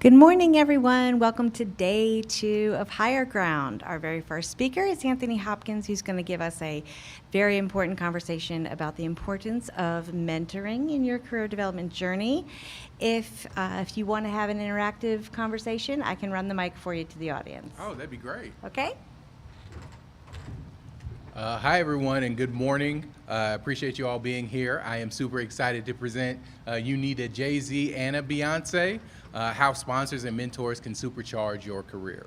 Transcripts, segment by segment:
Good morning, everyone. Welcome to day 2 of Higher Ground. Our very first speaker is Anthony Hopkins, who's going to give us a very important conversation about the importance of mentoring in your career development journey. If you want to have an interactive conversation, I can run the mic for you to the audience. Oh, that'd be great. Okay? Hi, everyone, and good morning. Appreciate you all being here. I am super excited to present You Need a Jay-Z and a Beyonce, how sponsors and mentors can supercharge your career.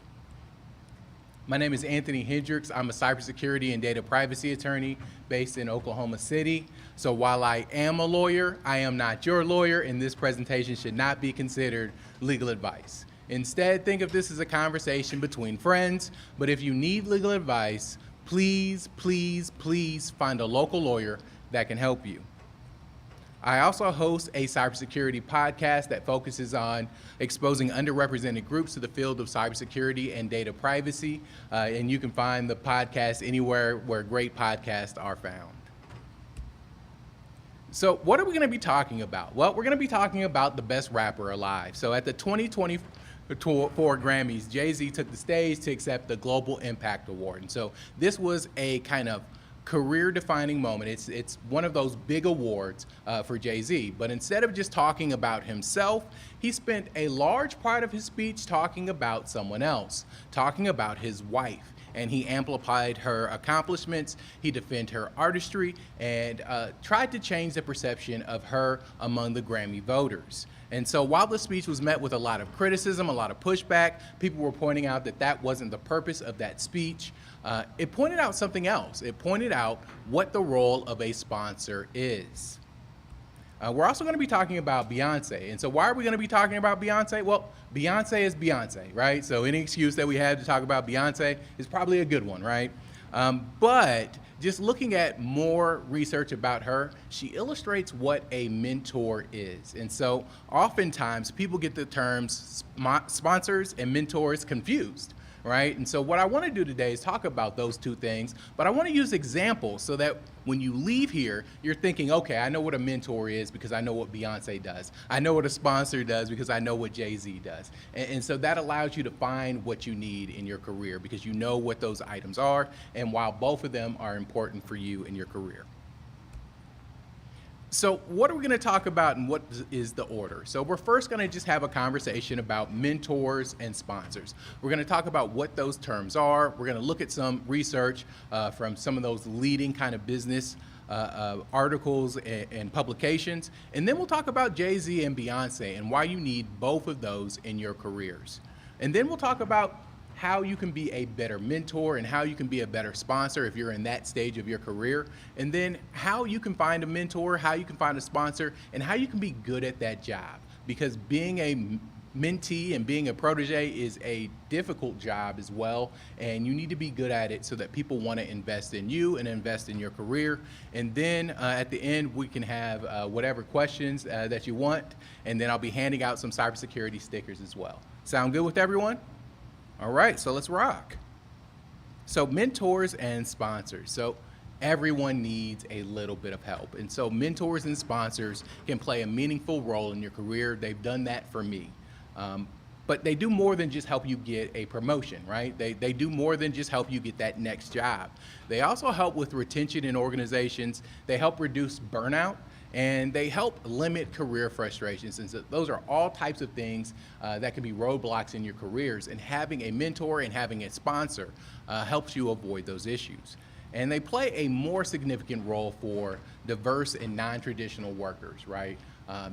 My name is Anthony Hendricks. I'm a cybersecurity and data privacy attorney based in Oklahoma City. So while I am a lawyer, I am not your lawyer, and this presentation should not be considered legal advice. Instead, think of this as a conversation between friends, but if you need legal advice, please, please, please find a local lawyer that can help you. I also host a cybersecurity podcast that focuses on exposing underrepresented groups to the field of cybersecurity and data privacy, and you can find the podcast anywhere where great podcasts are found. So what are we going to be talking about? Well, we're going to be talking about the best rapper alive. So at the 2024 Grammys, Jay-Z took the stage to accept the Global Impact Award. And so this was a kind of career-defining moment. It's one of those big awards for Jay-Z. But instead of just talking about himself, he spent a large part of his speech talking about someone else, talking about his wife. And he amplified her accomplishments, he defended her artistry, and tried to change the perception of her among the Grammy voters. And so while the speech was met with a lot of criticism, a lot of pushback, people were pointing out that that wasn't the purpose of that speech. It pointed out something else. It pointed out what the role of a sponsor is. We're also going to be talking about Beyonce. And so why are we going to be talking about Beyonce? Well, Beyonce is Beyonce, right? So any excuse that we have to talk about Beyonce is probably a good one, right? But just looking at more research about her, she illustrates what a mentor is. And so oftentimes people get the terms sponsors and mentors confused, right? And so what I want to do today is talk about those two things, but I want to use examples so that when you leave here, you're thinking, okay, I know what a mentor is because I know what Beyonce does. I know what a sponsor does because I know what Jay-Z does. And so that allows you to find what you need in your career because you know what those items are, and while both of them are important for you in your career. So what are we going to talk about and what is the order? So we're first going to just have a conversation about mentors and sponsors. We're going to talk about what those terms are. We're going to look at some research from some of those leading kind of business articles and publications. And then we'll talk about Jay-Z and Beyonce and why you need both of those in your careers. And then we'll talk about how you can be a better mentor and how you can be a better sponsor if you're in that stage of your career, and then how you can find a mentor, how you can find a sponsor, and how you can be good at that job. Because being a mentee and being a protege is a difficult job as well, and you need to be good at it so that people want to invest in you and invest in your career. And then at the end, we can have whatever questions that you want, and then I'll be handing out some cybersecurity stickers as well. Sound good with everyone? All right, so let's rock. So mentors and sponsors. So everyone needs a little bit of help. And so mentors and sponsors can play a meaningful role in your career. They've done that for me. But they do more than just help you get a promotion, right? They do more than just help you get that next job. They also help with retention in organizations. They help reduce burnout. And they help limit career frustrations. And so those are all types of things that can be roadblocks in your careers. And having a mentor and having a sponsor helps you avoid those issues. And they play a more significant role for diverse and non-traditional workers, right?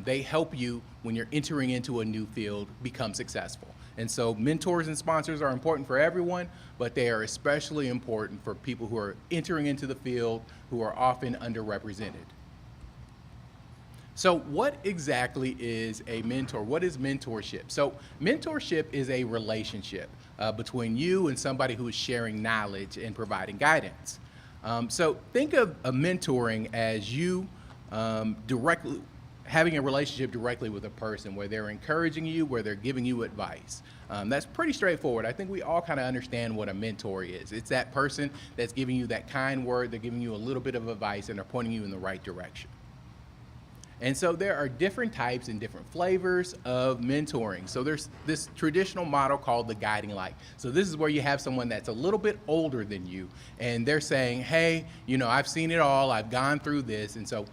They help you when you're entering into a new field become successful. And so mentors and sponsors are important for everyone, but they are especially important for people who are entering into the field who are often underrepresented. So what exactly is a mentor? What is mentorship? So mentorship is a relationship between you and somebody who is sharing knowledge and providing guidance. So think of a mentoring as you directly having a relationship directly with a person where they're encouraging you, where they're giving you advice. That's pretty straightforward. I think we all kind of understand what a mentor is. It's that person that's giving you that kind word, they're giving you a little bit of advice, and they're pointing you in the right direction. And so there are different types and different flavors of mentoring. So there's this traditional model called the guiding light. So this is where you have someone that's a little bit older than you, and they're saying, hey, I've seen it all, I've gone through this, and so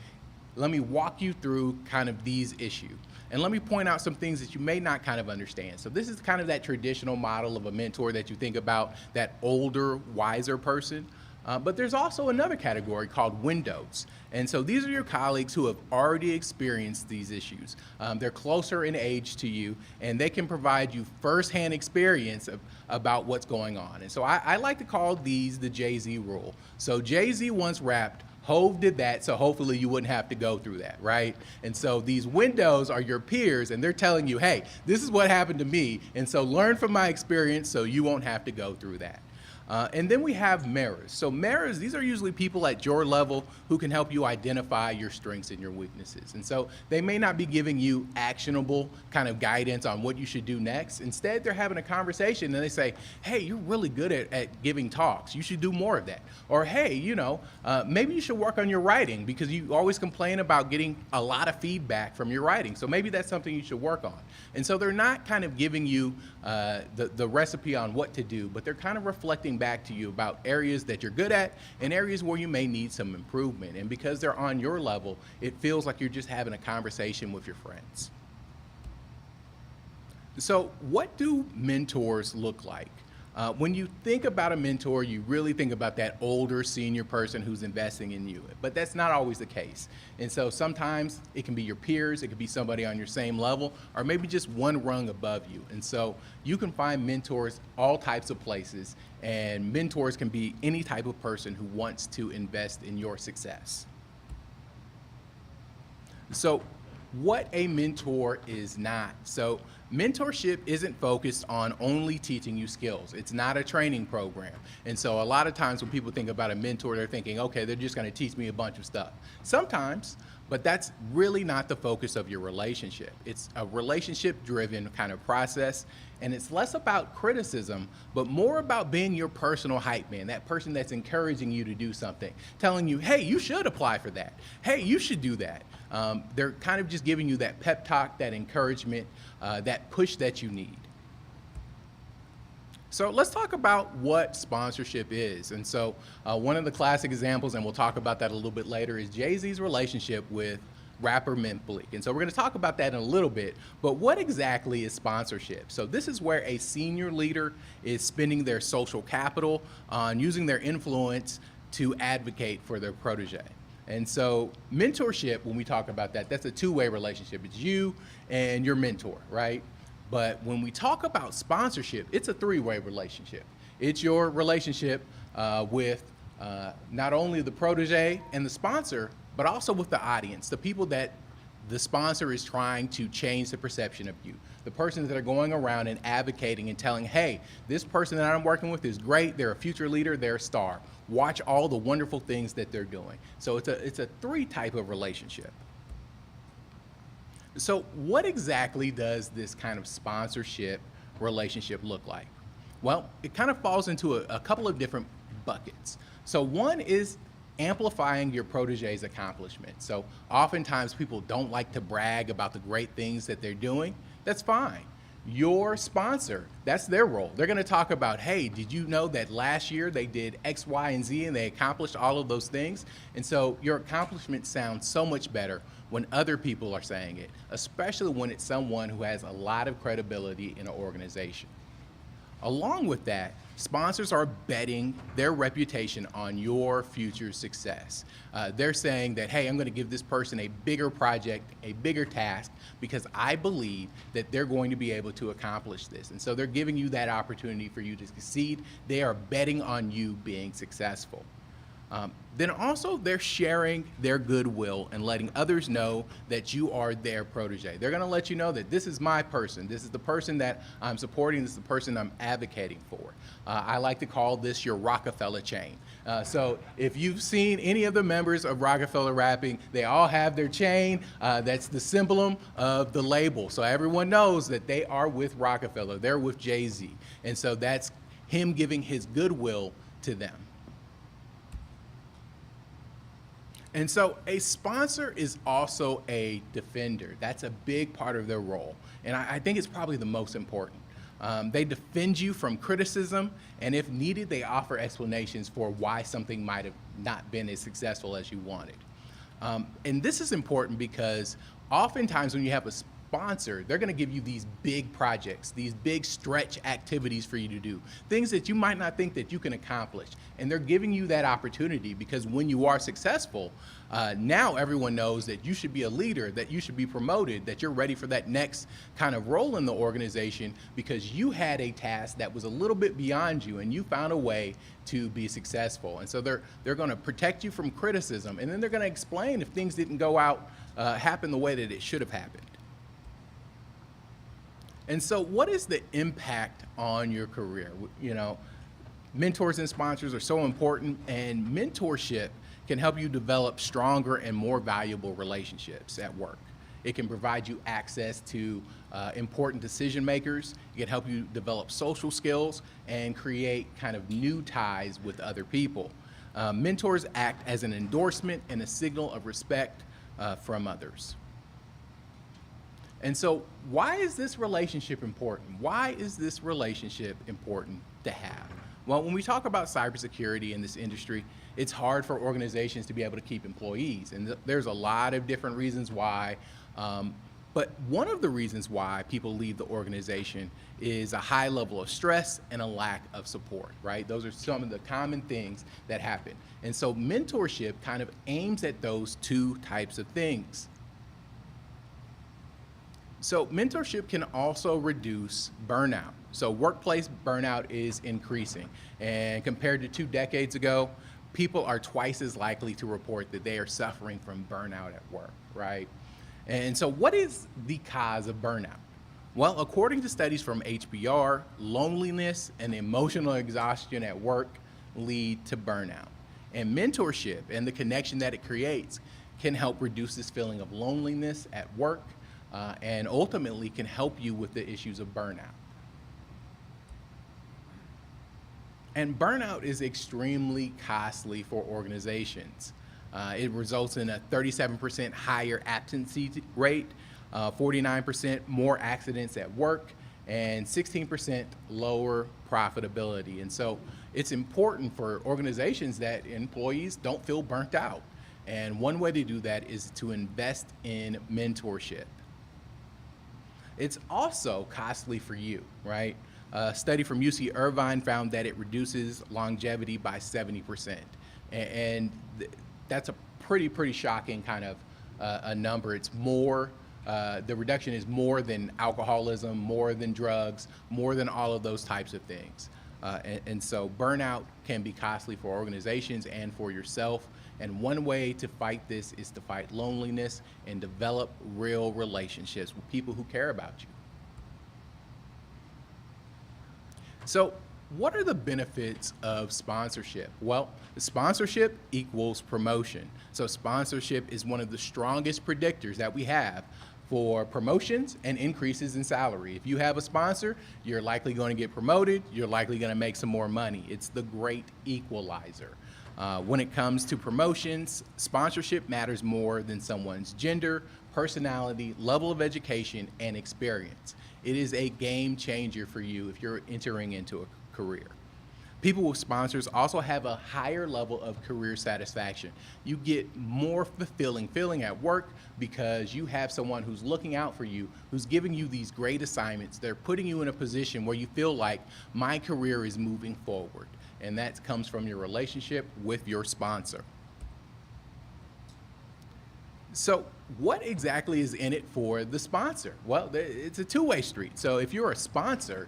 let me walk you through kind of these issues. And let me point out some things that you may not kind of understand. So this is kind of that traditional model of a mentor that you think about, that older, wiser person. But there's also another category called windows. And so these are your colleagues who have already experienced these issues. They're closer in age to you, and they can provide you firsthand experience about what's going on. And so I like to call these the Jay-Z rule. So Jay-Z once rapped, Hove did that, so hopefully you wouldn't have to go through that, right? And so these windows are your peers, and they're telling you, hey, this is what happened to me, and so learn from my experience so you won't have to go through that. And then we have mirrors. So mirrors, these are usually people at your level who can help you identify your strengths and your weaknesses. And so they may not be giving you actionable kind of guidance on what you should do next. Instead, they're having a conversation and they say, hey, you're really good at giving talks. You should do more of that. Or, hey, maybe you should work on your writing because you always complain about getting a lot of feedback from your writing. So maybe that's something you should work on. And so they're not kind of giving you the recipe on what to do, but they're kind of reflecting back to you about areas that you're good at and areas where you may need some improvement. And because they're on your level, it feels like you're just having a conversation with your friends. So what do mentors look like? When you think about a mentor, you really think about that older senior person who's investing in you, but that's not always the case. And so sometimes it can be your peers, it could be somebody on your same level, or maybe just one rung above you. And so you can find mentors all types of places, and mentors can be any type of person who wants to invest in your success. So what a mentor is not. So mentorship isn't focused on only teaching you skills. It's not a training program. And so a lot of times when people think about a mentor, they're thinking, okay, they're just going to teach me a bunch of stuff. Sometimes, but that's really not the focus of your relationship. It's a relationship-driven kind of process, and it's less about criticism, but more about being your personal hype man, that person that's encouraging you to do something, telling you, hey, you should apply for that. Hey, you should do that. They're kind of just giving you that pep talk, that encouragement, that push that you need. So let's talk about what sponsorship is. And so one of the classic examples, and we'll talk about that a little bit later, is Jay-Z's relationship with rapper Mint Bleak. And so we're going to talk about that in a little bit, but what exactly is sponsorship? So this is where a senior leader is spending their social capital on using their influence to advocate for their protege. And so mentorship, when we talk about that, that's a two-way relationship. It's you and your mentor, right? But when we talk about sponsorship, it's a three-way relationship. It's your relationship with not only the protege and the sponsor, but also with the audience, the people that the sponsor is trying to change the perception of you. The persons that are going around and advocating and telling, hey, this person that I'm working with is great, they're a future leader, they're a star. Watch all the wonderful things that they're doing. So it's a three type of relationship. So what exactly does this kind of sponsorship relationship look like? Well, it kind of falls into a couple of different buckets. So one is amplifying your protege's accomplishments. So oftentimes people don't like to brag about the great things that they're doing. That's fine. Your sponsor, that's their role. They're going to talk about, hey, did you know that last year they did X, Y, and Z and they accomplished all of those things? And so your accomplishments sound so much better when other people are saying it, especially when it's someone who has a lot of credibility in an organization. Along with that, sponsors are betting their reputation on your future success. They're saying that, hey, I'm going to give this person a bigger project, a bigger task, because I believe that they're going to be able to accomplish this. And so they're giving you that opportunity for you to succeed. They are betting on you being successful. Then also they're sharing their goodwill and letting others know that you are their protege. They're going to let you know that this is my person. This is the person that I'm supporting. This is the person I'm advocating for. I like to call this your Rockefeller chain. So if you've seen any of the members of Rockefeller Rapping, they all have their chain. That's the symbol of the label. So everyone knows that they are with Rockefeller. They're with Jay-Z. And so that's him giving his goodwill to them. And so a sponsor is also a defender. That's a big part of their role. And I think it's probably the most important. They defend you from criticism, and if needed, they offer explanations for why something might have not been as successful as you wanted. And this is important because oftentimes when you have a sponsor, they're going to give you these big projects, these big stretch activities for you to do, things that you might not think that you can accomplish. And they're giving you that opportunity because when you are successful, now everyone knows that you should be a leader, that you should be promoted, that you're ready for that next kind of role in the organization because you had a task that was a little bit beyond you and you found a way to be successful. And so they're going to protect you from criticism, and then they're going to explain if things didn't go out, happen the way that it should have happened. And so what is the impact on your career? You know, mentors and sponsors are so important, and mentorship can help you develop stronger and more valuable relationships at work. It can provide you access to important decision makers. It can help you develop social skills and create kind of new ties with other people. Mentors act as an endorsement and a signal of respect from others. And so why is this relationship important? Why is this relationship important to have? Well, when we talk about cybersecurity in this industry, it's hard for organizations to be able to keep employees. And there's a lot of different reasons why. But one of the reasons why people leave the organization is a high level of stress and a lack of support, right? Those are some of the common things that happen. And so mentorship kind of aims at those two types of things. So mentorship can also reduce burnout. So workplace burnout is increasing. And compared to 2 decades ago, people are twice as likely to report that they are suffering from burnout at work, right? And so what is the cause of burnout? Well, according to studies from HBR, loneliness and emotional exhaustion at work lead to burnout. And mentorship and the connection that it creates can help reduce this feeling of loneliness at work, and ultimately can help you with the issues of burnout. And burnout is extremely costly for organizations. It results in a 37% higher absentee rate, 49% more accidents at work, and 16% lower profitability. And so it's important for organizations that employees don't feel burnt out. And one way to do that is to invest in mentorship. It's also costly for you, right? A study from UC Irvine found that it reduces longevity by 70%. And that's a pretty shocking kind of a number. It's more, the reduction is more than alcoholism, more than drugs, more than all of those types of things. And so burnout can be costly for organizations and for yourself. And one way to fight this is to fight loneliness and develop real relationships with people who care about you. So what are the benefits of sponsorship? Well, sponsorship equals promotion. So sponsorship is one of the strongest predictors that we have for promotions and increases in salary. If you have a sponsor, you're likely going to get promoted, you're likely going to make some more money. It's the great equalizer. When it comes to promotions, sponsorship matters more than someone's gender, personality, level of education, and experience. It is a game changer for you if you're entering into a career. People with sponsors also have a higher level of career satisfaction. You get more fulfilling feeling at work because you have someone who's looking out for you, who's giving you these great assignments. They're putting you in a position where you feel like my career is moving forward. And that comes from your relationship with your sponsor. So what exactly is in it for the sponsor? Well, it's a two-way street. So if you're a sponsor,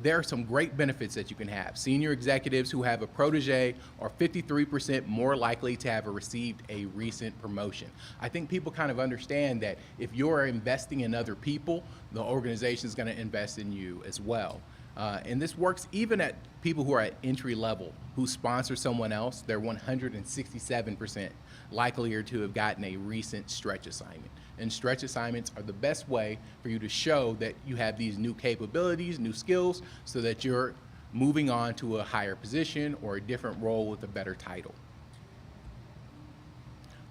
there are some great benefits that you can have. Senior executives who have a protege are 53% more likely to have received a recent promotion. I think people kind of understand that if you're investing in other people, the organization is going to invest in you as well. And this works even at people who are at entry level who sponsor someone else. They're 167% likelier to have gotten a recent stretch assignment. And stretch assignments are the best way for you to show that you have these new capabilities, new skills, so that you're moving on to a higher position or a different role with a better title.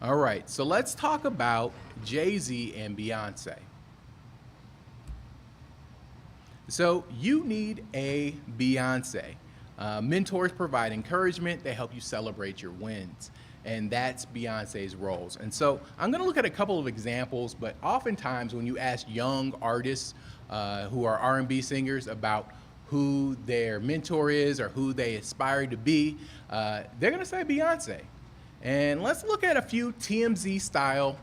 All right, so let's talk about Jay-Z and Beyonce. So you need a Beyonce. Mentors provide encouragement. They help you celebrate your wins. And that's Beyonce's roles. And so I'm going to look at a couple of examples, but oftentimes when you ask young artists who are R&B singers about who their mentor is or who they aspire to be, they're going to say Beyonce. And let's look at a few TMZ style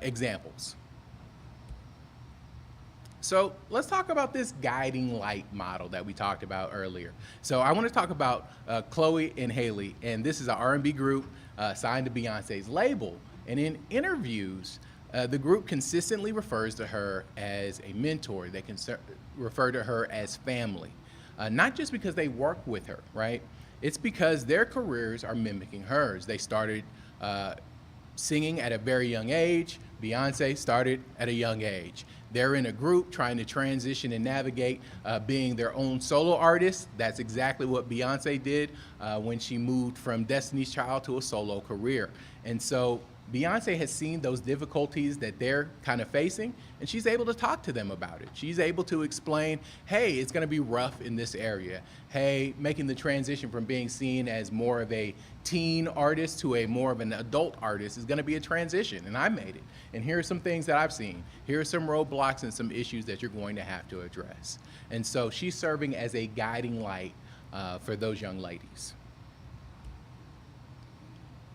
examples. So let's talk about this guiding light model that we talked about earlier. So I want to talk about Chloe and Haley, and this is an R&B group signed to Beyonce's label. And in interviews, the group consistently refers to her as a mentor. They can refer to her as family, not just because they work with her, right? It's because their careers are mimicking hers. They started singing at a very young age. Beyonce started at a young age. They're in a group trying to transition and navigate being their own solo artist. That's exactly what Beyonce did when she moved from Destiny's Child to a solo career. And so Beyonce has seen those difficulties that they're kind of facing, and she's able to talk to them about it. She's able to explain, hey, it's gonna be rough in this area. Hey, making the transition from being seen as more of a teen artist to a more of an adult artist is gonna be a transition, and I made it. And here are some things that I've seen. Here are some roadblocks and some issues that you're going to have to address. And so she's serving as a guiding light for those young ladies.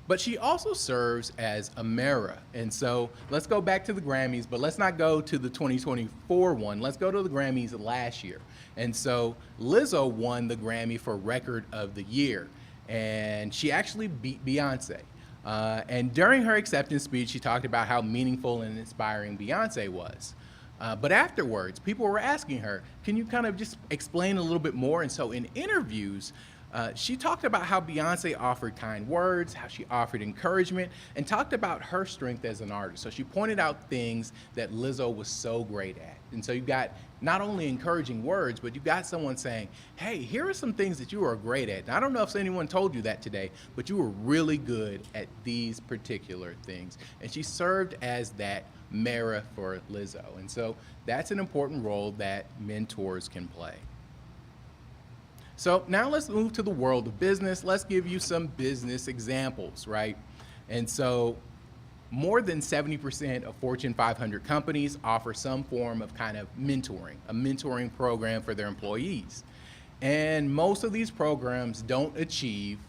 But she also serves as a mirror. And so let's go back to the Grammys, but let's not go to the 2024 one. Let's go to the Grammys last year. And so Lizzo won the Grammy for Record of the Year, and she actually beat Beyonce. And during her acceptance speech, she talked about how meaningful and inspiring Beyonce was. But afterwards, people were asking her, can you kind of just explain a little bit more? And so in interviews, she talked about how Beyonce offered kind words, how she offered encouragement, and talked about her strength as an artist. So she pointed out things that Lizzo was so great at. And so you got not only encouraging words, but you got someone saying, hey, here are some things that you are great at. And I don't know if anyone told you that today, but you were really good at these particular things. And she served as that mirror for Lizzo. And so that's an important role that mentors can play. So now let's move to the world of business. Let's give you some business examples, right? And so more than 70% of Fortune 500 companies offer some form of kind of mentoring, a mentoring program for their employees. And most of these programs don't achieve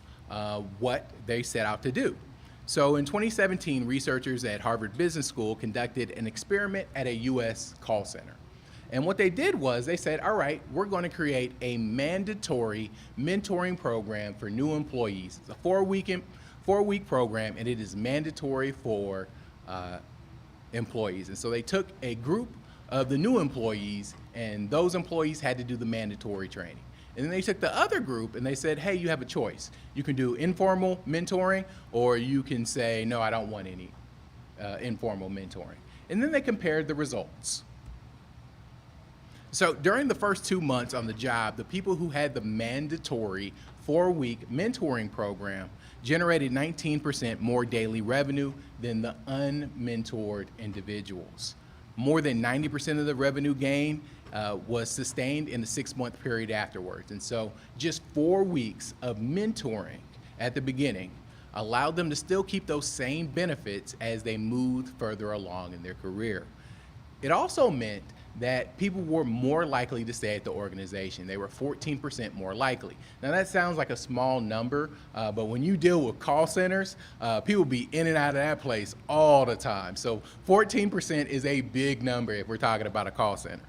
what they set out to do. So in 2017, researchers at Harvard Business School conducted an experiment at a US call center. And what they did was they said, all right, we're going to create a mandatory mentoring program for new employees. It's a four-week program, and it is mandatory for employees. And so they took a group of the new employees, and those employees had to do the mandatory training. And then they took the other group and they said, hey, you have a choice. You can do informal mentoring, or you can say, no, I don't want any informal mentoring. And then they compared the results. So during the first 2 months on the job, the people who had the mandatory 4-week mentoring program generated 19% more daily revenue than the unmentored individuals. More than 90% of the revenue gain was sustained in the 6-month period afterwards. And so just 4 weeks of mentoring at the beginning allowed them to still keep those same benefits as they moved further along in their career. It also meant that people were more likely to stay at the organization. They were 14% more likely. Now that sounds like a small number, but when you deal with call centers, people be in and out of that place all the time. So 14% is a big number if we're talking about a call center.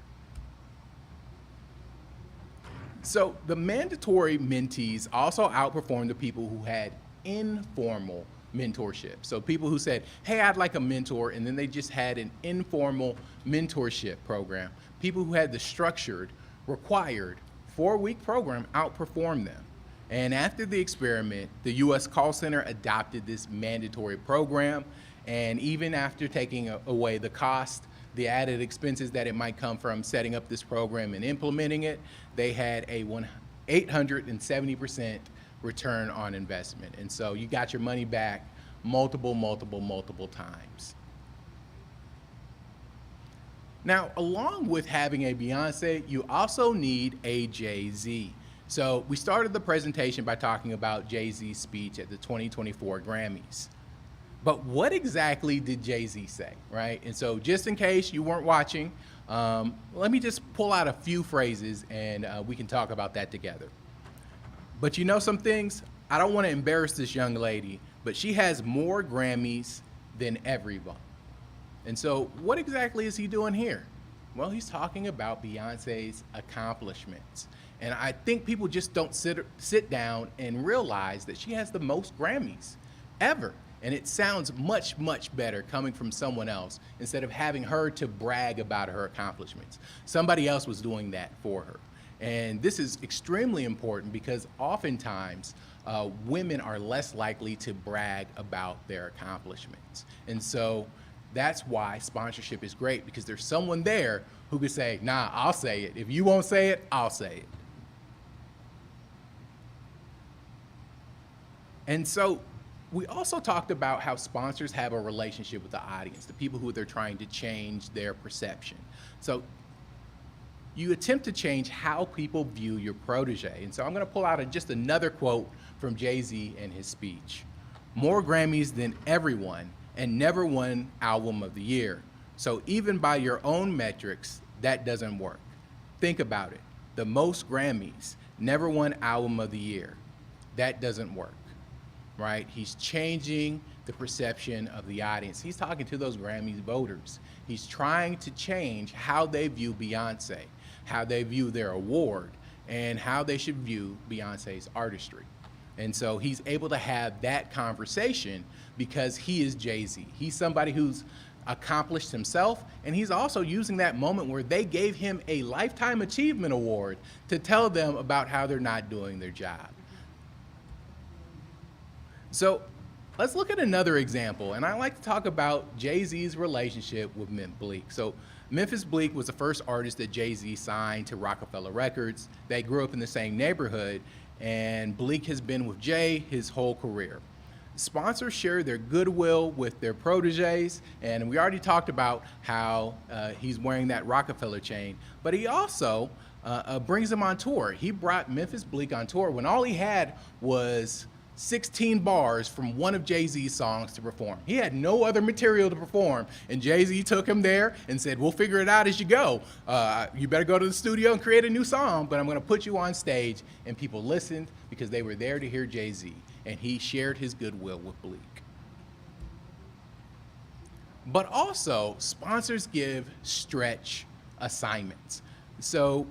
So the mandatory mentees also outperformed the people who had informal mentorship. So people who said, hey, I'd like a mentor, and then they just had an informal mentorship program. People who had the structured, required 4-week program outperformed them. And after the experiment, the US call center adopted this mandatory program. And even after taking away the cost, the added expenses that it might come from setting up this program and implementing it, they had a 870% return on investment. And so you got your money back multiple times. Now, along with having a Beyonce, you also need a Jay-Z. So we started the presentation by talking about Jay-Z's speech at the 2024 Grammys. But what exactly did Jay-Z say, right? And so just in case you weren't watching, let me just pull out a few phrases and we can talk about that together. But you know some things? I don't want to embarrass this young lady, but she has more Grammys than everyone. And so what exactly is he doing here? Well, he's talking about Beyonce's accomplishments. And I think people just don't sit down and realize that she has the most Grammys ever. And it sounds much better coming from someone else instead of having her to brag about her accomplishments. Somebody else was doing that for her. And this is extremely important because oftentimes women are less likely to brag about their accomplishments. And so that's why sponsorship is great, because there's someone there who could say, nah, I'll say it. If you won't say it, I'll say it. And so we also talked about how sponsors have a relationship with the audience, the people who they're trying to change their perception. So you attempt to change how people view your protege. And so I'm going to pull out just another quote from Jay-Z in his speech. More Grammys than everyone and never won Album of the Year. So even by your own metrics, that doesn't work. Think about it. The most Grammys, never won Album of the Year. That doesn't work, right? He's changing the perception of the audience. He's talking to those Grammys voters. He's trying to change how they view Beyonce, how they view their award, and how they should view Beyonce's artistry. And so he's able to have that conversation because he is Jay-Z. He's somebody who's accomplished himself, and he's also using that moment where they gave him a Lifetime Achievement Award to tell them about how they're not doing their job. So let's look at another example, and I like to talk about Jay-Z's relationship with Memphis Bleek. So Memphis Bleek was the first artist that Jay-Z signed to Rockefeller Records. They grew up in the same neighborhood, and Bleek has been with Jay his whole career. Sponsors share their goodwill with their proteges, and we already talked about how he's wearing that Rockefeller chain, but he also brings him on tour. He brought Memphis Bleek on tour when all he had was 16 bars from one of Jay-Z's songs to perform. He had no other material to perform, and Jay-Z took him there and said, we'll figure it out as you go. You better go to the studio and create a new song, but I'm gonna put you on stage. And people listened because they were there to hear Jay-Z, and he shared his goodwill with Bleek. But also, sponsors give stretch assignments. So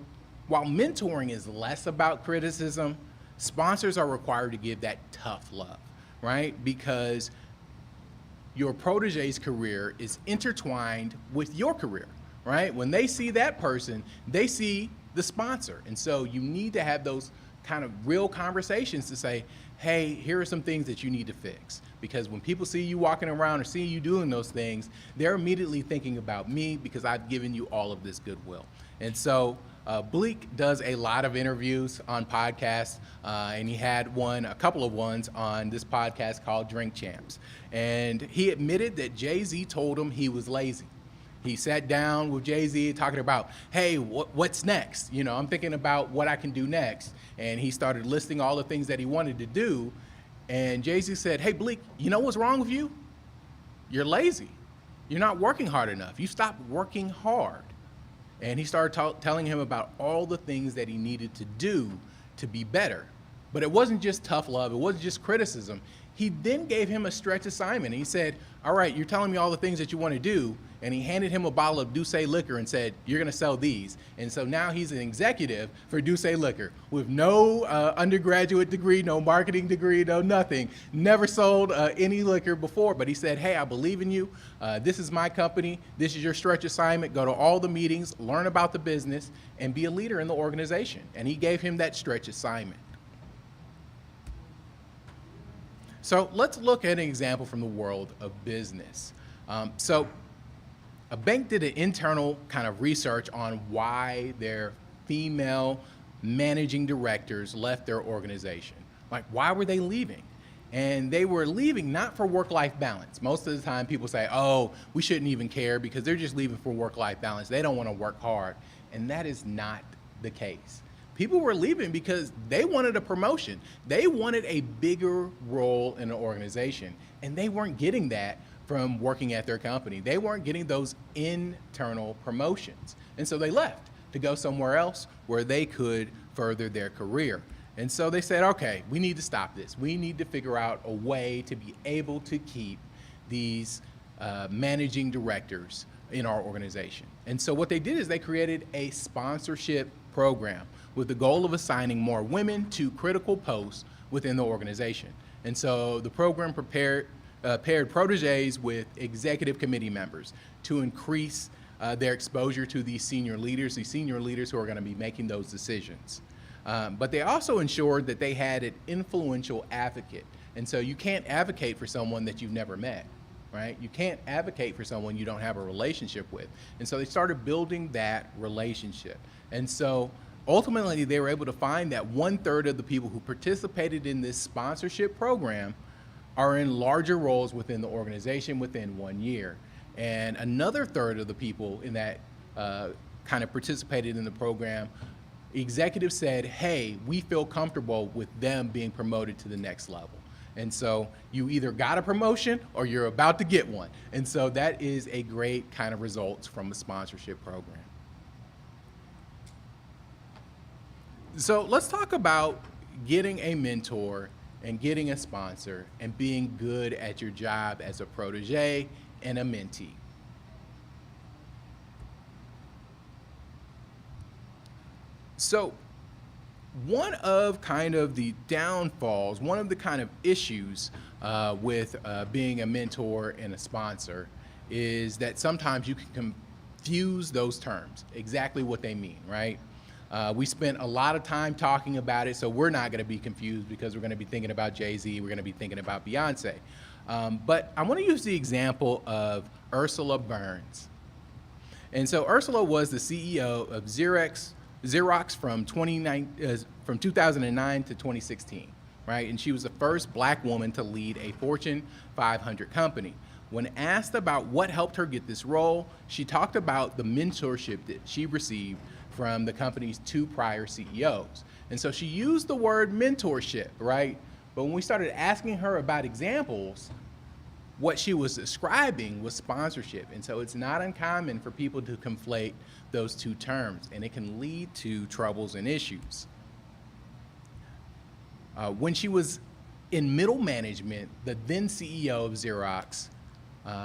while mentoring is less about criticism, sponsors are required to give that tough love, right? Because your protege's career is intertwined with your career, right? When they see that person, they see the sponsor. And so you need to have those kind of real conversations to say, hey, here are some things that you need to fix. Because when people see you walking around or see you doing those things, they're immediately thinking about me because I've given you all of this goodwill. And so Bleek does a lot of interviews on podcasts, and he had a couple of ones on this podcast called Drink Champs. And he admitted that Jay-Z told him he was lazy. He sat down with Jay-Z talking about, hey, what's next? You know, I'm thinking about what I can do next. And he started listing all the things that he wanted to do. And Jay-Z said, hey, Bleek, you know what's wrong with you? You're lazy. You're not working hard enough. You stopped working hard. And he started telling him about all the things that he needed to do to be better. But it wasn't just tough love. It wasn't just criticism. He then gave him a stretch assignment. He said, all right, you're telling me all the things that you want to do. And he handed him a bottle of Douce liquor and said, you're going to sell these. And so now he's an executive for Douce liquor with no undergraduate degree, no marketing degree, no nothing. Never sold any liquor before. But he said, hey, I believe in you. This is my company. This is your stretch assignment. Go to all the meetings, learn about the business, and be a leader in the organization. And he gave him that stretch assignment. So let's look at an example from the world of business. So a bank did an internal kind of research on why their female managing directors left their organization. Like, why were they leaving? And they were leaving not for work-life balance. Most of the time people say, oh, we shouldn't even care because they're just leaving for work-life balance. They don't want to work hard. And that is not the case. People were leaving because they wanted a promotion. They wanted a bigger role in the organization, and they weren't getting that from working at their company. They weren't getting those internal promotions. And so they left to go somewhere else where they could further their career. And so they said, okay, we need to stop this. We need to figure out a way to be able to keep these managing directors in our organization. And so what they did is they created a sponsorship program with the goal of assigning more women to critical posts within the organization. And so the program paired proteges with executive committee members to increase their exposure to these senior leaders who are going to be making those decisions. But they also ensured that they had an influential advocate. And so you can't advocate for someone that you've never met, right? You can't advocate for someone you don't have a relationship with. And so they started building that relationship. And so ultimately they were able to find that 1/3 of the people who participated in this sponsorship program are in larger roles within the organization within 1 year. And another 1/3 of the people in that kind of participated in the program, executives said, hey, we feel comfortable with them being promoted to the next level. And so you either got a promotion or you're about to get one. And so that is a great kind of results from a sponsorship program. So let's talk about getting a mentor and getting a sponsor and being good at your job as a protege and a mentee. So one of kind of the downfalls, one of the kind of issues with being a mentor and a sponsor is that sometimes you can confuse those terms, exactly what they mean, right? We spent a lot of time talking about it, so we're not going to be confused because we're going to be thinking about Jay-Z, we're going to be thinking about Beyonce. But I want to use the example of Ursula Burns. And so Ursula was the CEO of Xerox from 2009 to 2016, right? And she was the first Black woman to lead a Fortune 500 company. When asked about what helped her get this role, she talked about the mentorship that she received from the company's 2 prior CEOs. And so she used the word mentorship, right? But when we started asking her about examples, what she was describing was sponsorship. And so it's not uncommon for people to conflate those 2 terms, and it can lead to troubles and issues. When she was in middle management, the then CEO of Xerox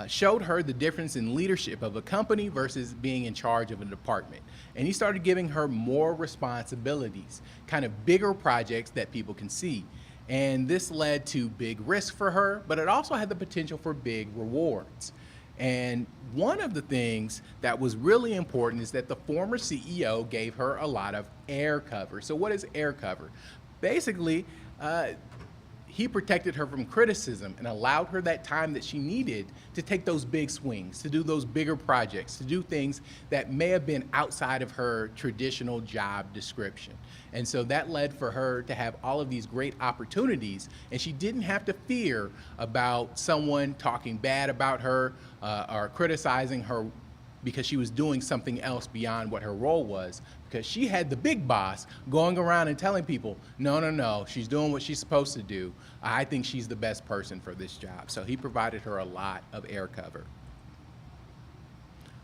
showed her the difference in leadership of a company versus being in charge of a department. And he started giving her more responsibilities, kind of bigger projects that people can see. And this led to big risk for her, but it also had the potential for big rewards. And one of the things that was really important is that the former CEO gave her a lot of air cover. So what is air cover? Basically, he protected her from criticism and allowed her that time that she needed to take those big swings, to do those bigger projects, to do things that may have been outside of her traditional job description. And so that led for her to have all of these great opportunities, and she didn't have to fear about someone talking bad about her or criticizing her because she was doing something else beyond what her role was, because she had the big boss going around and telling people, no, she's doing what she's supposed to do. I think she's the best person for this job. So he provided her a lot of air cover.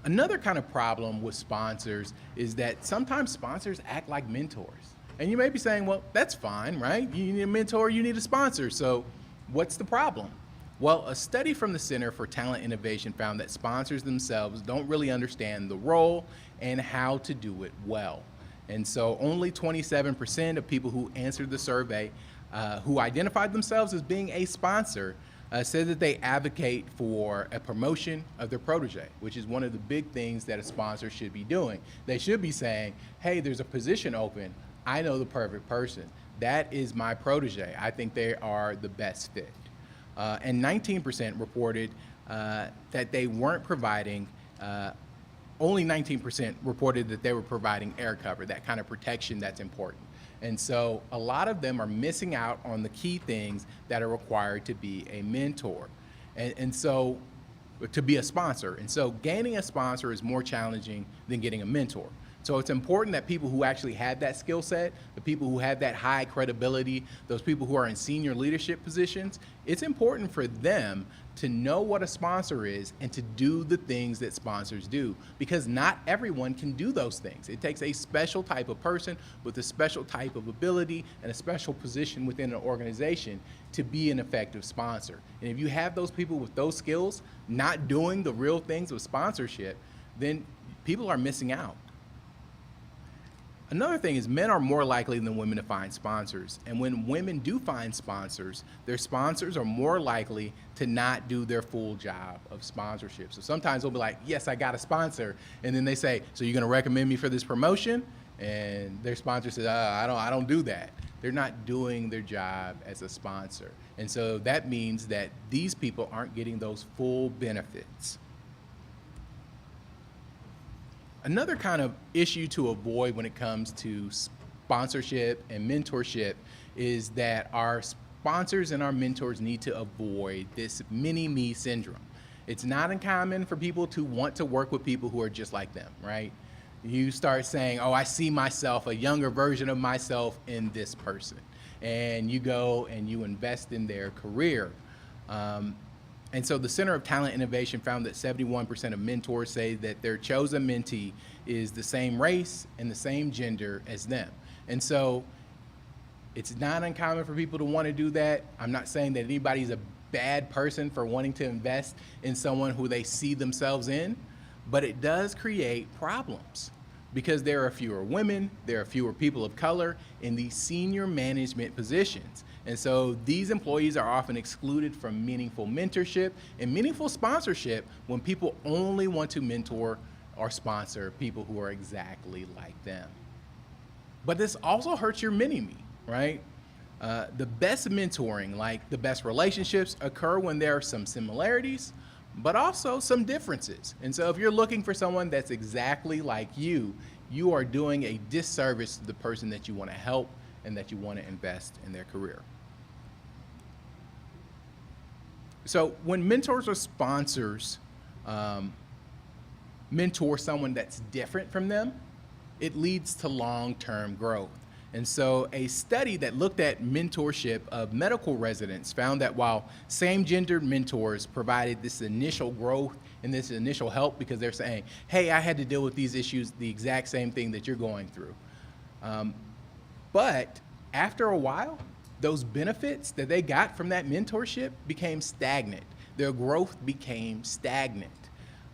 Another kind of problem with sponsors is that sometimes sponsors act like mentors. And you may be saying, well, that's fine, right? You need a mentor, you need a sponsor. So what's the problem? Well, a study from the Center for Talent Innovation found that sponsors themselves don't really understand the role and how to do it well. And so only 27% of people who answered the survey who identified themselves as being a sponsor said that they advocate for a promotion of their protege, which is one of the big things that a sponsor should be doing. They should be saying, hey, there's a position open. I know the perfect person. That is my protege. I think they are the best fit. And 19% reported that they weren't providing, only 19% reported that they were providing air cover, that kind of protection that's important. And so a lot of them are missing out on the key things that are required to be a mentor. And so to be a sponsor. And so gaining a sponsor is more challenging than getting a mentor. So it's important that people who actually have that skill set, the people who have that high credibility, those people who are in senior leadership positions, it's important for them to know what a sponsor is and to do the things that sponsors do, because not everyone can do those things. It takes a special type of person with a special type of ability and a special position within an organization to be an effective sponsor. And if you have those people with those skills not doing the real things of sponsorship, then people are missing out. Another thing is men are more likely than women to find sponsors. And when women do find sponsors, their sponsors are more likely to not do their full job of sponsorship. So sometimes they'll be like, yes, I got a sponsor. And then they say, so you're gonna recommend me for this promotion? And their sponsor says, I don't do that. They're not doing their job as a sponsor. And so that means that these people aren't getting those full benefits. Another kind of issue to avoid when it comes to sponsorship and mentorship is that our sponsors and our mentors need to avoid this mini-me syndrome. It's not uncommon for people to want to work with people who are just like them, right? You start saying, oh, I see myself, a younger version of myself in this person. And you go and you invest in their career. And so the Center of Talent Innovation found that 71% of mentors say that their chosen mentee is the same race and the same gender as them. And so it's not uncommon for people to want to do that. I'm not saying that anybody's a bad person for wanting to invest in someone who they see themselves in, but it does create problems because there are fewer women, there are fewer people of color in these senior management positions. And so these employees are often excluded from meaningful mentorship and meaningful sponsorship when people only want to mentor or sponsor people who are exactly like them. But this also hurts your mini-me, right? The best mentoring, like the best relationships, occur when there are some similarities, but also some differences. And so if you're looking for someone that's exactly like you, you are doing a disservice to the person that you want to help and that you want to invest in their career. So when mentors or sponsors mentor someone that's different from them, it leads to long-term growth. And so a study that looked at mentorship of medical residents found that while same-gendered mentors provided this initial growth and this initial help because they're saying, hey, I had to deal with these issues, the exact same thing that you're going through. But after a while, those benefits that they got from that mentorship became stagnant. Their growth became stagnant.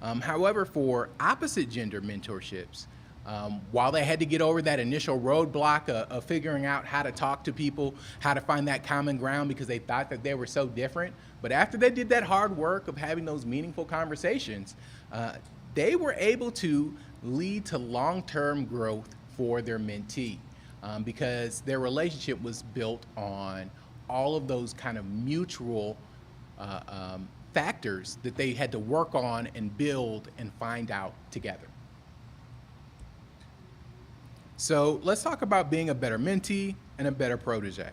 However, for opposite gender mentorships, while they had to get over that initial roadblock of figuring out how to talk to people, how to find that common ground because they thought that they were so different, but after they did that hard work of having those meaningful conversations, they were able to lead to long-term growth for their mentee. Because their relationship was built on all of those kind of mutual factors that they had to work on and build and find out together. So let's talk about being a better mentee and a better protege.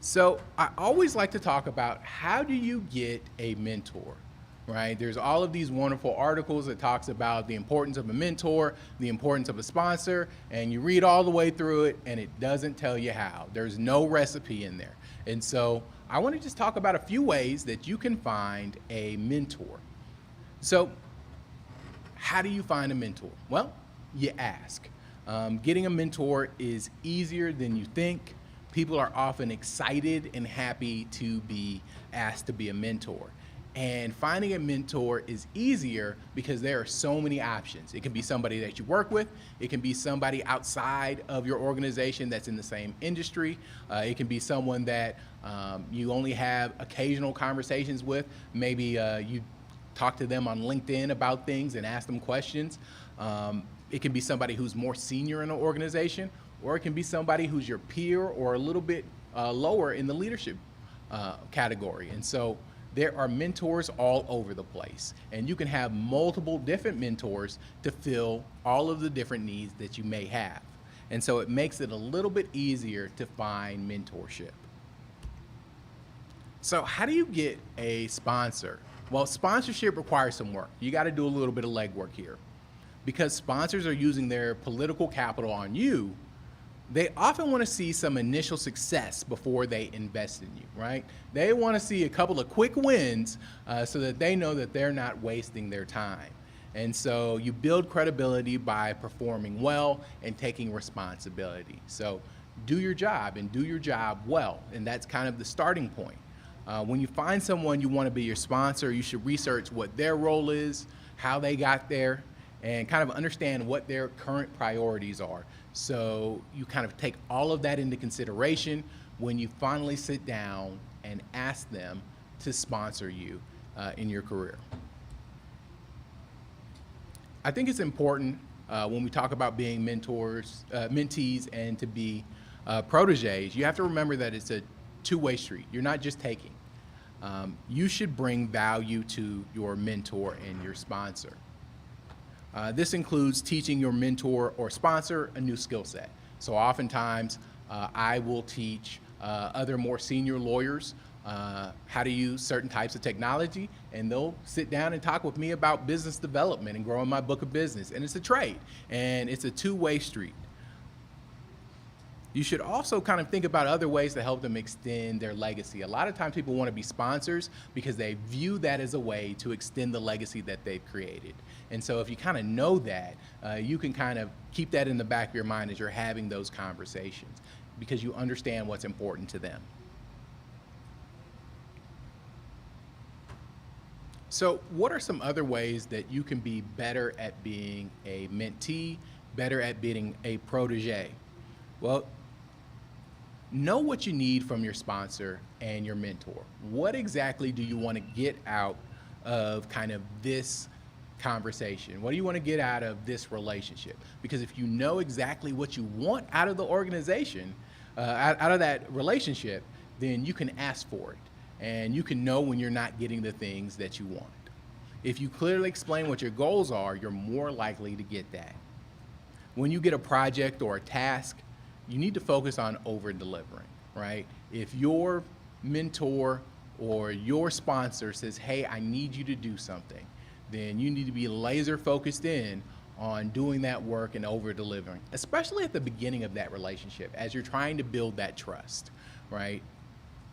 So I always like to talk about how do you get a mentor? Right? There's all of these wonderful articles that talks about the importance of a mentor, the importance of a sponsor, and you read all the way through it and it doesn't tell you how. There's no recipe in there. And so I want to just talk about a few ways that you can find a mentor. So how do you find a mentor? Well, you ask. Getting a mentor is easier than you think. People are often excited and happy to be asked to be a mentor. And finding a mentor is easier because there are so many options. It can be somebody that you work with. It can be somebody outside of your organization that's in the same industry. It can be someone that you only have occasional conversations with. Maybe you talk to them on LinkedIn about things and ask them questions. It can be somebody who's more senior in an organization, or it can be somebody who's your peer or a little bit lower in the leadership category. And so there are mentors all over the place, and you can have multiple different mentors to fill all of the different needs that you may have. And so it makes it a little bit easier to find mentorship. So how do you get a sponsor? Well, sponsorship requires some work. You got to do a little bit of legwork here. Because sponsors are using their political capital on you, they often want to see some initial success before they invest in you, right? They want to see a couple of quick wins so that they know that they're not wasting their time. And so you build credibility by performing well and taking responsibility. So do your job and do your job well. And that's kind of the starting point. When you find someone you want to be your sponsor, you should research what their role is, how they got there, and kind of understand what their current priorities are. So you kind of take all of that into consideration when you finally sit down and ask them to sponsor you in your career. I think it's important when we talk about being mentors, mentees, and to be proteges, you have to remember that it's a two-way street. You're not just taking. You should bring value to your mentor and your sponsor. This includes teaching your mentor or sponsor a new skill set. So oftentimes, I will teach other more senior lawyers how to use certain types of technology, and they'll sit down and talk with me about business development and growing my book of business. And it's a trade, and it's a two-way street. You should also kind of think about other ways to help them extend their legacy. A lot of times people want to be sponsors because they view that as a way to extend the legacy that they've created. And so if you kind of know that, you can kind of keep that in the back of your mind as you're having those conversations because you understand what's important to them. So what are some other ways that you can be better at being a mentee, better at being a protege? Well, know what you need from your sponsor and your mentor. What exactly do you want to get out of kind of this conversation? What do you want to get out of this relationship? Because if you know exactly what you want out of the organization, out of that relationship, then you can ask for it. And you can know when you're not getting the things that you want. If you clearly explain what your goals are, you're more likely to get that. When you get a project or a task, you need to focus on over-delivering, right? If your mentor or your sponsor says, hey, I need you to do something, then you need to be laser focused in on doing that work and over-delivering, especially at the beginning of that relationship as you're trying to build that trust, right?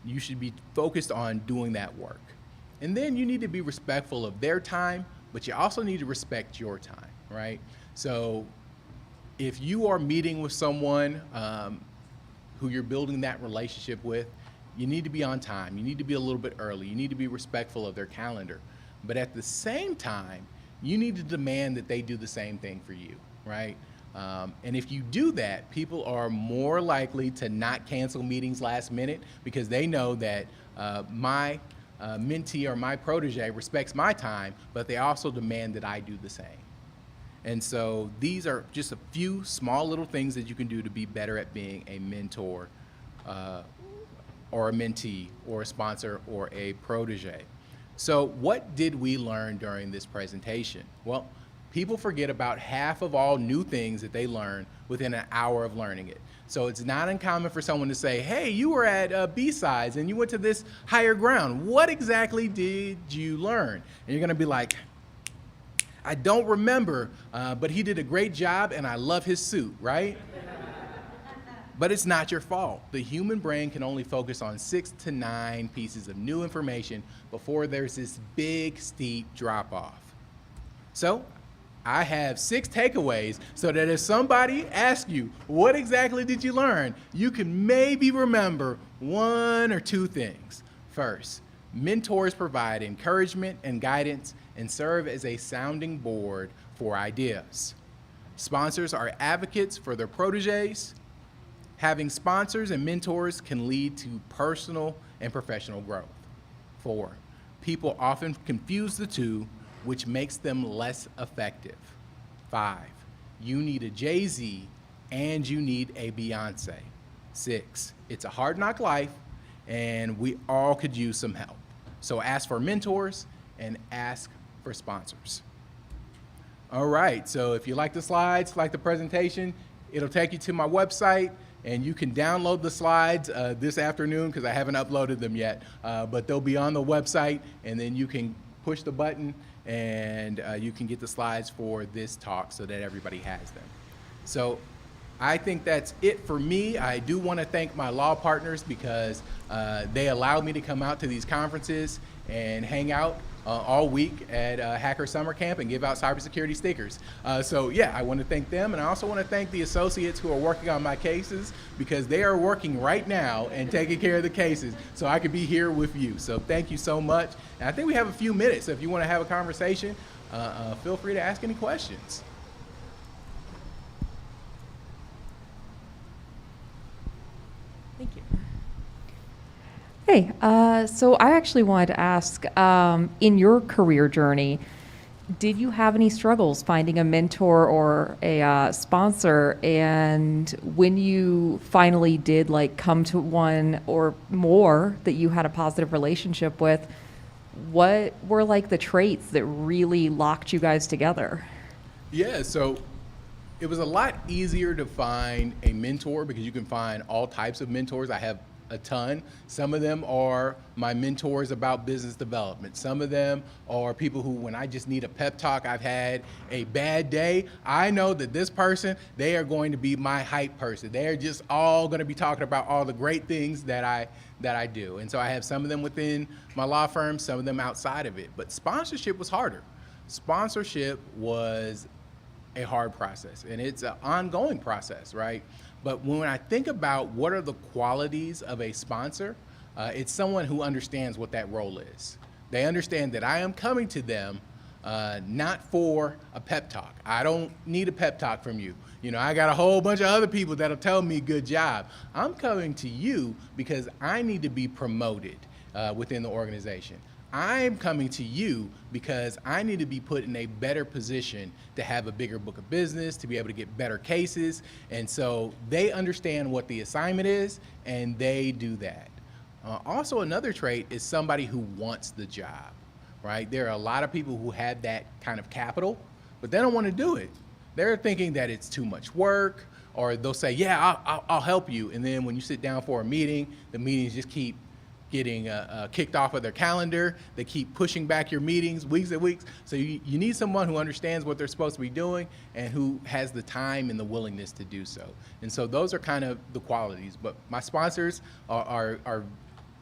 You should be focused on doing that work. And then you need to be respectful of their time, but you also need to respect your time, right? So if you are meeting with someone who you're building that relationship with, you need to be on time. You need to be a little bit early. You need to be respectful of their calendar. But at the same time, you need to demand that they do the same thing for you, right? And if you do that, people are more likely to not cancel meetings last minute because they know that my mentee or my protege respects my time, but they also demand that I do the same. And so these are just a few small little things that you can do to be better at being a mentor or a mentee or a sponsor or a protege. So what did we learn during this presentation? Well, people forget about half of all new things that they learn within an hour of learning it. So it's not uncommon for someone to say, hey, you were at BSides and you went to this higher ground. What exactly did you learn? And you're gonna be like, I don't remember, but he did a great job and I love his suit, right? But it's not your fault. The human brain can only focus on 6 to 9 pieces of new information before there's this big, steep drop off. So I have 6 takeaways so that if somebody asks you, what exactly did you learn? You can maybe remember 1 or 2 things. First, mentors provide encouragement and guidance and serve as a sounding board for ideas. Sponsors are advocates for their proteges. Having sponsors and mentors can lead to personal and professional growth. 4, people often confuse the two, which makes them less effective. 5, you need a Jay-Z and you need a Beyonce. 6, it's a hard knock life and we all could use some help. So ask for mentors and ask for sponsors. All right, so if you like the slides, like the presentation, it'll take you to my website, and you can download the slides this afternoon because I haven't uploaded them yet, but they'll be on the website, and then you can push the button and you can get the slides for this talk so that everybody has them. So I think that's it for me. I do want to thank my law partners because they allowed me to come out to these conferences and hang out all week at Hacker Summer Camp and give out cybersecurity stickers. So yeah, I want to thank them, and I also want to thank the associates who are working on my cases because they are working right now and taking care of the cases so I could be here with you. So thank you so much. And I think we have a few minutes, so if you want to have a conversation, feel free to ask any questions. Thank you. Hey, so I actually wanted to ask, in your career journey, did you have any struggles finding a mentor or a sponsor? And when you finally did come to one or more that you had a positive relationship with, what were the traits that really locked you guys together? Yeah, so it was a lot easier to find a mentor because you can find all types of mentors. I have a ton. Some of them are my mentors about business development. Some of them are people who, when I just need a pep talk, I've had a bad day, I know that this person, they are going to be my hype person. They're just all going to be talking about all the great things that I do. And so I have some of them within my law firm, some of them outside of it. But sponsorship was harder. Sponsorship was a hard process, and it's an ongoing process, right? But when I think about what are the qualities of a sponsor, it's someone who understands what that role is. They understand that I am coming to them not for a pep talk. I don't need a pep talk from you. You know, I got a whole bunch of other people that'll tell me good job. I'm coming to you because I need to be promoted within the organization. I'm coming to you because I need to be put in a better position to have a bigger book of business, to be able to get better cases. And so they understand what the assignment is, and they do that. Also, another trait is somebody who wants the job, right? There are a lot of people who have that kind of capital, but they don't want to do it. They're thinking that it's too much work, or they'll say, yeah, I'll help you. And then when you sit down for a meeting, the meetings just keep getting kicked off of their calendar. They keep pushing back your meetings weeks and weeks. So you need someone who understands what they're supposed to be doing and who has the time and the willingness to do so. And so those are kind of the qualities. But my sponsors are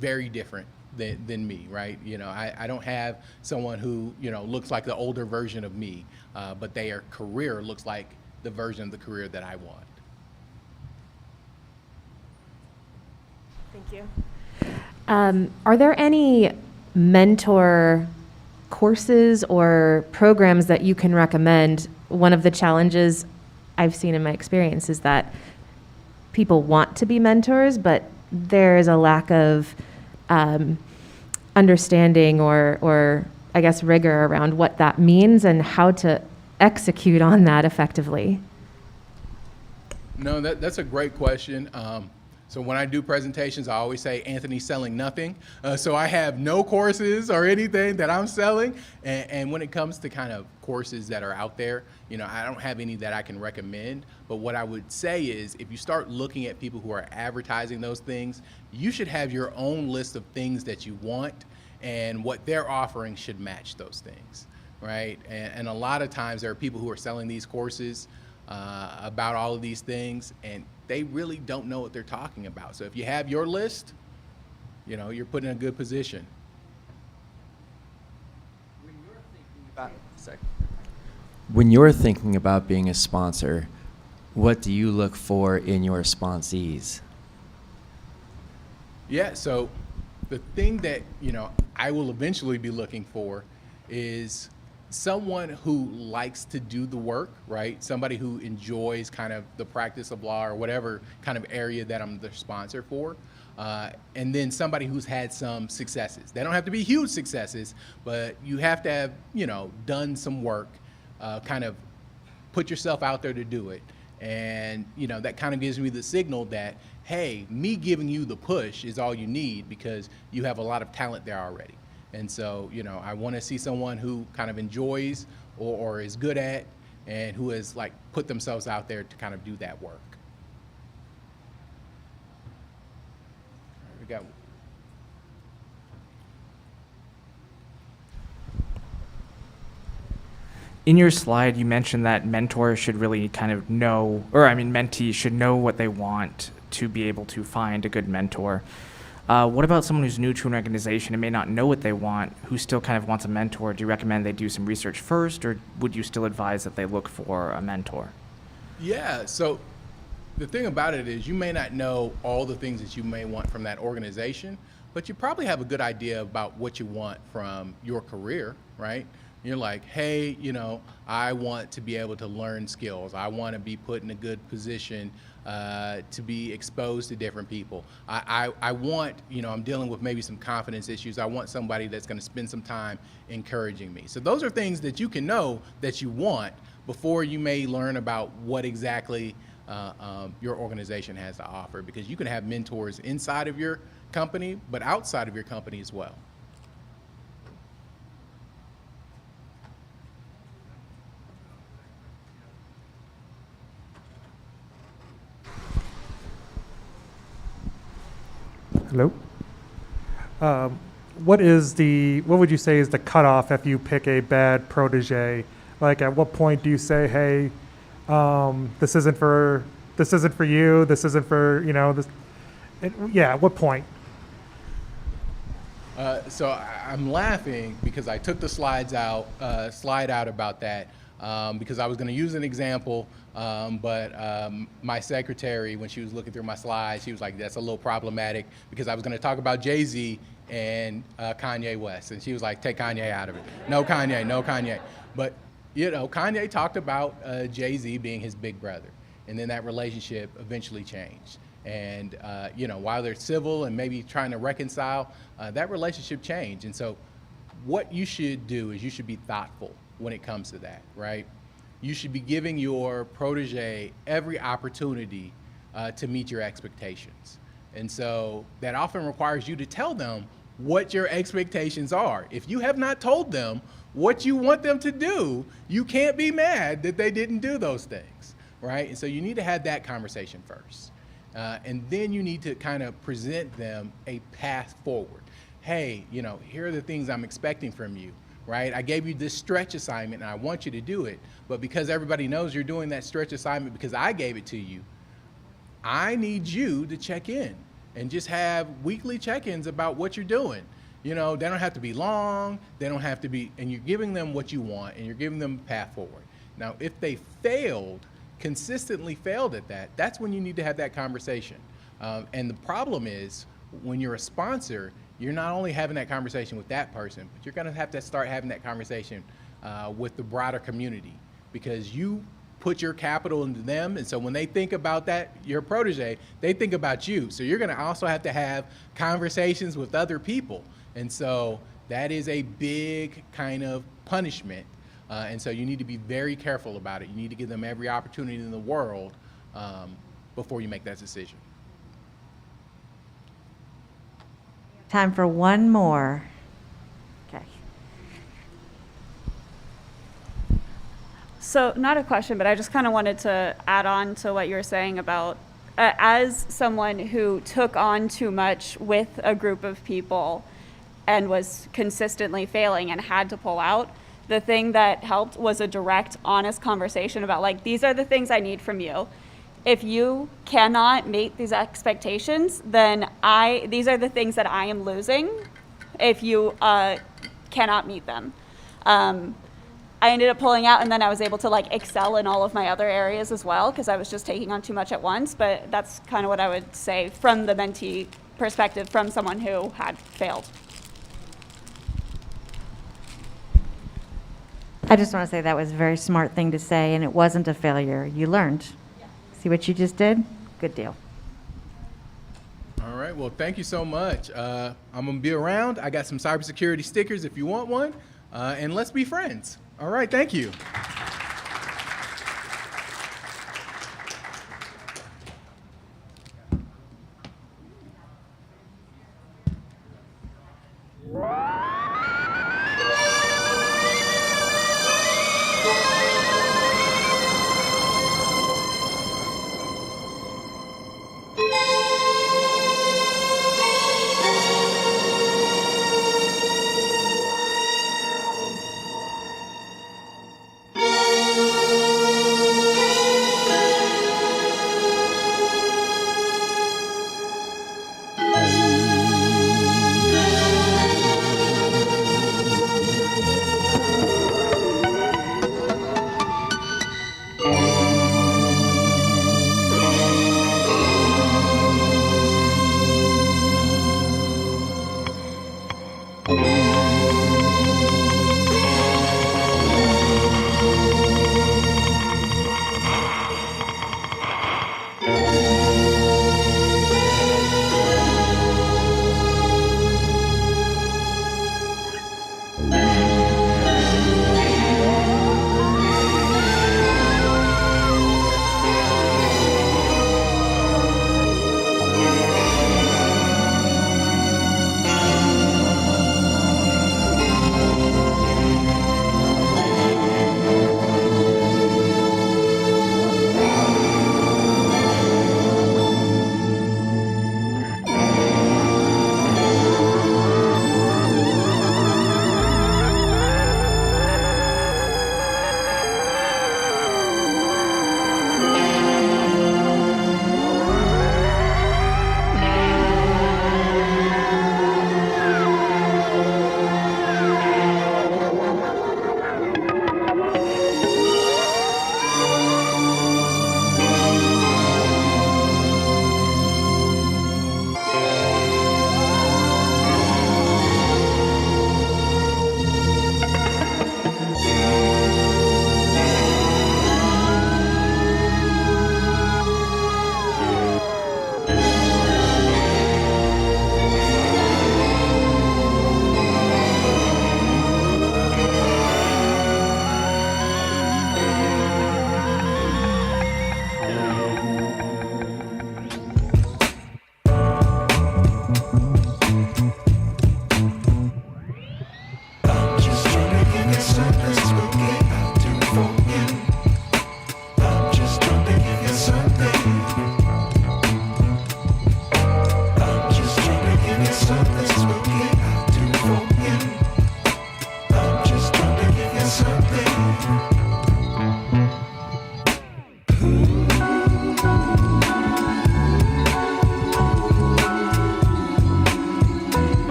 very different than me, right? You know, I don't have someone who, you know, looks like the older version of me, but their career looks like the version of the career that I want. Thank you. Are there any mentor courses or programs that you can recommend? One of the challenges I've seen in my experience is that people want to be mentors, but there is a lack of understanding or I guess rigor around what that means and how to execute on that effectively. No, that's a great question. So when I do presentations, I always say, Anthony's selling nothing. So I have no courses or anything that I'm selling. And when it comes to kind of courses that are out there, you know, I don't have any that I can recommend. But what I would say is if you start looking at people who are advertising those things, you should have your own list of things that you want, and what they're offering should match those things, right? And a lot of times there are people who are selling these courses about all of these things, and they really don't know what they're talking about. So if you have your list, you know, you're put in a good position. When you're thinking about being a sponsor, what do you look for in your sponsees? Yeah, so the thing that, you know, I will eventually be looking for is someone who likes to do the work, right? Somebody who enjoys kind of the practice of law or whatever kind of area that I'm the sponsor for. And then somebody who's had some successes. They don't have to be huge successes, but you have to have, you know, done some work, kind of put yourself out there to do it. And, you know, that kind of gives me the signal that, hey, me giving you the push is all you need because you have a lot of talent there already. And so, you know, I want to see someone who kind of enjoys or is good at and who has like put themselves out there to kind of do that work. All right, we got. In your slide, you mentioned that mentors should really kind of know, or I mean, mentees should know what they want to be able to find a good mentor. What about someone who's new to an organization and may not know what they want, who still kind of wants a mentor? Do you recommend they do some research first, or would you still advise that they look for a mentor? Yeah, so the thing about it is you may not know all the things that you may want from that organization, but you probably have a good idea about what you want from your career, right? You're like, hey, you know, I want to be able to learn skills. I want to be put in a good position to be exposed to different people. I want, you know, I'm dealing with maybe some confidence issues. I want somebody that's going to spend some time encouraging me. So those are things that you can know that you want before you may learn about what exactly your organization has to offer, because you can have mentors inside of your company, but outside of your company as well. Hello. What would you say is the cutoff if you pick a bad protege? Like, at what point do you say, hey, this isn't for you, this isn't for, you know, this? At what point? So I'm laughing because I took the slide out about that because I was going to use an example, but my secretary, when she was looking through my slides, she was like, that's a little problematic, because I was going to talk about Jay-Z and Kanye West, and she was like, take Kanye out of it. No Kanye, no Kanye. But, you know, Kanye talked about Jay-Z being his big brother, and then that relationship eventually changed. And, you know, while they're civil and maybe trying to reconcile, that relationship changed. And so what you should do is you should be thoughtful when it comes to that, right? You should be giving your protege every opportunity to meet your expectations. And so that often requires you to tell them what your expectations are. If you have not told them what you want them to do, you can't be mad that they didn't do those things, right? And so you need to have that conversation first. And then you need to kind of present them a path forward. Hey, you know, here are the things I'm expecting from you, right? I gave you this stretch assignment and I want you to do it, but because everybody knows you're doing that stretch assignment because I gave it to you, I need you to check in and just have weekly check-ins about what you're doing. You know, they don't have to be long, they don't have to be, and you're giving them what you want and you're giving them a path forward. Now, if they consistently failed at that, that's when you need to have that conversation. And the problem is, when you're a sponsor, you're not only having that conversation with that person, but you're gonna have to start having that conversation with the broader community, because you put your capital into them, and so when they think about that, your protege, they think about you. So you're gonna also have to have conversations with other people. And so that is a big kind of punishment. And so you need to be very careful about it. You need to give them every opportunity in the world before you make that decision. Time for one more. Okay. So not a question, but I just kind of wanted to add on to what you were saying about as someone who took on too much with a group of people and was consistently failing and had to pull out, the thing that helped was a direct, honest conversation about, like, these are the things I need from you. If you cannot meet these expectations, then these are the things that I am losing if you cannot meet them. I ended up pulling out, and then I was able to, like, excel in all of my other areas as well, because I was just taking on too much at once. But that's kind of what I would say from the mentee perspective, from someone who had failed. I just want to say that was a very smart thing to say, and it wasn't a failure. You learned. Yeah. See what you just did? Good deal. All right, well, thank you so much. I'm gonna be around. I got some cybersecurity stickers if you want one, and let's be friends. All right, thank you.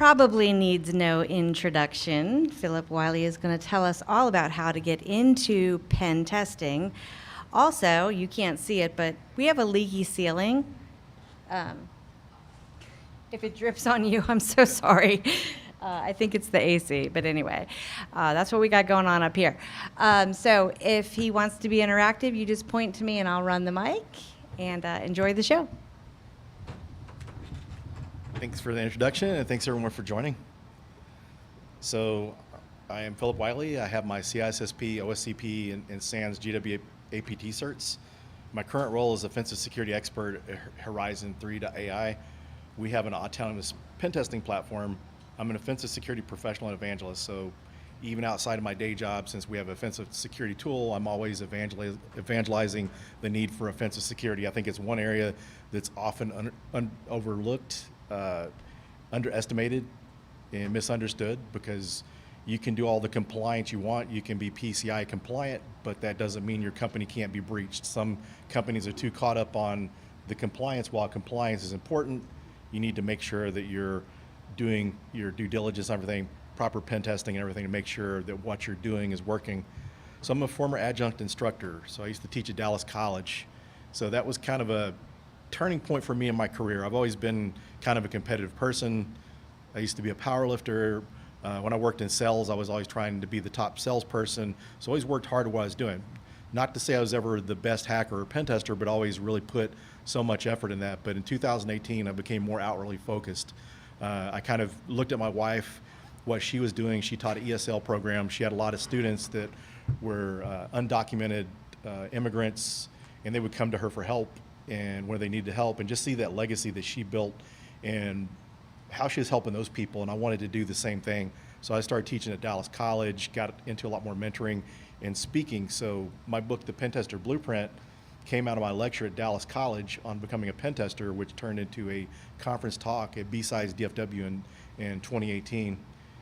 probably needs no introduction. Philip Wiley is going to tell us all about how to get into pen testing. Also, you can't see it, but we have a leaky ceiling. If it drips on you, I'm so sorry. I think it's the AC, but anyway, that's what we got going on up here. So if he wants to be interactive, you just point to me and I'll run the mic, and enjoy the show. Thanks for the introduction, and thanks everyone for joining. So I am Philip Wiley. I have my CISSP, OSCP, and SANS GW APT certs. My current role is offensive security expert at Horizon 3.ai. We have an autonomous pen testing platform. I'm an offensive security professional and evangelist, so even outside of my day job, since we have an offensive security tool, I'm always evangelizing the need for offensive security. I think it's one area that's often overlooked, underestimated, and misunderstood, because you can do all the compliance you want. You can be PCI compliant, but that doesn't mean your company can't be breached. Some companies are too caught up on the compliance. While compliance is important, you need to make sure that you're doing your due diligence, everything, proper pen testing and everything to make sure that what you're doing is working. So I'm a former adjunct instructor. So I used to teach at Dallas College. So that was kind of a turning point for me in my career. I've always been kind of a competitive person. I used to be a power lifter. When I worked in sales, I was always trying to be the top salesperson. So I always worked hard at what I was doing. Not to say I was ever the best hacker or pen tester, but always really put so much effort in that. But in 2018, I became more outwardly focused. I kind of looked at my wife, what she was doing. She taught an ESL program. She had a lot of students that were undocumented immigrants, and they would come to her for help and where they needed help, and just see that legacy that she built and how she was helping those people. And I wanted to do the same thing. So I started teaching at Dallas College, got into a lot more mentoring and speaking. So my book, The Pen Tester Blueprint, came out of my lecture at Dallas College on becoming a pen tester, which turned into a conference talk at BsidesLV in 2018.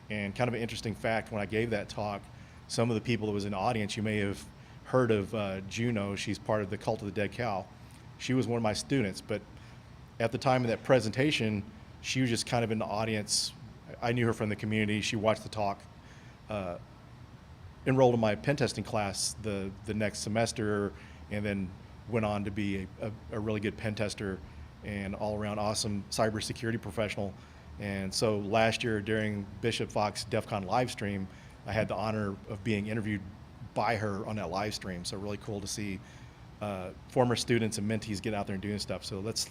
And kind of an interesting fact, when I gave that talk, some of the people that was in the audience, you may have heard of Juno. She's part of the Cult of the Dead Cow. She was one of my students, but at the time of that presentation, she was just kind of in the audience. I knew her from the community. She watched the talk, enrolled in my pen testing class the next semester, and then went on to be a really good pen tester and all-around awesome cybersecurity professional. And so last year during Bishop Fox DEF CON live stream, I had the honor of being interviewed by her on that live stream. So really cool to see former students and mentees get out there and doing stuff. So that's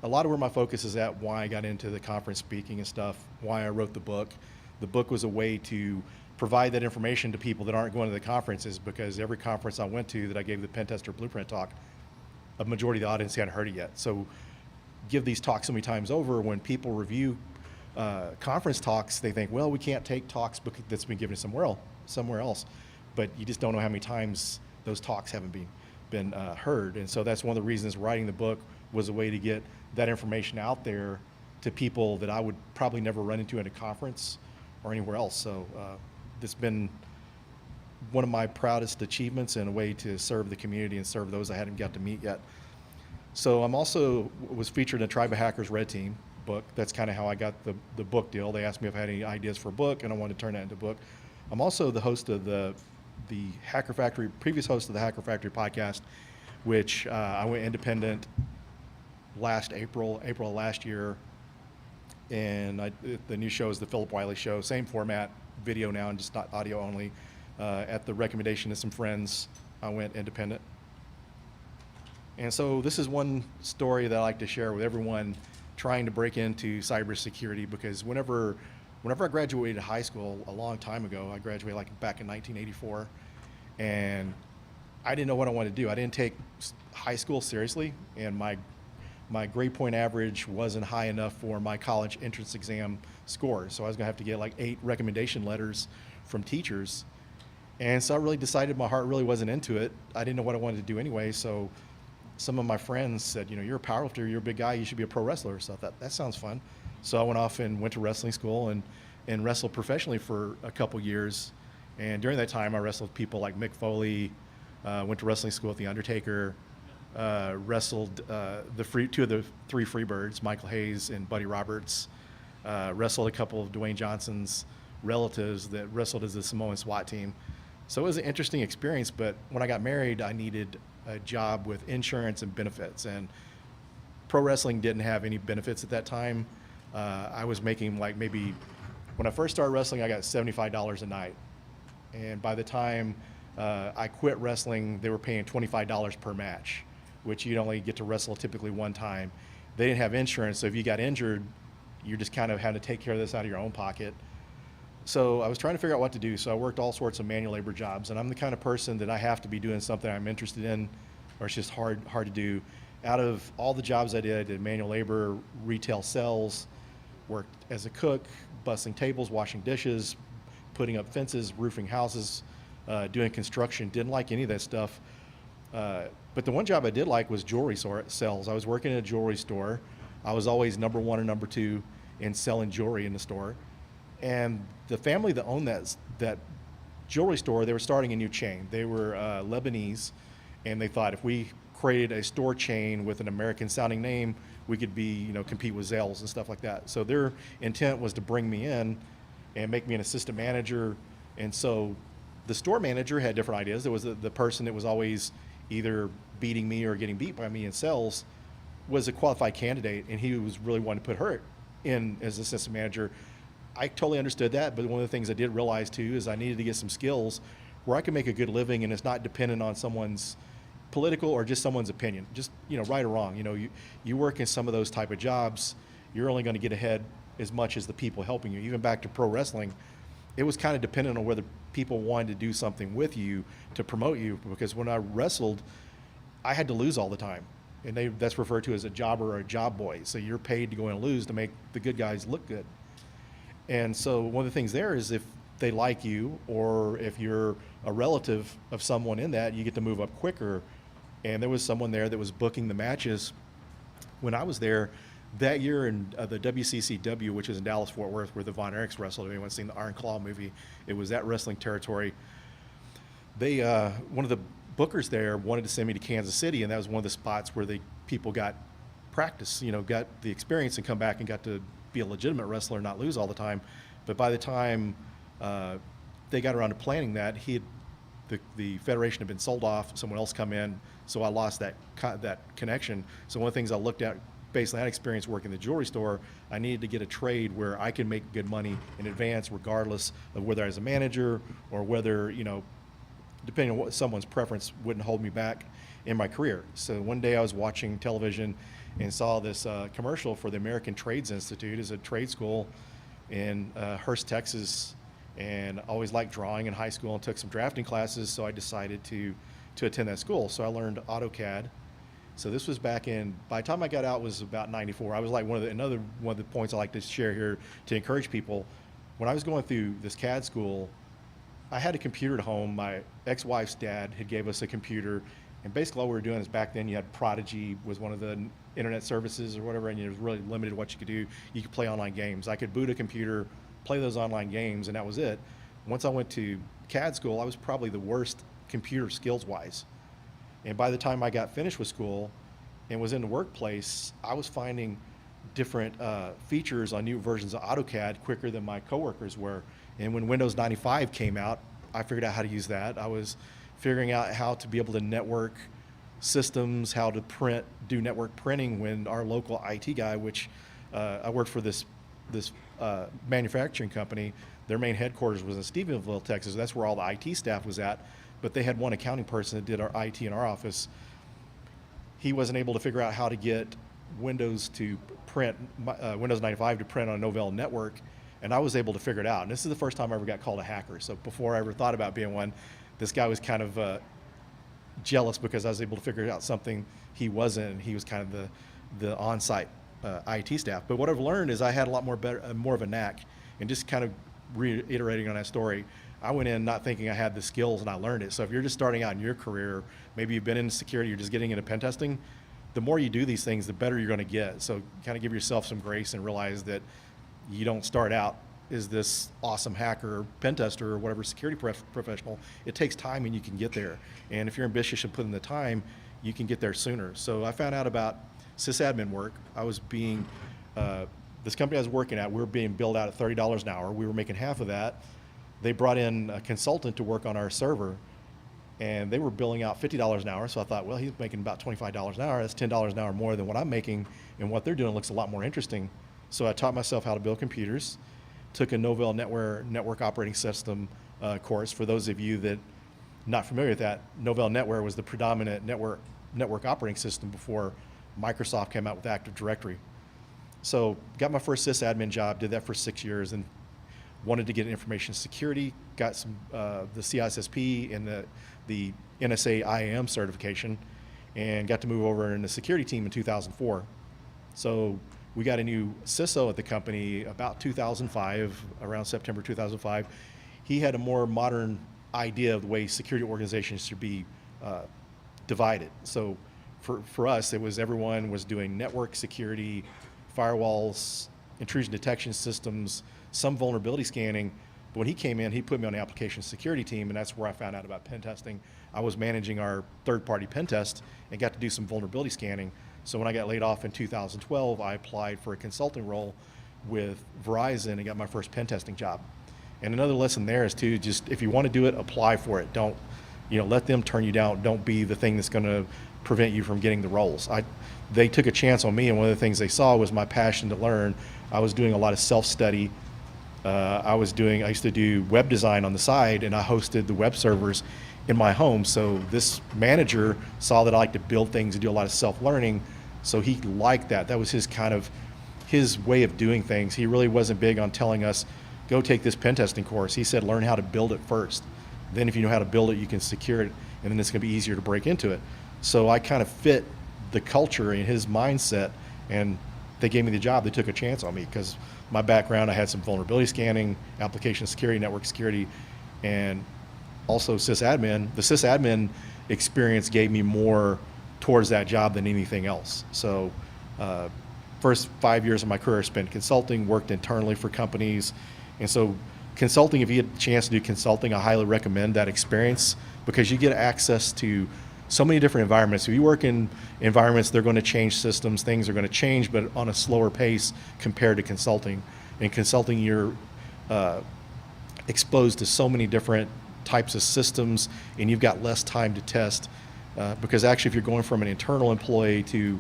a lot of where my focus is at, why I got into the conference speaking and stuff, why I wrote the book. The book was a way to provide that information to people that aren't going to the conferences, because every conference I went to that I gave the Pen Tester Blueprint talk, a majority of the audience hadn't heard it yet. So give these talks so many times over, when people review conference talks, they think, well, we can't take talks that's been given somewhere else. But you just don't know how many times those talks haven't been heard. And so that's one of the reasons writing the book was a way to get that information out there to people that I would probably never run into at a conference or anywhere else. So it's been one of my proudest achievements, and a way to serve the community and serve those I hadn't got to meet yet. So I'm also was featured in a Tribe of Hackers Red Team book. That's kind of how I got the book deal. They asked me if I had any ideas for a book, and I wanted to turn that into a book. I'm also the host of the Hacker Factory, previous host of the Hacker Factory podcast, which I went independent last April of last year. And the new show is the Philip Wiley Show, same format, video now and just not audio only. At the recommendation of some friends, I went independent. And so this is one story that I like to share with everyone trying to break into cybersecurity, because whenever I graduated high school a long time ago, I graduated back in 1984, and I didn't know what I wanted to do. I didn't take high school seriously, and my grade point average wasn't high enough for my college entrance exam score. So I was gonna have to get 8 recommendation letters from teachers. And so I really decided my heart really wasn't into it. I didn't know what I wanted to do anyway. So some of my friends said, you're a powerlifter, you're a big guy, you should be a pro wrestler. So I thought, that sounds fun. So I went off and went to wrestling school and wrestled professionally for a couple years. And during that time, I wrestled people like Mick Foley, went to wrestling school with The Undertaker, wrestled two of the 3 Freebirds, Michael Hayes and Buddy Roberts. wrestled a couple of Dwayne Johnson's relatives that wrestled as the Samoan SWAT team. So it was an interesting experience, but when I got married, I needed a job with insurance and benefits, and pro wrestling didn't have any benefits at that time. I was making like maybe, when I first started wrestling, I got $75 a night. And by the time I quit wrestling, they were paying $25 per match, which you'd only get to wrestle typically one time. They didn't have insurance, so if you got injured, you just kind of had to take care of this out of your own pocket. So I was trying to figure out what to do. So I worked all sorts of manual labor jobs, and I'm the kind of person that I have to be doing something I'm interested in, or it's just hard to do. Out of all the jobs I did manual labor, retail sales, worked as a cook, bussing tables, washing dishes, putting up fences, roofing houses, doing construction. Didn't like any of that stuff. But the one job I did like was jewelry sales. I was working in a jewelry store. I was always number one or number two in selling jewelry in the store. And the family that owned that jewelry store, they were starting a new chain. They were Lebanese, and they thought if we created a store chain with an American-sounding name, we could compete with Zales and stuff like that. So their intent was to bring me in and make me an assistant manager. And so the store manager had different ideas. There was the person that was always either beating me or getting beat by me in sales was a qualified candidate, and he was really wanting to put her in as assistant manager. I totally understood that, but one of the things I did realize too is I needed to get some skills where I can make a good living and it's not dependent on someone's political or just someone's opinion, just right or wrong. You work in some of those type of jobs, you're only going to get ahead as much as the people helping you. Even back to pro wrestling, it was kind of dependent on whether people wanted to do something with you to promote you, because when I wrestled, I had to lose all the time. And that's referred to as a jobber or a job boy. So you're paid to go in and lose to make the good guys look good. And so one of the things there is if they like you, or if you're a relative of someone in that, you get to move up quicker. And there was someone there that was booking the matches when I was there that year in the WCCW, which is in Dallas-Fort Worth, where the Von Erichs wrestled. If anyone's seen the Iron Claw movie, it was that wrestling territory. They, one of the bookers there wanted to send me to Kansas City, and that was one of the spots where people got practice, got the experience and come back and got to be a legitimate wrestler, not lose all the time. But by the time they got around to planning that, the federation had been sold off, someone else come in, so I lost that connection. So one of the things I looked at based on that experience working in the jewelry store, I needed to get a trade where I can make good money in advance, regardless of whether I was a manager or whether, depending on what someone's preference, wouldn't hold me back in my career. So one day I was watching television and saw this commercial for the American Trades Institute. It's a trade school in Hurst, Texas, and always liked drawing in high school and took some drafting classes, so I decided to attend that school. So I learned AutoCAD. So this was back in, by the time I got out, was about 94. I was like another one of the points I like to share here to encourage people. When I was going through this CAD school, I had a computer at home. My ex-wife's dad had gave us a computer, and basically all we were doing is back then you had Prodigy was one of the internet services or whatever, and it was really limited what you could do. You could play online games. I could boot a computer, play those online games, and that was it. Once I went to CAD school, I was probably the worst computer skills-wise. And by the time I got finished with school and was in the workplace, I was finding different features on new versions of AutoCAD quicker than my coworkers were. And when Windows 95 came out, I figured out how to use that. I was figuring out how to be able to network systems, how to do network printing when our local IT guy, which I worked for this manufacturing company, their main headquarters was in Stephenville, Texas. That's where all the IT staff was at. But they had one accounting person that did our IT in our office. He wasn't able to figure out how to get Windows to print, Windows 95 to print on a Novell network, and I was able to figure it out. And this is the first time I ever got called a hacker. So before I ever thought about being one, this guy was kind of jealous because I was able to figure out something he wasn't, and he was kind of the on-site IT staff. But what I've learned is I had a lot more of a knack, and just kind of reiterating on that story, I went in not thinking I had the skills, and I learned it. So if you're just starting out in your career, maybe you've been in security, you're just getting into pen testing, the more you do these things, the better you're going to get. So kind of give yourself some grace and realize that you don't start out as this awesome hacker, pen tester, or whatever security professional. It takes time, and you can get there. And if you're ambitious and put in the time, you can get there sooner. So I found out about sysadmin work. I was being this company I was working at, we were being billed out at $30 an hour. We were making half of that. They brought in a consultant to work on our server, and they were billing out $50 an hour. So I thought, well, he's making about $25 an hour. That's $10 an hour more than what I'm making, and what they're doing looks a lot more interesting. So I taught myself how to build computers, took a Novell network operating system course. For those of you that not familiar with that, Novell NetWare was the predominant network operating system before Microsoft came out with Active Directory. So got my first sysadmin job, did that for 6 years, and wanted to get information security, got some the CISSP and the NSA IAM certification, and got to move over in the security team in 2004. So we got a new CISO at the company about 2005, around September 2005. He had a more modern idea of the way security organizations should be divided. So for us, it was everyone was doing network security, firewalls, intrusion detection systems, some vulnerability scanning. But when he came in, he put me on the application security team, and that's where I found out about pen testing. I was managing our third-party pen test and got to do some vulnerability scanning. So when I got laid off in 2012, I applied for a consulting role with Verizon and got my first pen testing job. And another lesson there is to just, if you want to do it, apply for it. Don't, let them turn you down. Don't be the thing that's going to prevent you from getting the roles. They took a chance on me, and one of the things they saw was my passion to learn. I was doing a lot of self-study. I used to do web design on the side, and I hosted the web servers in my home. So this manager saw that I like to build things and do a lot of self-learning. So he liked that. That was his way of doing things. He really wasn't big on telling us, go take this pen testing course. He said, learn how to build it first. Then if you know how to build it, you can secure it, and then it's going to be easier to break into it. So I kind of fit the culture in his mindset, and they gave me the job. They took a chance on me because my background, I had some vulnerability scanning, application security, network security, and also sysadmin. The sysadmin experience gave me more towards that job than anything else. So first 5 years of my career spent consulting, worked internally for companies. And so consulting, if you get a chance to do consulting, I highly recommend that experience because you get access to so many different environments. If you work in environments, they're going to change systems, things are going to change, but on a slower pace compared to consulting. In consulting, you're exposed to so many different types of systems, and you've got less time to test. Because actually, if you're going from an internal employee to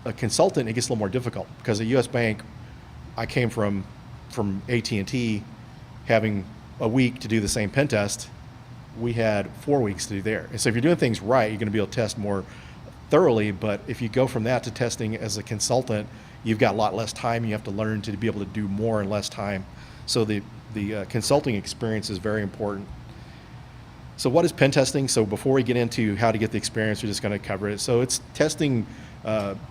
a consultant, it gets a little more difficult. Because at US Bank, I came from AT&T having a week to do the same pen test. We had 4 weeks to do there. And so if you're doing things right, you're going to be able to test more thoroughly. But if you go from that to testing as a consultant, you've got a lot less time. You have to learn to be able to do more in less time. So the consulting experience is very important. So what is pen testing? So before we get into how to get the experience, we're just going to cover it. So it's testing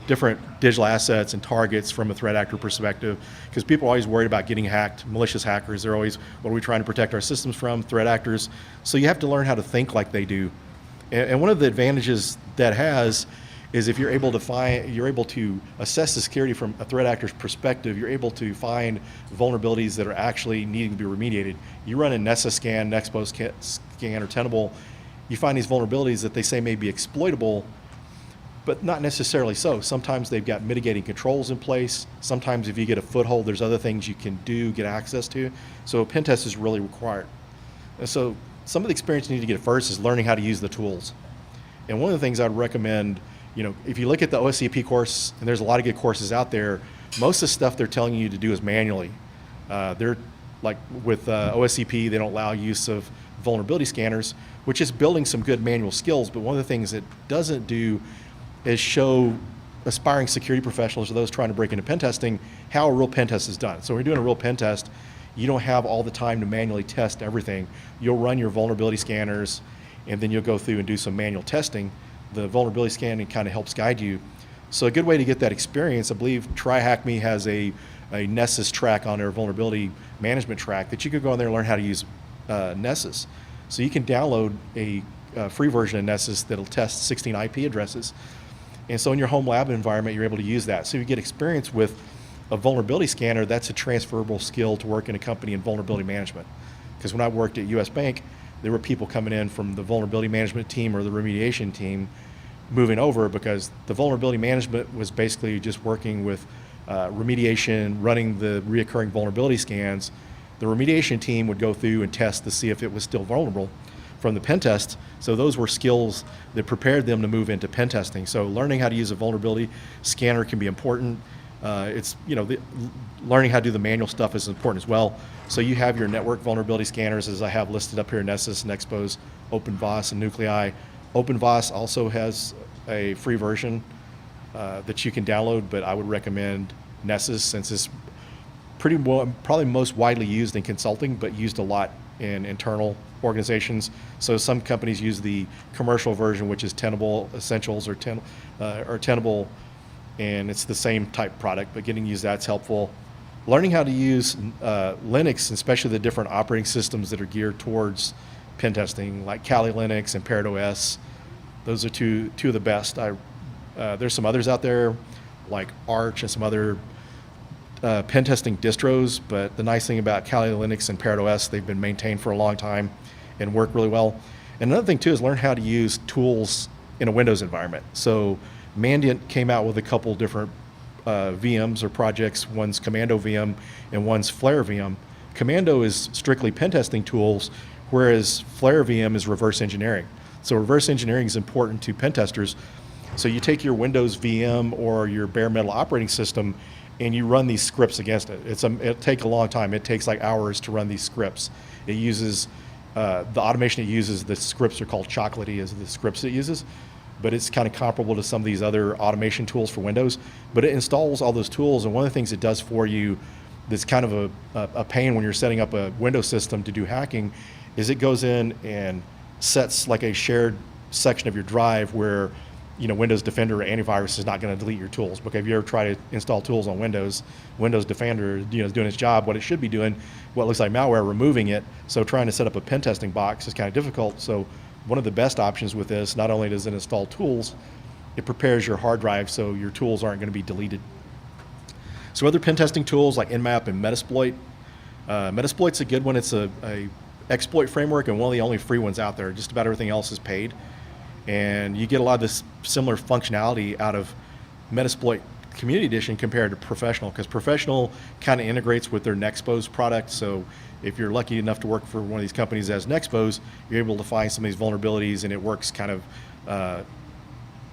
different digital assets and targets from a threat actor perspective, because people are always worried about getting hacked. Malicious hackers, they're always, what are we trying to protect our systems from? Threat actors. So you have to learn how to think like they do. And one of the advantages that has is if you're able to assess the security from a threat actor's perspective, you're able to find vulnerabilities that are actually needing to be remediated. You run a Nessus scan, Nexpo scan, or Tenable, you find these vulnerabilities that they say may be exploitable, but not necessarily so. Sometimes they've got mitigating controls in place. Sometimes if you get a foothold, there's other things you can do, get access to. So a pen test is really required. And so some of the experience you need to get first is learning how to use the tools. And one of the things I'd recommend, if you look at the OSCP course, and there's a lot of good courses out there, most of the stuff they're telling you to do is manually. They're like with OSCP, they don't allow use of vulnerability scanners, which is building some good manual skills. But one of the things it doesn't do is show aspiring security professionals or those trying to break into pen testing how a real pen test is done. So when you're doing a real pen test, you don't have all the time to manually test everything. You'll run your vulnerability scanners, and then you'll go through and do some manual testing. The vulnerability scanning kind of helps guide you. So a good way to get that experience, I believe TryHackMe has a Nessus track on their vulnerability management track that you could go in there and learn how to use Nessus. So you can download a free version of Nessus that'll test 16 IP addresses. And so in your home lab environment, you're able to use that. So you get experience with a vulnerability scanner. That's a transferable skill to work in a company in vulnerability management. Because when I worked at US Bank, there were people coming in from the vulnerability management team or the remediation team moving over, because the vulnerability management was basically just working with remediation, running the reoccurring vulnerability scans, the remediation team would go through and test to see if it was still vulnerable from the pen test. So those were skills that prepared them to move into pen testing. So learning how to use a vulnerability scanner can be important. Learning how to do the manual stuff is important as well. So you have your network vulnerability scanners, as I have listed up here, Nessus, Nexpose, OpenVAS, and Nuclei. OpenVAS also has a free version that you can download, but I would recommend Nessus since it's probably most widely used in consulting, but used a lot in internal organizations. So some companies use the commercial version, which is Tenable Essentials or Tenable, and it's the same type product, but getting used that's helpful. Learning how to use Linux, especially the different operating systems that are geared towards pen testing, like Kali Linux and Parrot OS. Those are two of the best. There's some others out there, like Arch and some other pen testing distros, but the nice thing about Kali Linux and Parrot OS, they've been maintained for a long time and work really well. And another thing too is learn how to use tools in a Windows environment. So Mandiant came out with a couple different VMs or projects. One's Commando VM and one's Flare VM. Commando is strictly pen testing tools, whereas Flare VM is reverse engineering. So reverse engineering is important to pen testers. So you take your Windows VM or your bare metal operating system and you run these scripts against it. It takes a long time. It takes like hours to run these scripts. It uses, the automation it uses, the scripts are called chocolatey as the scripts it uses, but it's kind of comparable to some of these other automation tools for Windows. But it installs all those tools, and one of the things it does for you that's kind of a pain when you're setting up a Windows system to do hacking is it goes in and sets like a shared section of your drive where Windows Defender or antivirus is not going to delete your tools. Because if you ever try to install tools on Windows Defender is doing its job, what it should be doing, what looks like malware, removing it. So trying to set up a pen testing box is kind of difficult. So one of the best options with this, not only does it install tools, it prepares your hard drive so your tools aren't going to be deleted. So other pen testing tools like Nmap and Metasploit. Metasploit's a good one. It's a exploit framework and one of the only free ones out there. Just about everything else is paid. And you get a lot of this similar functionality out of Metasploit Community Edition compared to Professional, because Professional kind of integrates with their Nexpose product. So if you're lucky enough to work for one of these companies as Nexpose, you're able to find some of these vulnerabilities, and it works kind of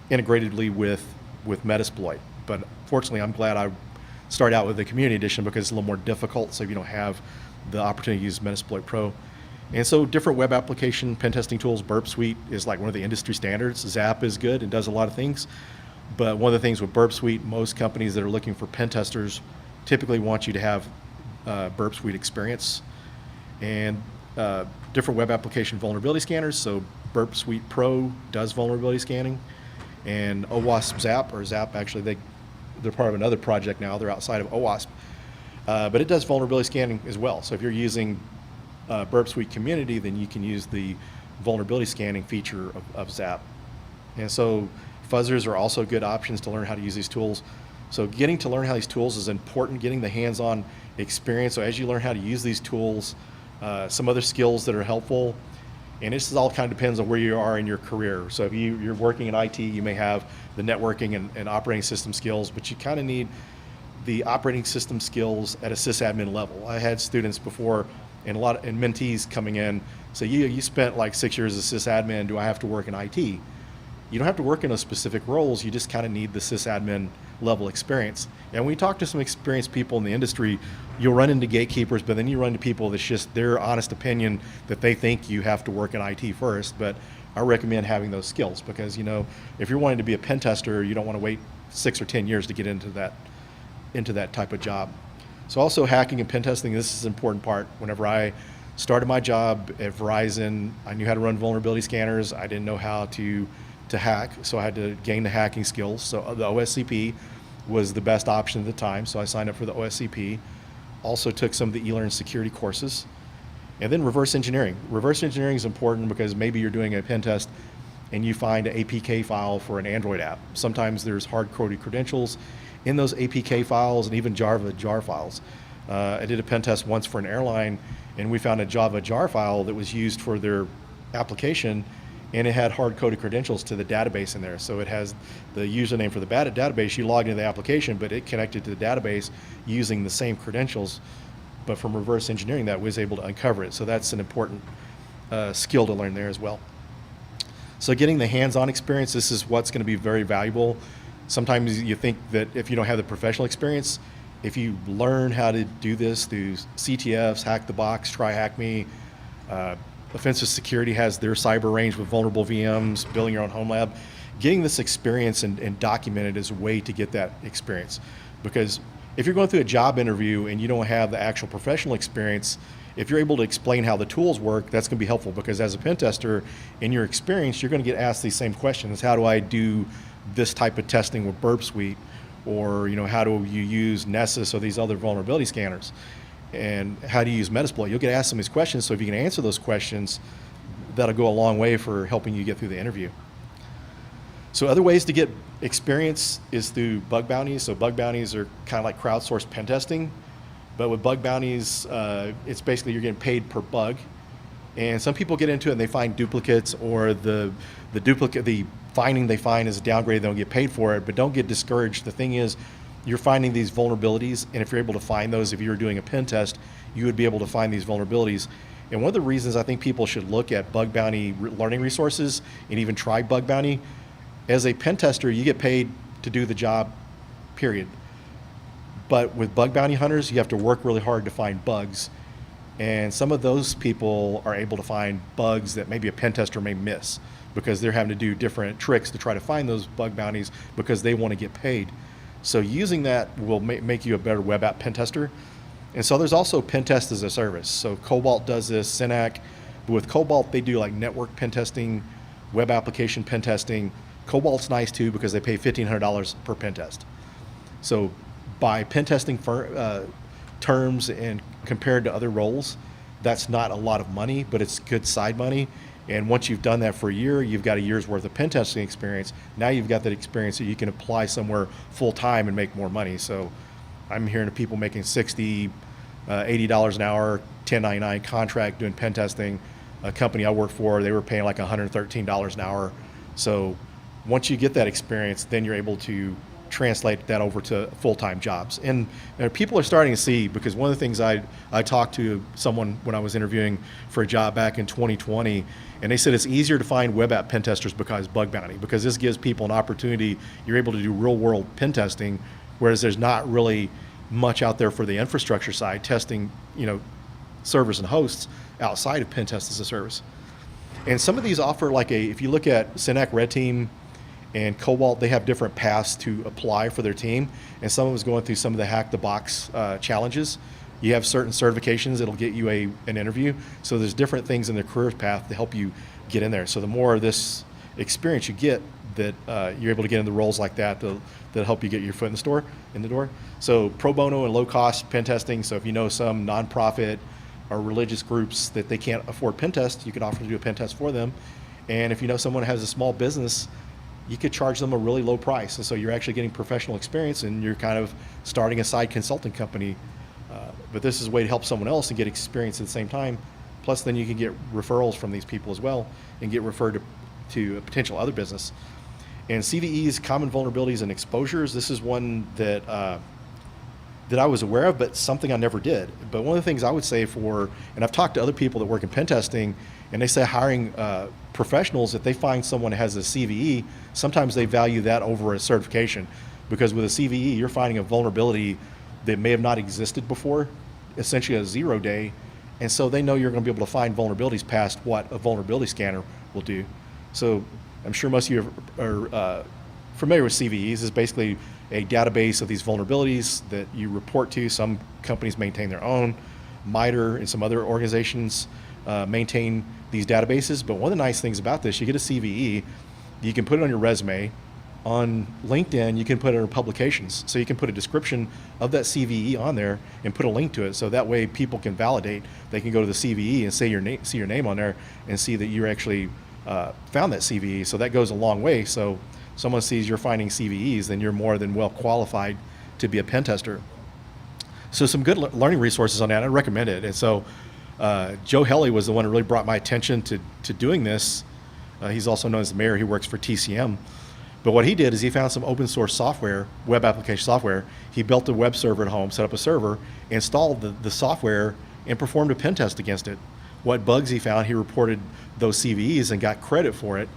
integratedly with Metasploit. But fortunately, I'm glad I started out with the Community Edition because it's a little more difficult, so you don't have the opportunity to use Metasploit Pro. And so different web application pen testing tools, Burp Suite is like one of the industry standards. Zap is good and does a lot of things. But one of the things with Burp Suite, most companies that are looking for pen testers typically want you to have Burp Suite experience. And different web application vulnerability scanners. So Burp Suite Pro does vulnerability scanning. And OWASP Zap, actually they're part of another project now. They're outside of OWASP. But it does vulnerability scanning as well. So if you're using Burp Suite Community, then you can use the vulnerability scanning feature of Zap. And so fuzzers are also good options to learn how to use these tools. So getting to learn how these tools is important, getting the hands-on experience. So as you learn how to use these tools, some other skills that are helpful, and this all kind of depends on where you are in your career. So if you're working in IT, you may have the networking and operating system skills, but you kind of need the operating system skills at a sysadmin level. I had students before and mentees coming in say, you spent like 6 years as sysadmin, do I have to work in IT? You don't have to work in those specific roles, you just kind of need the sysadmin level experience. And when you talk to some experienced people in the industry, you'll run into gatekeepers, but then you run into people that's just their honest opinion that they think you have to work in IT first. But I recommend having those skills because, if you're wanting to be a pen tester, you don't want to wait 6 or 10 years to get into that type of job. So also hacking and pen testing, this is an important part. Whenever I started my job at Verizon, I knew how to run vulnerability scanners. I didn't know how to hack, so I had to gain the hacking skills. So the OSCP was the best option at the time, so I signed up for the OSCP. Also took some of the eLearn security courses. And then reverse engineering. Reverse engineering is important because maybe you're doing a pen test and you find an APK file for an Android app. Sometimes there's hard-coded credentials in those APK files and even Java jar files. I did a pen test once for an airline, and we found a Java jar file that was used for their application, and it had hard-coded credentials to the database in there. So it has the username for the database. You logged into the application, but it connected to the database using the same credentials. But from reverse engineering that, was able to uncover it. So that's an important skill to learn there as well. So getting the hands-on experience, this is what's going to be very valuable. Sometimes you think that if you don't have the professional experience, if you learn how to do this through CTFs, Hack the Box, Try Hack Me, Offensive Security has their cyber range with vulnerable VMs, building your own home lab. Getting this experience and document it is a way to get that experience. Because if you're going through a job interview and you don't have the actual professional experience, if you're able to explain how the tools work, that's going to be helpful, because as a pen tester, in your experience, you're going to get asked these same questions. How do I do this type of testing with Burp Suite? Or, how do you use Nessus or these other vulnerability scanners? And how do you use Metasploit? You'll get asked some of these questions, so if you can answer those questions, that'll go a long way for helping you get through the interview. So other ways to get experience is through bug bounties. So bug bounties are kind of like crowdsourced pen testing, but with bug bounties, it's basically you're getting paid per bug. And some people get into it and they find duplicates, or the finding they find is a downgrade, they don't get paid for it, but don't get discouraged. The thing is, you're finding these vulnerabilities, and if you're able to find those, if you were doing a pen test, you would be able to find these vulnerabilities. And one of the reasons I think people should look at bug bounty learning resources and even try bug bounty, as a pen tester, you get paid to do the job, period. But with bug bounty hunters, you have to work really hard to find bugs. And some of those people are able to find bugs that maybe a pen tester may miss, because they're having to do different tricks to try to find those bug bounties because they want to get paid. So using that will make you a better web app pen tester. And so there's also pen test as a service. So Cobalt does this, Synac. But with Cobalt, they do like network pen testing, web application pen testing. Cobalt's nice too, because they pay $1,500 per pen test. So by pen testing terms and compared to other roles, that's not a lot of money, but it's good side money. And once you've done that for a year, you've got a year's worth of pen testing experience. Now you've got that experience that you can apply somewhere full time and make more money. So I'm hearing of people making $60, $80 an hour, 1099 contract doing pen testing. A company I work for, they were paying like $113 an hour. So once you get that experience, then you're able to translate that over to full-time jobs. And people are starting to see, because one of the things I talked to someone when I was interviewing for a job back in 2020, and they said it's easier to find web app pen testers because bug bounty, because this gives people an opportunity. You're able to do real-world pen testing, whereas there's not really much out there for the infrastructure side, testing, servers and hosts outside of pen test as a service. And some of these offer if you look at Synac Red Team and Cobalt, they have different paths to apply for their team. And some of us going through some of the Hack the Box challenges. You have certain certifications that'll get you an interview. So there's different things in their career path to help you get in there. So the more of this experience you get, that you're able to get into roles like that that'll help you get your foot in the door. So pro bono and low cost pen testing. So if you know some nonprofit or religious groups that they can't afford pen tests, you can offer to do a pen test for them. And if you know someone who has a small business, you could charge them a really low price. And so you're actually getting professional experience, and you're kind of starting a side consulting company. But this is a way to help someone else and get experience at the same time. Plus then you can get referrals from these people as well and get referred to a potential other business. And CVEs, common vulnerabilities and exposures, this is one that I was aware of, but something I never did. But one of the things I would say and I've talked to other people that work in pen testing, and they say hiring professionals, if they find someone that has a CVE, sometimes they value that over a certification. Because with a CVE, you're finding a vulnerability that may have not existed before, essentially a 0 day. And so they know you're going to be able to find vulnerabilities past what a vulnerability scanner will do. So I'm sure most of you are familiar with CVEs. It's basically a database of these vulnerabilities that you report to. Some companies maintain their own. MITRE and some other organizations maintain these databases. But one of the nice things about this, you get a CVE, you can put it on your resume. On LinkedIn, you can put it in publications. So you can put a description of that CVE on there and put a link to it. So that way people can validate. They can go to the CVE and see your name on there and see that you actually found that CVE. So that goes a long way. So someone sees you're finding CVEs, then you're more than well qualified to be a pen tester. So some good learning resources on that. I recommend it. And so Joe Helly was the one who really brought my attention to doing this. He's also known as the mayor. He works for TCM. But what he did is he found some open source software, web application software. He built a web server at home, set up a server, installed the software, and performed a pen test against it. What bugs he found, he reported those CVEs and got credit for it.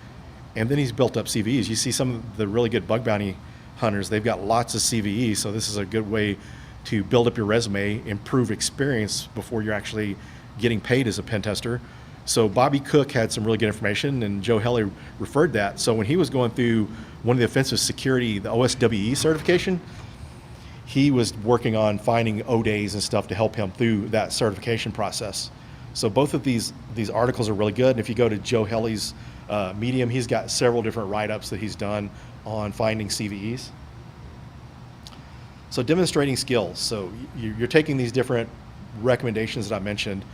And then he's built up CVEs. You see some of the really good bug bounty hunters, they've got lots of CVEs, so this is a good way to build up your resume, improve experience before you're actually getting paid as a pen tester. So Bobby Cook had some really good information, and Joe Helly referred that. So when he was going through one of the offensive security, the OSWE certification, he was working on finding O-days and stuff to help him through that certification process. So both of these articles are really good. And if you go to Joe Helly's Medium, he's got several different write-ups that he's done on finding CVEs. So demonstrating skills. So you're taking these different recommendations that I mentioned,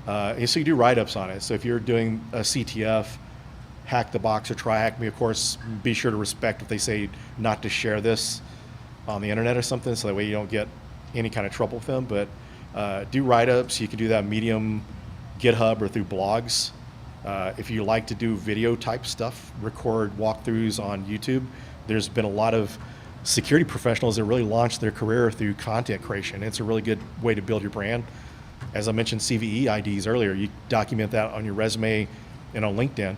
and so you do write-ups on it. So if you're doing a CTF, hack the box or try hack me, of course, be sure to respect if they say not to share this on the internet or something, so that way you don't get any kind of trouble with them. But do write-ups. You can do that on Medium, GitHub, or through blogs. If you like to do video type stuff, record walkthroughs on YouTube. There's been a lot of security professionals that really launched their career through content creation. It's a really good way to build your brand. As I mentioned, CVE IDs earlier, you document that on your resume and on LinkedIn.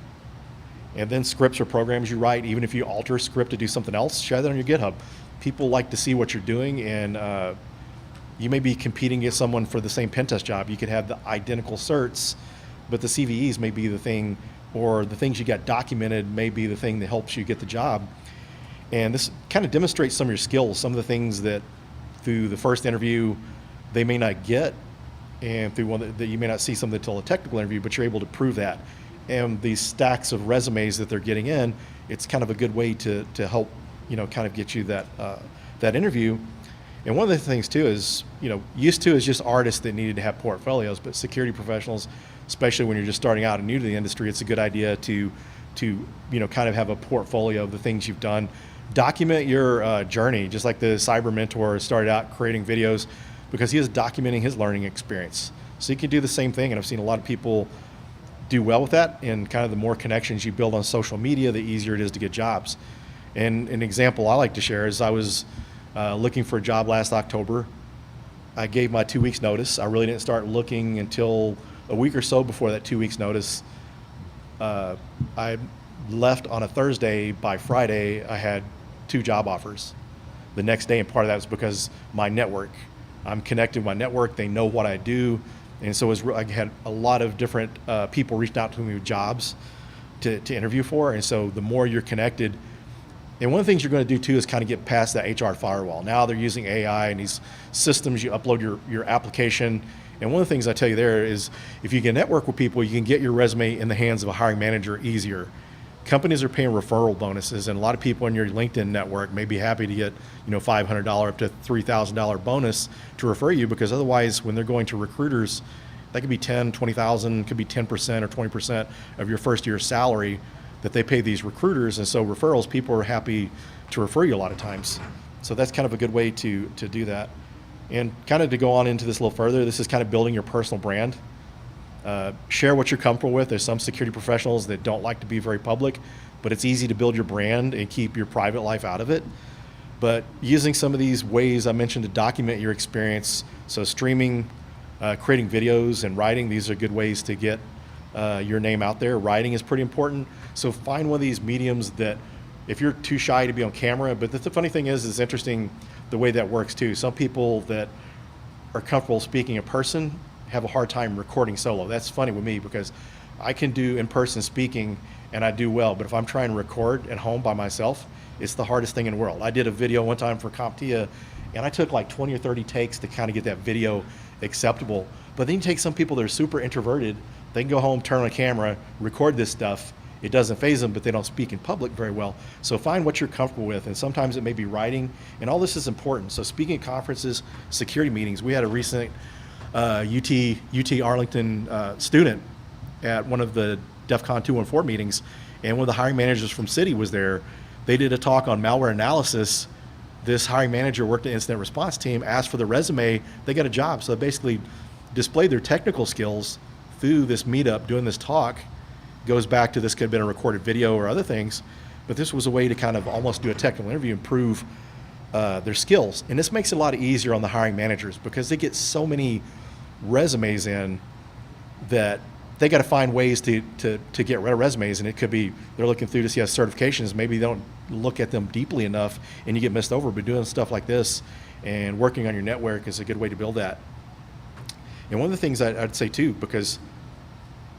And then scripts or programs you write, even if you alter a script to do something else, share that on your GitHub. People like to see what you're doing, and you may be competing against someone for the same pen test job. You could have the identical certs, but the CVEs may be the thing, or the things you got documented may be the thing that helps you get the job. And this kind of demonstrates some of your skills, some of the things that through the first interview they may not get, and through one that you may not see something until a technical interview, but you're able to prove that. And these stacks of resumes that they're getting in, it's kind of a good way to help, kind of get you that interview. And one of the things too is, used to is just artists that needed to have portfolios, but security professionals, especially when you're just starting out and new to the industry, it's a good idea to kind of have a portfolio of the things you've done. Document your journey, just like the cyber mentor started out creating videos because he is documenting his learning experience. So you can do the same thing, and I've seen a lot of people do well with that, and kind of the more connections you build on social media, the easier it is to get jobs. And an example I like to share is I was looking for a job last October. I gave my 2 weeks notice. I really didn't start looking until a week or so before that 2 weeks notice. I left on a Thursday. By Friday, I had 2 job offers the next day, and part of that was because my network. I'm connected with my network. They know what I do. And so I had a lot of different people reached out to me with jobs to interview for. And so the more you're connected, and one of the things you're going to do too is kind of get past that HR firewall. Now they're using AI and these systems. You upload your application. And one of the things I tell you there is if you can network with people, you can get your resume in the hands of a hiring manager easier. Companies are paying referral bonuses, and a lot of people in your LinkedIn network may be happy to get $500 up to $3,000 bonus to refer you, because otherwise when they're going to recruiters, that could be 10, 20,000, could be 10% or 20% of your first year's salary that they pay these recruiters. And so referrals, people are happy to refer you a lot of times. So that's kind of a good way to do that. And kind of to go on into this a little further, this is kind of building your personal brand. Share what you're comfortable with. There's some security professionals that don't like to be very public, but it's easy to build your brand and keep your private life out of it. But using some of these ways I mentioned to document your experience, so streaming, creating videos, and writing, these are good ways to get your name out there. Writing is pretty important. So find one of these mediums that, if you're too shy to be on camera, but the funny thing is, it's interesting the way that works too. Some people that are comfortable speaking in person have a hard time recording solo. That's funny with me because I can do in-person speaking and I do well, but if I'm trying to record at home by myself, it's the hardest thing in the world. I did a video one time for CompTIA and I took like 20 or 30 takes to kind of get that video acceptable. But then you take some people that are super introverted, they can go home, turn on a camera, record this stuff. It doesn't faze them, but they don't speak in public very well. So find what you're comfortable with, and sometimes it may be writing, and all this is important. So speaking at conferences, security meetings, we had a recent UT Arlington student at one of the DEF CON 214 meetings, and one of the hiring managers from Citi was there. They did a talk on malware analysis. This hiring manager worked at incident response team, asked for the resume, they got a job. So they basically displayed their technical skills through this meetup, doing this talk, goes back to this could have been a recorded video or other things, but this was a way to kind of almost do a technical interview and prove their skills. And this makes it a lot easier on the hiring managers because they get so many resumes in that they got to find ways to get rid of resumes. And it could be they're looking through to see certifications. Maybe they don't look at them deeply enough and you get missed over. But doing stuff like this and working on your network is a good way to build that. And one of the things I'd say too, because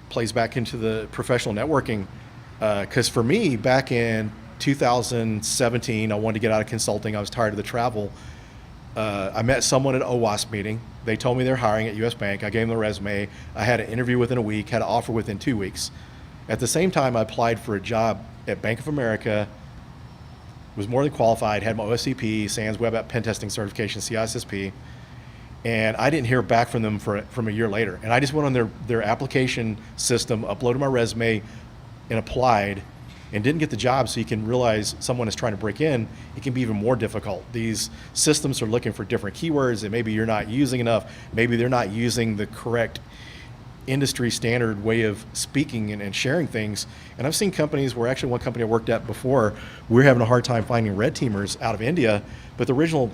plays back into the professional networking, because for me, back in 2017, I wanted to get out of consulting. I was tired of the travel. I met someone at OWASP meeting. They told me they're hiring at US Bank. I gave them the resume. I had an interview within a week, had an offer within 2 weeks. At the same time, I applied for a job at Bank of America, was more than qualified, had my OSCP, SANS Web App Pen Testing Certification, CISSP, and I didn't hear back from them from a year later. And I just went on their application system, uploaded my resume, and applied, and didn't get the job. So you can realize someone is trying to break in, it can be even more difficult. These systems are looking for different keywords that maybe you're not using enough. Maybe they're not using the correct industry standard way of speaking and sharing things. And I've seen companies where, actually one company I worked at before, we were having a hard time finding red teamers out of India, but the original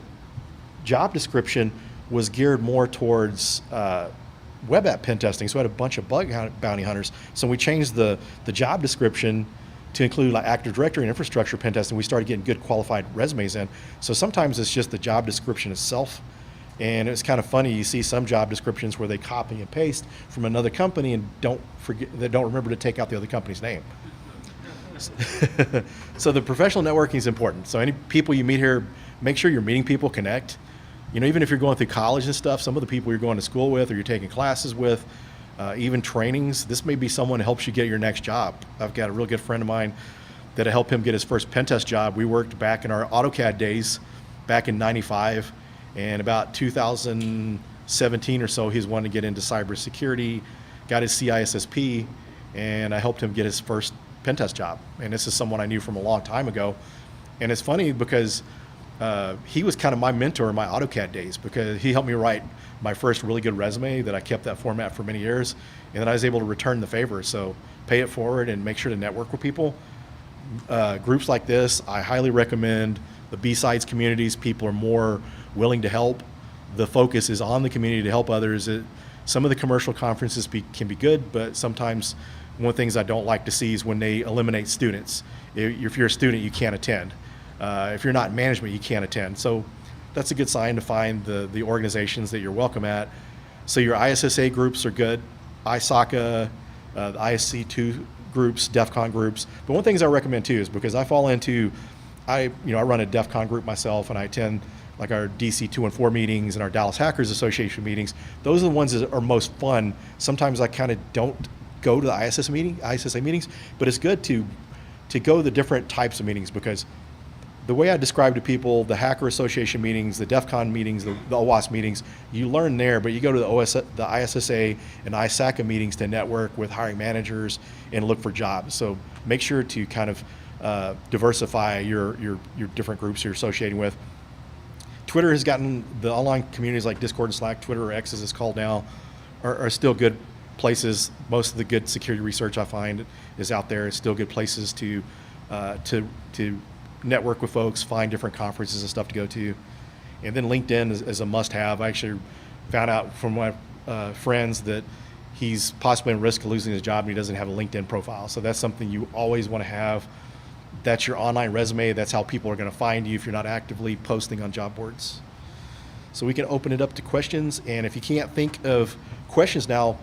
job description was geared more towards web app pen testing. So I had a bunch of bug bounty hunters. So we changed the job description to include like Active Directory and infrastructure pen testing. We started getting good qualified resumes in. So sometimes it's just the job description itself. And it's kind of funny, you see some job descriptions where they copy and paste from another company and don't remember to take out the other company's name. So the professional networking is important. So any people you meet here, make sure you're meeting people, connect. You know, even if you're going through college and stuff, some of the people you're going to school with or you're taking classes with, even trainings, this may be someone who helps you get your next job. I've got a real good friend of mine that helped him get his first pen test job. We worked back in our AutoCAD days back in '95, and about 2017 or so, he's wanting to get into cybersecurity, got his CISSP, and I helped him get his first pen test job. And this is someone I knew from a long time ago. And it's funny because he was kind of my mentor in my AutoCAD days, because he helped me write my first really good resume that I kept that format for many years, and then I was able to return the favor. So pay it forward and make sure to network with people. Groups like this, I highly recommend. The BSides communities, people are more willing to help. The focus is on the community to help others. Some of the commercial conferences can be good, but sometimes one of the things I don't like to see is when they eliminate students. If you're a student, you can't attend. If you're not in management, you can't attend. So that's a good sign to find the organizations that you're welcome at. So your ISSA groups are good, ISACA, the ISC2 groups, DEF CON groups. But one of the things I recommend too is, because I fall into, I run a DEF CON group myself, and I attend like our DC 2 and 4 meetings and our Dallas Hackers Association meetings. Those are the ones that are most fun. Sometimes I kind of don't go to the ISSA meetings, but it's good to go to the different types of meetings, because the way I describe to people, the Hacker Association meetings, the DEF CON meetings, the OWASP meetings, you learn there, but you go to the ISSA and ISACA meetings to network with hiring managers and look for jobs. So make sure to kind of diversify your different groups you're associating with. Twitter has gotten, the online communities like Discord and Slack, Twitter, or X as it's called now, are still good places. Most of the good security research I find is out there. It's still good places to network with folks, find different conferences and stuff to go to. And then LinkedIn is a must-have. I actually found out from my friends that he's possibly at risk of losing his job and he doesn't have a LinkedIn profile. So that's something you always want to have. That's your online resume. That's how people are going to find you if you're not actively posting on job boards. So we can open it up to questions. And if you can't think of questions now,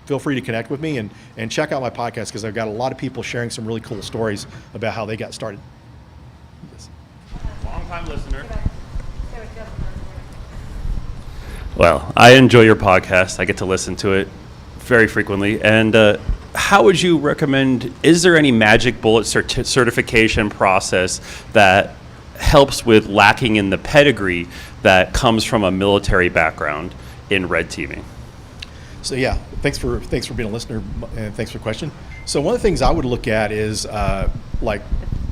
feel free to connect with me and check out my podcast, because I've got a lot of people sharing some really cool stories about how they got started. Yes. Long-time listener. Well, I enjoy your podcast. I get to listen to it very frequently. And how would you recommend, is there any magic bullet certification process that helps with lacking in the pedigree that comes from a military background in red teaming? So yeah, thanks for being a listener, and thanks for the question. So one of the things I would look at is like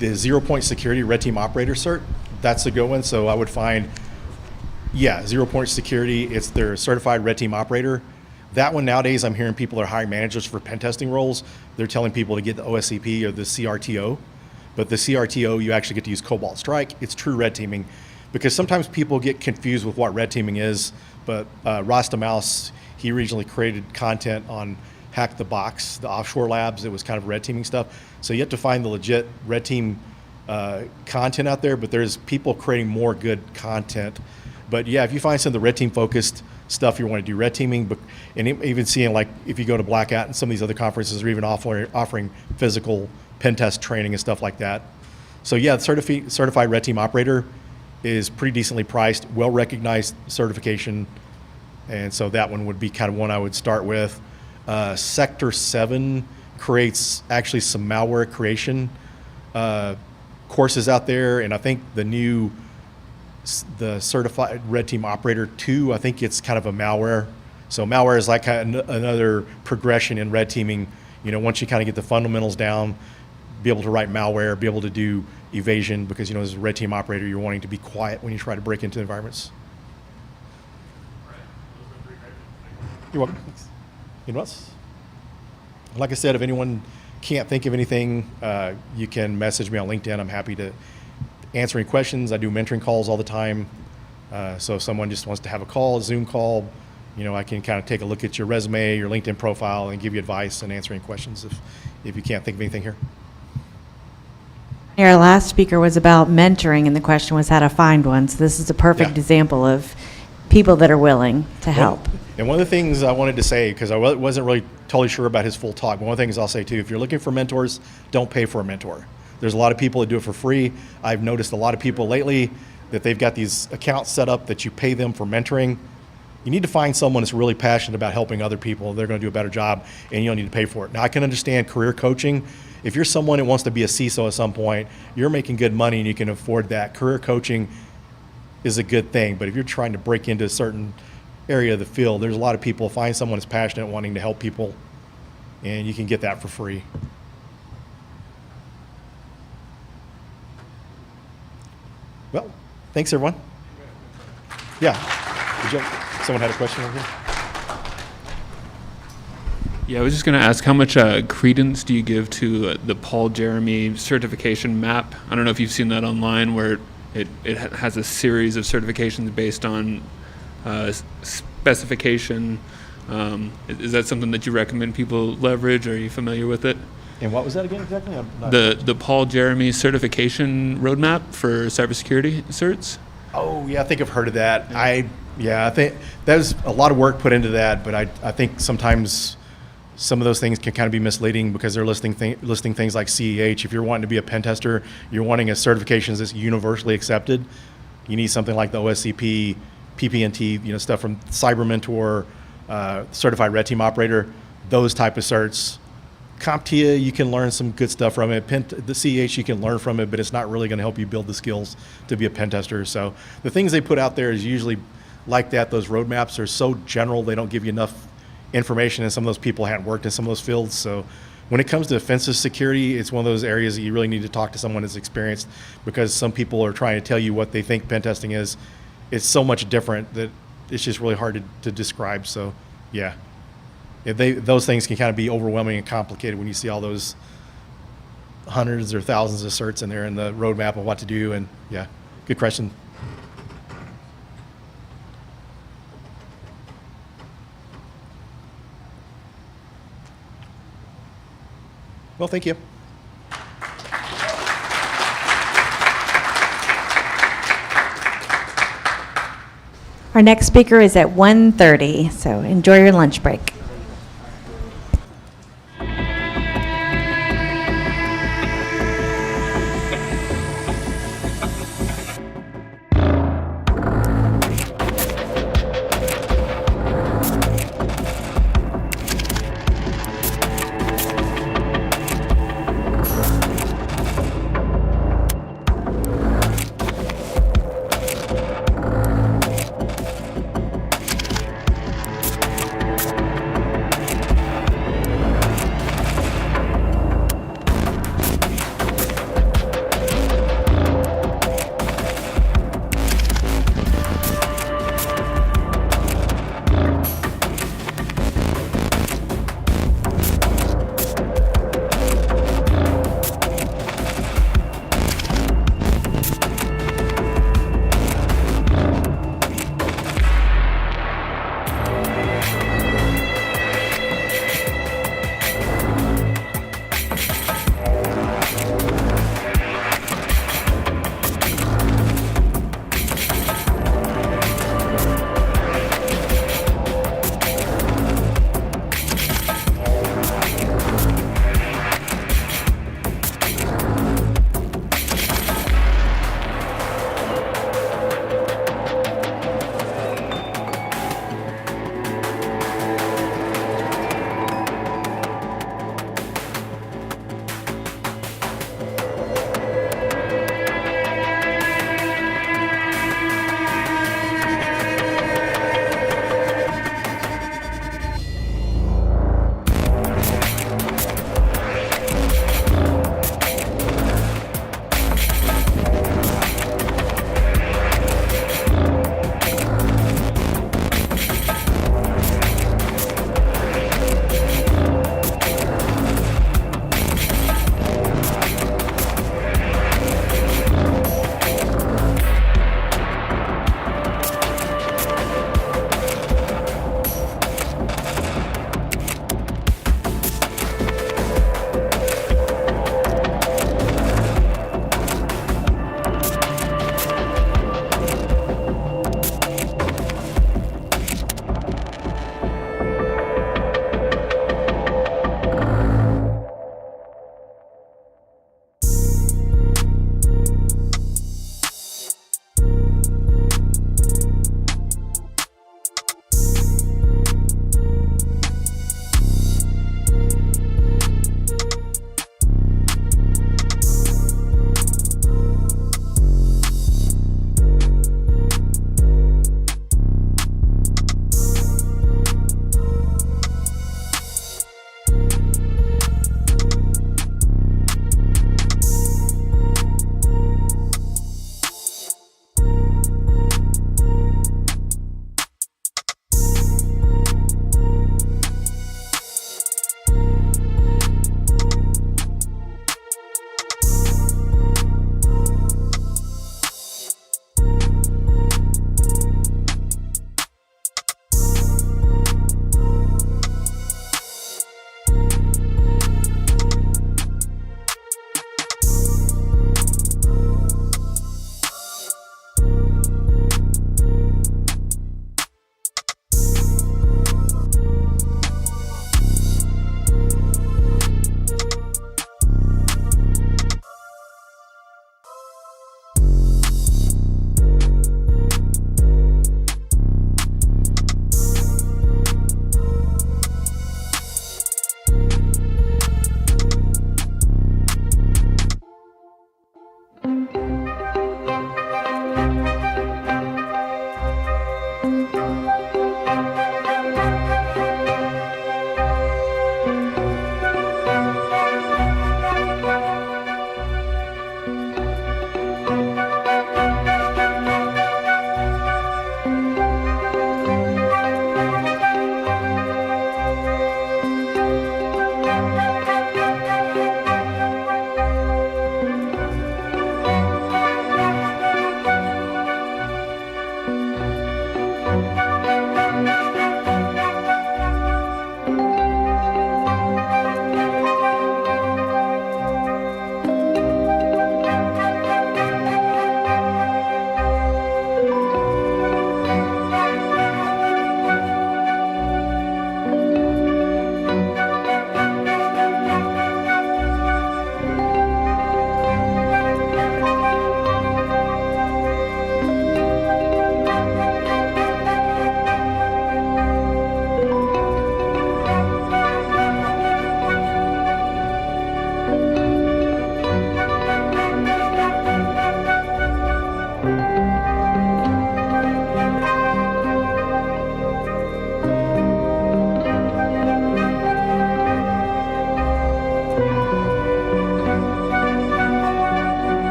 the 0 Point Security Red Team Operator Cert. That's a good one. So I would find, 0 Point Security, it's their certified Red Team Operator. That one nowadays, I'm hearing people are hiring managers for pen testing roles. They're telling people to get the OSCP or the CRTO. But the CRTO, you actually get to use Cobalt Strike. It's true red teaming, because sometimes people get confused with what red teaming is. But Rasta Mouse, he originally created content on Hack the Box, the offshore labs. It was kind of red teaming stuff. So you have to find the legit red team content out there, but there's people creating more good content. But yeah, if you find some of the red team focused stuff you want to do red teaming, but and even seeing, like, if you go to Black Hat and some of these other conferences are even offering physical pen test training and stuff like that. So yeah, the certified red team operator is pretty decently priced, well recognized certification, and so that one would be kind of one I would start with. Sector 7 creates actually some malware creation courses out there, and I think the certified red team operator 2, I think it's kind of a malware. So malware is like another progression in red teaming. You know, once you kind of get the fundamentals down, be able to write malware, be able to do evasion, because, you know, as a red team operator, you're wanting to be quiet when you try to break into environments. You're welcome. Anyone else? Like I said, if anyone can't think of anything, you can message me on LinkedIn. I'm happy to answer any questions. I do mentoring calls all the time. So if someone just wants to have a call, a Zoom call, you know, I can kind of take a look at your resume, your LinkedIn profile, and give you advice and answer any questions if you can't think of anything here. Our last speaker was about mentoring, and the question was how to find one. So this is a perfect Yeah. example of people that are willing to help. And one of the things I wanted to say, because I wasn't really totally sure about his full talk, but one of the things I'll say too, if you're looking for mentors, don't pay for a mentor. There's a lot of people that do it for free. I've noticed a lot of people lately that they've got these accounts set up that you pay them for mentoring. You need to find someone that's really passionate about helping other people. They're going to do a better job, and you don't need to pay for it. Now, I can understand career coaching. If you're someone who wants to be a CISO at some point, you're making good money and you can afford that. Career coaching is a good thing, but if you're trying to break into a certain area of the field, there's a lot of people. Find someone that's passionate, wanting to help people, and you can get that for free. Well, thanks everyone. Yeah, someone had a question over here? Yeah, I was just going to ask, how much credence do you give to the Paul Jeremy certification map? I don't know if you've seen that online, where it has a series of certifications based on specification. Is that something that you recommend people leverage? Are you familiar with it? And what was that again exactly? The Paul Jeremy certification roadmap for cybersecurity certs? Oh, yeah, I think I've heard of that. I think there's a lot of work put into that, but I think sometimes some of those things can kind of be misleading because they're listing things like CEH. If you're wanting to be a pen tester, you're wanting a certification that's universally accepted. You need something like the OSCP, PPNT, you know, stuff from Cyber Mentor, Certified Red Team Operator, those type of certs. CompTIA, you can learn some good stuff from it. The CEH, you can learn from it, but it's not really going to help you build the skills to be a pen tester. So the things they put out there is usually like that. Those roadmaps are so general, they don't give you enough information, and some of those people hadn't worked in some of those fields. So when it comes to offensive security, it's one of those areas that you really need to talk to someone that's experienced, because some people are trying to tell you what they think pen testing is. It's so much different that it's just really hard to describe. So yeah, those things can kind of be overwhelming and complicated when you see all those hundreds or thousands of certs in there and the roadmap of what to do. And yeah, good question. Well, thank you. Our next speaker is at 1:30, so enjoy your lunch break.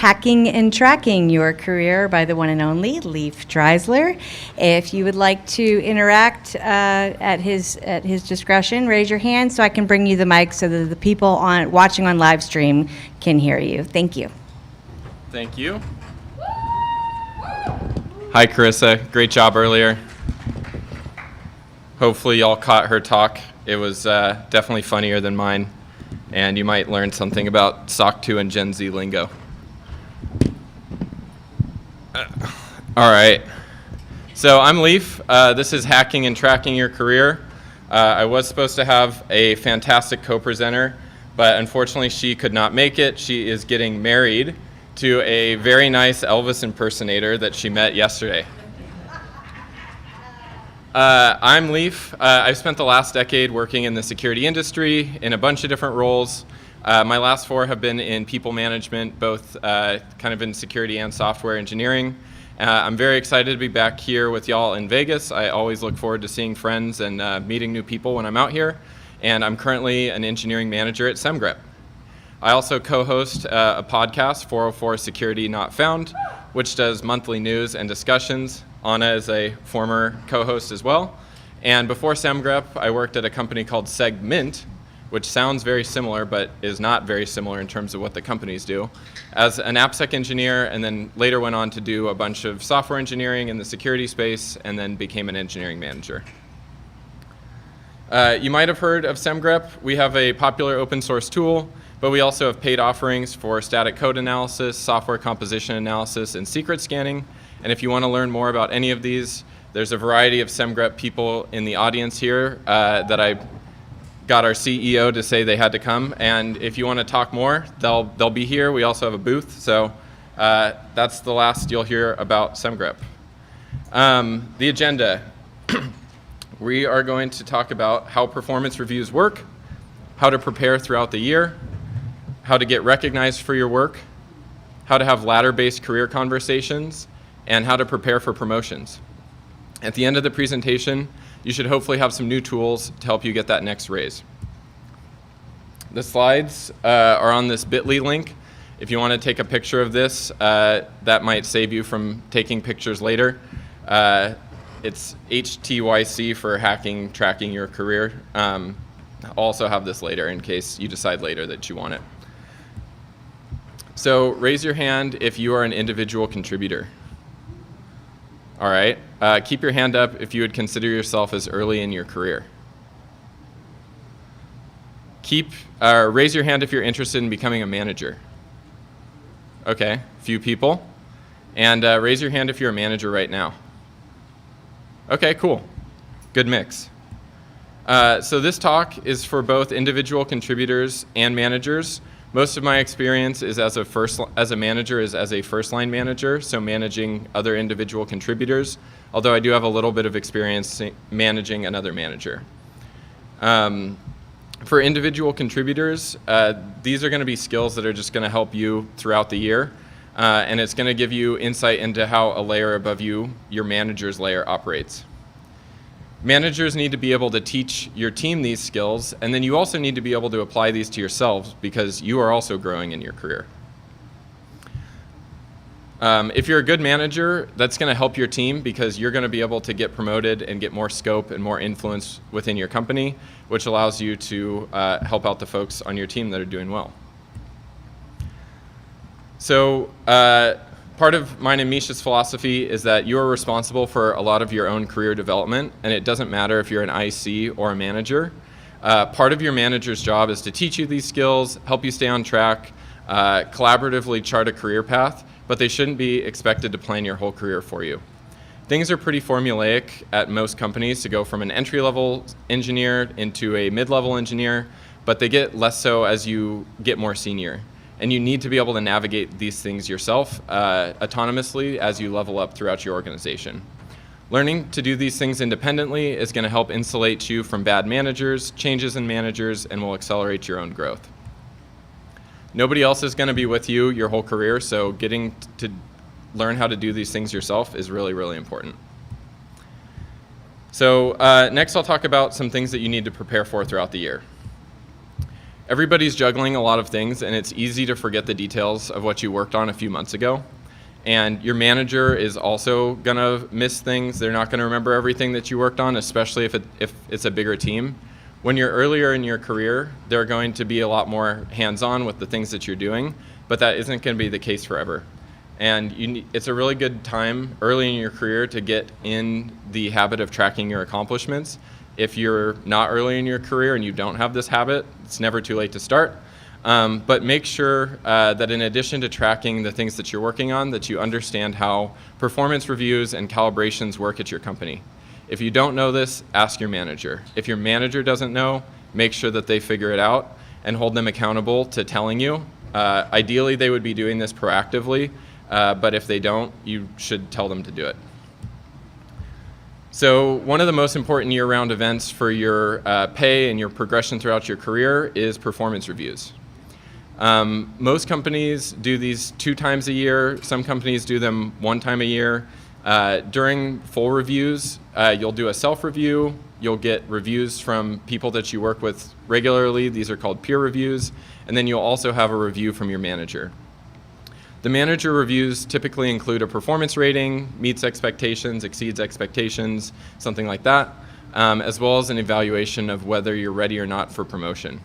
Hacking and Tracking Your Career by the one and only Leif Dreisler. If you would like to interact at his discretion, raise your hand so I can bring you the mic so that the people watching on live stream can hear you. Thank you. Thank you. Hi, Carissa. Great job earlier. Hopefully y'all caught her talk. It was definitely funnier than mine, and you might learn something about SOC 2 and Gen Z lingo. All right. So I'm Leif. This is Hacking and Tracking Your Career. I was supposed to have a fantastic co-presenter, but unfortunately she could not make it. She is getting married to a very nice Elvis impersonator that she met yesterday. I'm Leif. I've spent the last decade working in the security industry in a bunch of different roles. My last 4 have been in people management, both kind of in security and software engineering. I'm very excited to be back here with y'all in Vegas. I always look forward to seeing friends and meeting new people when I'm out here. And I'm currently an engineering manager at SemGrep. I also co-host a podcast, 404 Security Not Found, which does monthly news and discussions. Anna is a former co-host as well. And before SemGrep, I worked at a company called Segment, which sounds very similar, but is not very similar in terms of what the companies do, as an AppSec engineer, and then later went on to do a bunch of software engineering in the security space, and then became an engineering manager. You might have heard of SemGrep. We have a popular open source tool, but we also have paid offerings for static code analysis, software composition analysis, and secret scanning. And if you want to learn more about any of these, there's a variety of SemGrep people in the audience here that I got our CEO to say they had to come. And if you want to talk more, they'll be here. We also have a booth. So that's the last you'll hear about SemGrep. The agenda. We are going to talk about how performance reviews work, how to prepare throughout the year, how to get recognized for your work, how to have ladder-based career conversations, and how to prepare for promotions. At the end of the presentation, you should hopefully have some new tools to help you get that next raise. The slides are on this bit.ly link. If you want to take a picture of this, that might save you from taking pictures later. It's HTYC for Hacking, Tracking Your Career. I'll also have this later in case you decide later that you want it. So raise your hand if you are an individual contributor. All right. Keep your hand up if you would consider yourself as early in your career. Raise your hand if you're interested in becoming a manager. Okay, few people. And raise your hand if you're a manager right now. Okay, cool. Good mix. So this talk is for both individual contributors and managers. Most of my experience is as a manager is as a first-line manager, so managing other individual contributors, although I do have a little bit of experience managing another manager. For individual contributors, these are going to be skills that are just going to help you throughout the year, and it's going to give you insight into how a layer above you, your manager's layer, operates. Managers need to be able to teach your team these skills, and then you also need to be able to apply these to yourselves because you are also growing in your career. If you're a good manager, that's going to help your team because you're going to be able to get promoted and get more scope and more influence within your company, which allows you to help out the folks on your team that are doing well. So part of mine and Misha's philosophy is that you are responsible for a lot of your own career development, and it doesn't matter if you're an IC or a manager. Part of your manager's job is to teach you these skills, help you stay on track, collaboratively chart a career path, but they shouldn't be expected to plan your whole career for you. Things are pretty formulaic at most companies to go from an entry-level engineer into a mid-level engineer, but they get less so as you get more senior. And you need to be able to navigate these things yourself autonomously as you level up throughout your organization. Learning to do these things independently is going to help insulate you from bad managers, changes in managers, and will accelerate your own growth. Nobody else is going to be with you your whole career, so getting to learn how to do these things yourself is really, really important. So next I'll talk about some things that you need to prepare for throughout the year. Everybody's juggling a lot of things, and it's easy to forget the details of what you worked on a few months ago. And your manager is also going to miss things. They're not going to remember everything that you worked on, especially if it's a bigger team. When you're earlier in your career, they're going to be a lot more hands-on with the things that you're doing, but that isn't going to be the case forever. And it's a really good time early in your career to get in the habit of tracking your accomplishments. If you're not early in your career and you don't have this habit, it's never too late to start. But make sure that in addition to tracking the things that you're working on, that you understand how performance reviews and calibrations work at your company. If you don't know this, ask your manager. If your manager doesn't know, make sure that they figure it out and hold them accountable to telling you. Ideally, they would be doing this proactively, but if they don't, you should tell them to do it. So one of the most important year-round events for your pay and your progression throughout your career is performance reviews. Most companies do these 2 times a year. Some companies do them 1 time a year. During full reviews, you'll do a self-review. You'll get reviews from people that you work with regularly. These are called peer reviews. And then you'll also have a review from your manager. The manager reviews typically include a performance rating, meets expectations, exceeds expectations, something like that, as well as an evaluation of whether you're ready or not for promotion.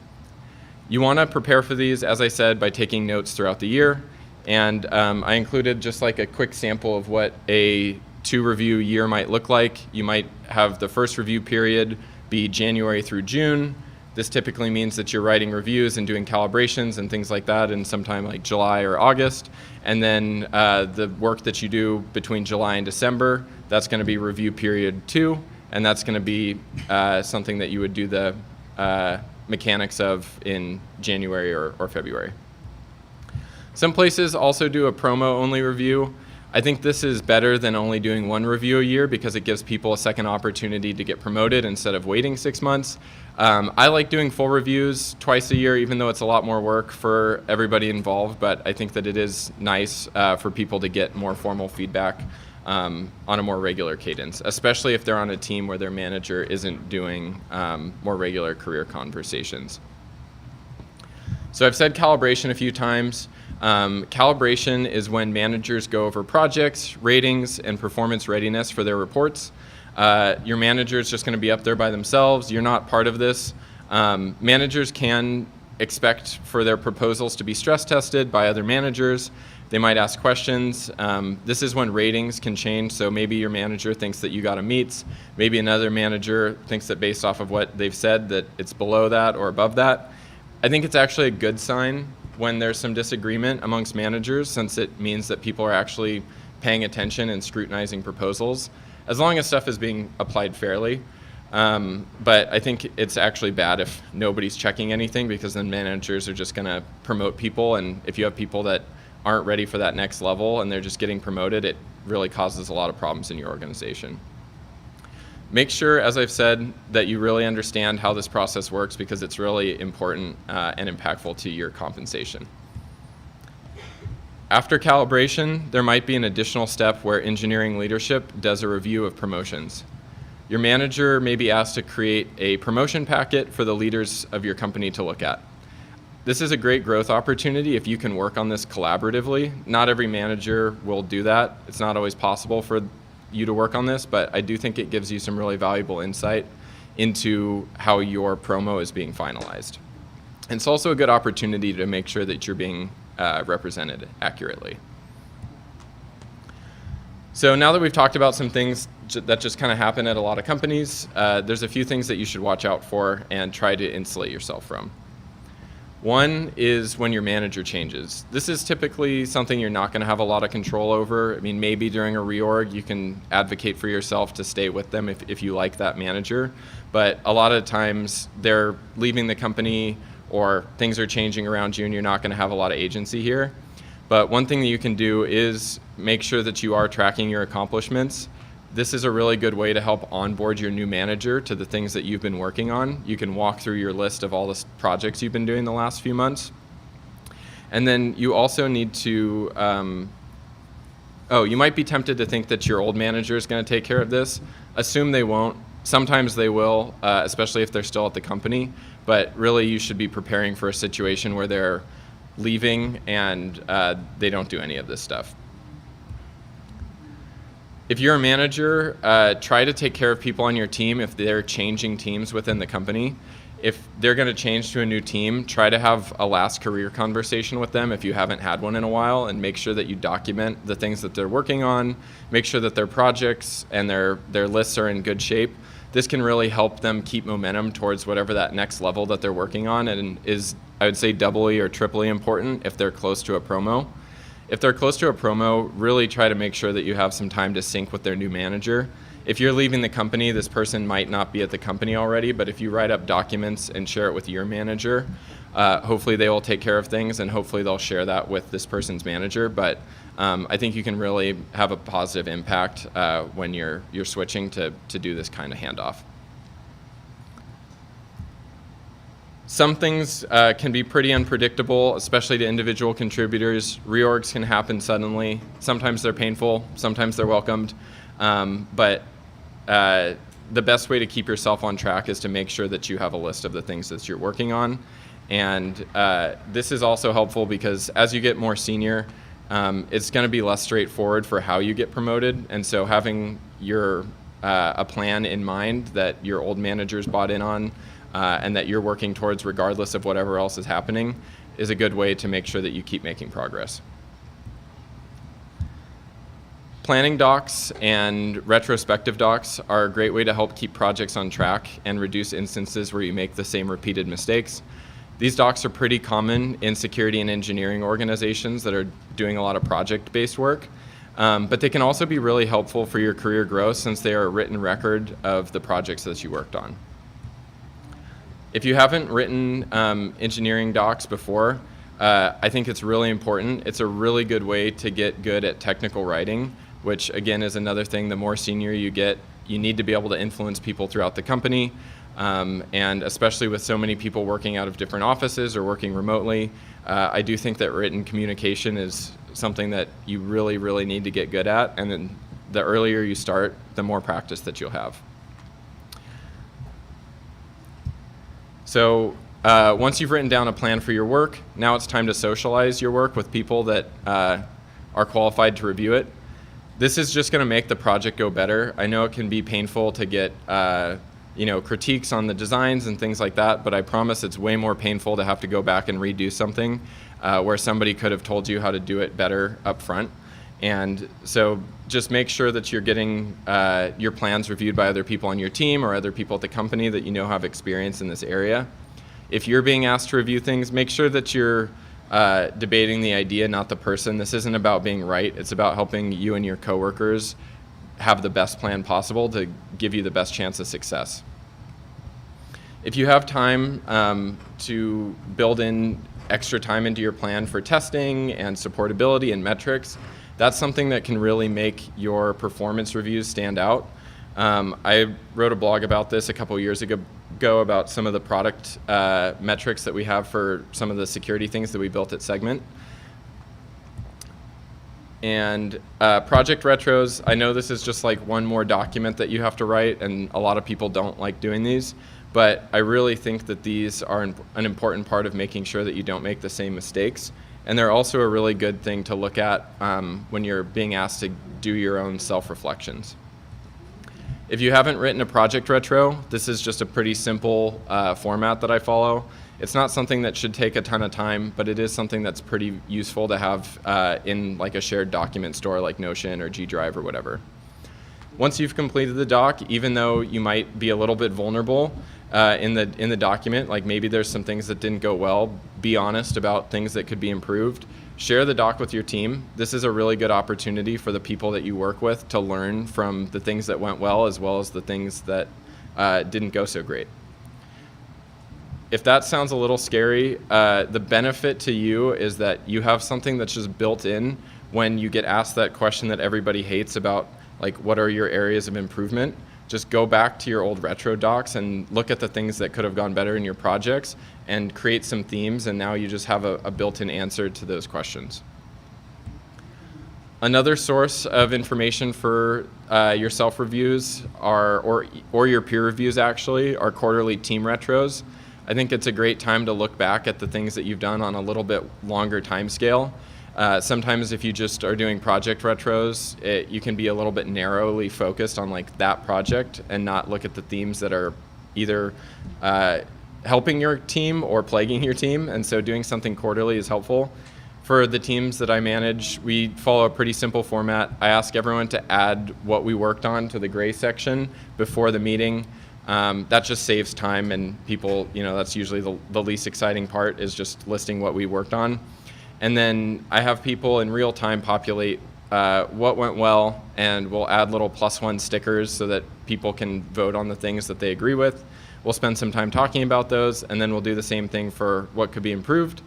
You want to prepare for these, as I said, by taking notes throughout the year. And I included just like a quick sample of what a 2-review year might look like. You might have the first review period be January through June. This typically means that you're writing reviews and doing calibrations and things like that in sometime like July or August. And then the work that you do between July and December, that's going to be review period 2, and that's going to be something that you would do the mechanics of in January or February. Some places also do a promo-only review. I think this is better than only doing 1 review a year because it gives people a second opportunity to get promoted instead of waiting 6 months. I like doing full reviews twice a year, even though it's a lot more work for everybody involved, but I think that it is nice for people to get more formal feedback on a more regular cadence, especially if they're on a team where their manager isn't doing more regular career conversations. So I've said calibration a few times. Calibration is when managers go over projects, ratings, and performance readiness for their reports. Your manager is just going to be up there by themselves. You're not part of this. Managers can expect for their proposals to be stress tested by other managers. They might ask questions. This is when ratings can change. So maybe your manager thinks that you got a meets. Maybe another manager thinks that based off of what they've said that it's below that or above that. I think it's actually a good sign when there's some disagreement amongst managers, since it means that people are actually paying attention and scrutinizing proposals, as long as stuff is being applied fairly. But I think it's actually bad if nobody's checking anything, because then managers are just going to promote people, and if you have people that aren't ready for that next level and they're just getting promoted, it really causes a lot of problems in your organization. Make sure, as I've said, that you really understand how this process works, because it's really important and impactful to your compensation. After calibration, there might be an additional step where engineering leadership does a review of promotions. Your manager may be asked to create a promotion packet for the leaders of your company to look at. This is a great growth opportunity if you can work on this collaboratively. Not every manager will do that. It's not always possible for you to work on this, but I do think it gives you some really valuable insight into how your promo is being finalized. And it's also a good opportunity to make sure that you're being represented accurately. So now that we've talked about some things that just kind of happen at a lot of companies, there's a few things that you should watch out for and try to insulate yourself from. One is when your manager changes. This is typically something you're not going to have a lot of control over. I mean, maybe during a reorg, you can advocate for yourself to stay with them if you like that manager. But a lot of times they're leaving the company or things are changing around you and you're not going to have a lot of agency here. But one thing that you can do is make sure that you are tracking your accomplishments. This is a really good way to help onboard your new manager to the things that you've been working on. You can walk through your list of all the projects you've been doing the last few months. And then you also need to, you might be tempted to think that your old manager is going to take care of this. Assume they won't. Sometimes they will, especially if they're still at the company. But really, you should be preparing for a situation where they're leaving and they don't do any of this stuff. If you're a manager, try to take care of people on your team if they're changing teams within the company. If they're going to change to a new team, try to have a last career conversation with them if you haven't had one in a while, and make sure that you document the things that they're working on, make sure that their projects and their lists are in good shape. This can really help them keep momentum towards whatever that next level that they're working on, and is, I would say, doubly or triply important if they're close to a promo. If they're close to a promo, really try to make sure that you have some time to sync with their new manager. If you're leaving the company, this person might not be at the company already, but if you write up documents and share it with your manager, hopefully they will take care of things, and hopefully they'll share that with this person's manager. But I think you can really have a positive impact when you're switching to do this kind of handoff. Some things can be pretty unpredictable, especially to individual contributors. Reorgs can happen suddenly. Sometimes they're painful, sometimes they're welcomed. But the best way to keep yourself on track is to make sure that you have a list of the things that you're working on. And this is also helpful because as you get more senior, it's going to be less straightforward for how you get promoted. And so having a plan in mind that your old managers bought in on, and that you're working towards regardless of whatever else is happening, is a good way to make sure that you keep making progress. Planning docs and retrospective docs are a great way to help keep projects on track and reduce instances where you make the same repeated mistakes. These docs are pretty common in security and engineering organizations that are doing a lot of project-based work, but they can also be really helpful for your career growth since they are a written record of the projects that you worked on. If you haven't written engineering docs before, I think it's really important. It's a really good way to get good at technical writing, which again is another thing. The more senior you get, you need to be able to influence people throughout the company, and especially with so many people working out of different offices or working remotely, I do think that written communication is something that you really, really need to get good at, and then the earlier you start, the more practice that you'll have. So once you've written down a plan for your work, now it's time to socialize your work with people that are qualified to review it. This is just going to make the project go better. I know it can be painful to get critiques on the designs and things like that, but I promise it's way more painful to have to go back and redo something where somebody could have told you how to do it better up front. And so just make sure that you're getting your plans reviewed by other people on your team or other people at the company that you know have experience in this area. If you're being asked to review things, make sure that you're debating the idea, not the person. This isn't about being right. It's about helping you and your coworkers have the best plan possible to give you the best chance of success. If you have time to build in extra time into your plan for testing and supportability and metrics, that's something that can really make your performance reviews stand out. I wrote a blog about this a couple years ago about some of the product metrics that we have for some of the security things that we built at Segment. And project retros, I know this is just like one more document that you have to write, and a lot of people don't like doing these, but I really think that these are an important part of making sure that you don't make the same mistakes. And they're also a really good thing to look at when you're being asked to do your own self-reflections. If you haven't written a project retro, this is just a pretty simple format that I follow. It's not something that should take a ton of time, but it is something that's pretty useful to have in like a shared document store like Notion or G Drive or whatever. Once you've completed the doc, even though you might be a little bit vulnerable in the document, like maybe there's some things that didn't go well, be honest about things that could be improved. Share the doc with your team. This is a really good opportunity for the people that you work with to learn from the things that went well as the things that didn't go so great. If that sounds a little scary, the benefit to you is that you have something that's just built in when you get asked that question that everybody hates about, like, what are your areas of improvement? Just go back to your old retro docs and look at the things that could have gone better in your projects and create some themes, and now you just have a built-in answer to those questions. Another source of information for your self-reviews or your peer reviews actually are quarterly team retros. I think it's a great time to look back at the things that you've done on a little bit longer time scale. Sometimes if you just are doing project retros, you can be a little bit narrowly focused on like that project and not look at the themes that are either helping your team or plaguing your team, and so doing something quarterly is helpful. For the teams that I manage, we follow a pretty simple format. I ask everyone to add what we worked on to the gray section before the meeting. That just saves time, and people, that's usually the least exciting part, is just listing what we worked on. And then I have people in real time populate what went well, and we'll add little +1 stickers so that people can vote on the things that they agree with. We'll spend some time talking about those, and then we'll do the same thing for what could be improved.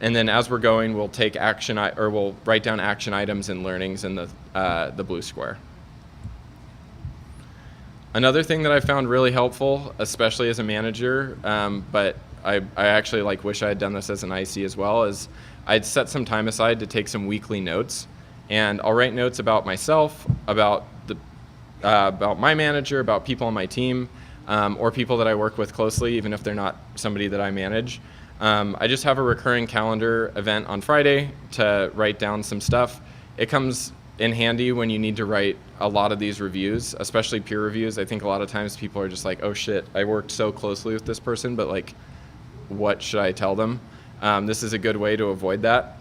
And then as we're going, we'll take action, or we'll write down action items and learnings in the blue square. Another thing that I found really helpful, especially as a manager, but I actually wish I had done this as an IC as well, is I'd set some time aside to take some weekly notes, and I'll write notes about myself, about my manager, about people on my team, or people that I work with closely, even if they're not somebody that I manage. I just have a recurring calendar event on Friday to write down some stuff. It comes in handy when you need to write a lot of these reviews, especially peer reviews. I think a lot of times people are just like, oh shit, I worked so closely with this person, but what should I tell them? This is a good way to avoid that.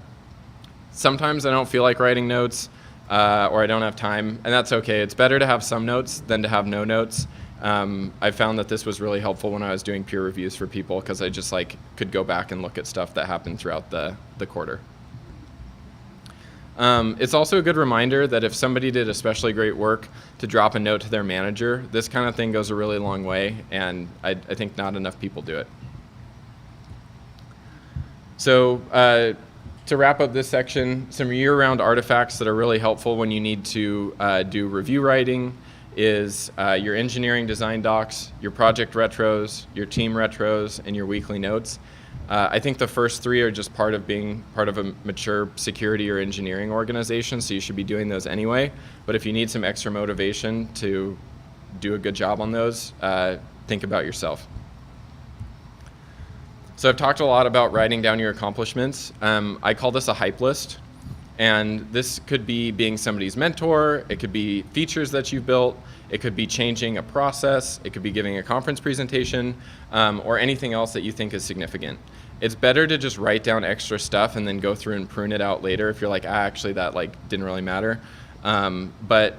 Sometimes I don't feel like writing notes, or I don't have time, and that's okay. It's better to have some notes than to have no notes. I found that this was really helpful when I was doing peer reviews for people, because I just could go back and look at stuff that happened throughout the quarter. It's also a good reminder that if somebody did especially great work, to drop a note to their manager. This kind of thing goes a really long way, and I think not enough people do it. So to wrap up this section, some year-round artifacts that are really helpful when you need to do review writing is your engineering design docs, your project retros, your team retros, and your weekly notes. I think the first three are just part of being part of a mature security or engineering organization, so you should be doing those anyway. But if you need some extra motivation to do a good job on those, think about yourself. So I've talked a lot about writing down your accomplishments. I call this a hype list. And this could be being somebody's mentor, it could be features that you've built, it could be changing a process, it could be giving a conference presentation, or anything else that you think is significant. It's better to just write down extra stuff and then go through and prune it out later if you're like, actually that didn't really matter. But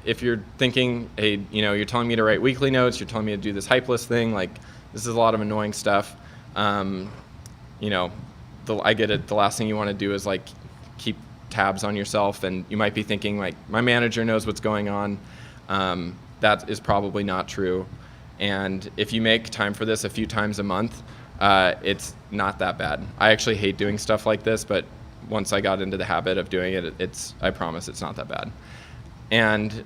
if you're thinking, hey, you're telling me to write weekly notes, you're telling me to do this hype list thing, this is a lot of annoying stuff. I get it. The last thing you want to do is like keep tabs on yourself, and you might be thinking like, my manager knows what's going on. That is probably not true. And if you make time for this a few times a month, it's not that bad. I actually hate doing stuff like this, but once I got into the habit of doing it, I promise it's not that bad. And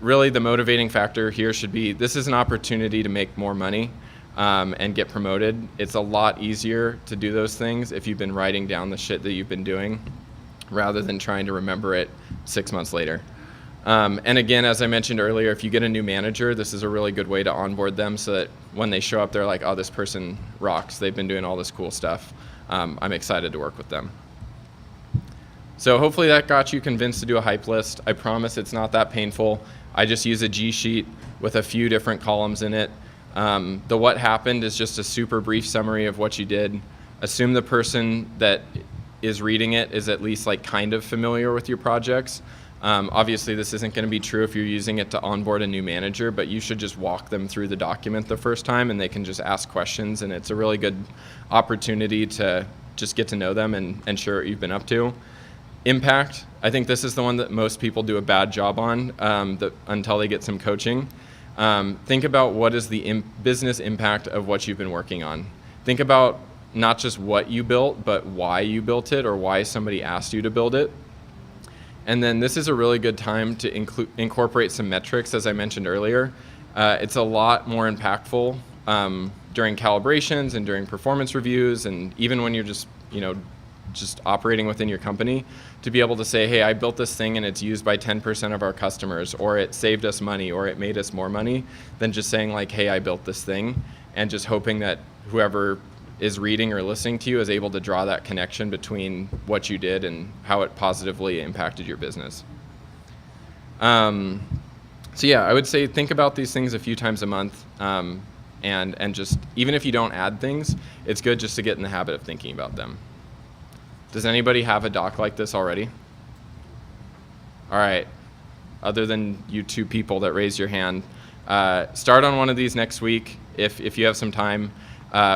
really the motivating factor here should be, this is an opportunity to make more money and get promoted. It's a lot easier to do those things if you've been writing down the shit that you've been doing rather than trying to remember it 6 months later. And again, as I mentioned earlier, if you get a new manager, this is a really good way to onboard them so that when they show up, they're like, oh, this person rocks. They've been doing all this cool stuff. I'm excited to work with them. So hopefully that got you convinced to do a hype list. I promise it's not that painful. I just use a G sheet with a few different columns in it. The what happened is just a super brief summary of what you did. Assume the person that is reading it is at least like kind of familiar with your projects. Obviously this isn't going to be true if you're using it to onboard a new manager, but you should just walk them through the document the first time and they can just ask questions, and it's a really good opportunity to just get to know them and share what you've been up to. Impact, I think this is the one that most people do a bad job on until they get some coaching. Think about what is the business impact of what you've been working on. Think about not just what you built, but why you built it or why somebody asked you to build it. And then this is a really good time to incorporate some metrics, as I mentioned earlier. It's a lot more impactful during calibrations and during performance reviews, and even when you're just operating within your company, to be able to say, hey, I built this thing and it's used by 10% of our customers, or it saved us money, or it made us more money, than just saying like, hey, I built this thing, and just hoping that whoever is reading or listening to you is able to draw that connection between what you did and how it positively impacted your business. So yeah, I would say think about these things a few times a month, and just, even if you don't add things, it's good just to get in the habit of thinking about them. Does anybody have a doc like this already? All right, other than you two people that raised your hand, start on one of these next week if you have some time.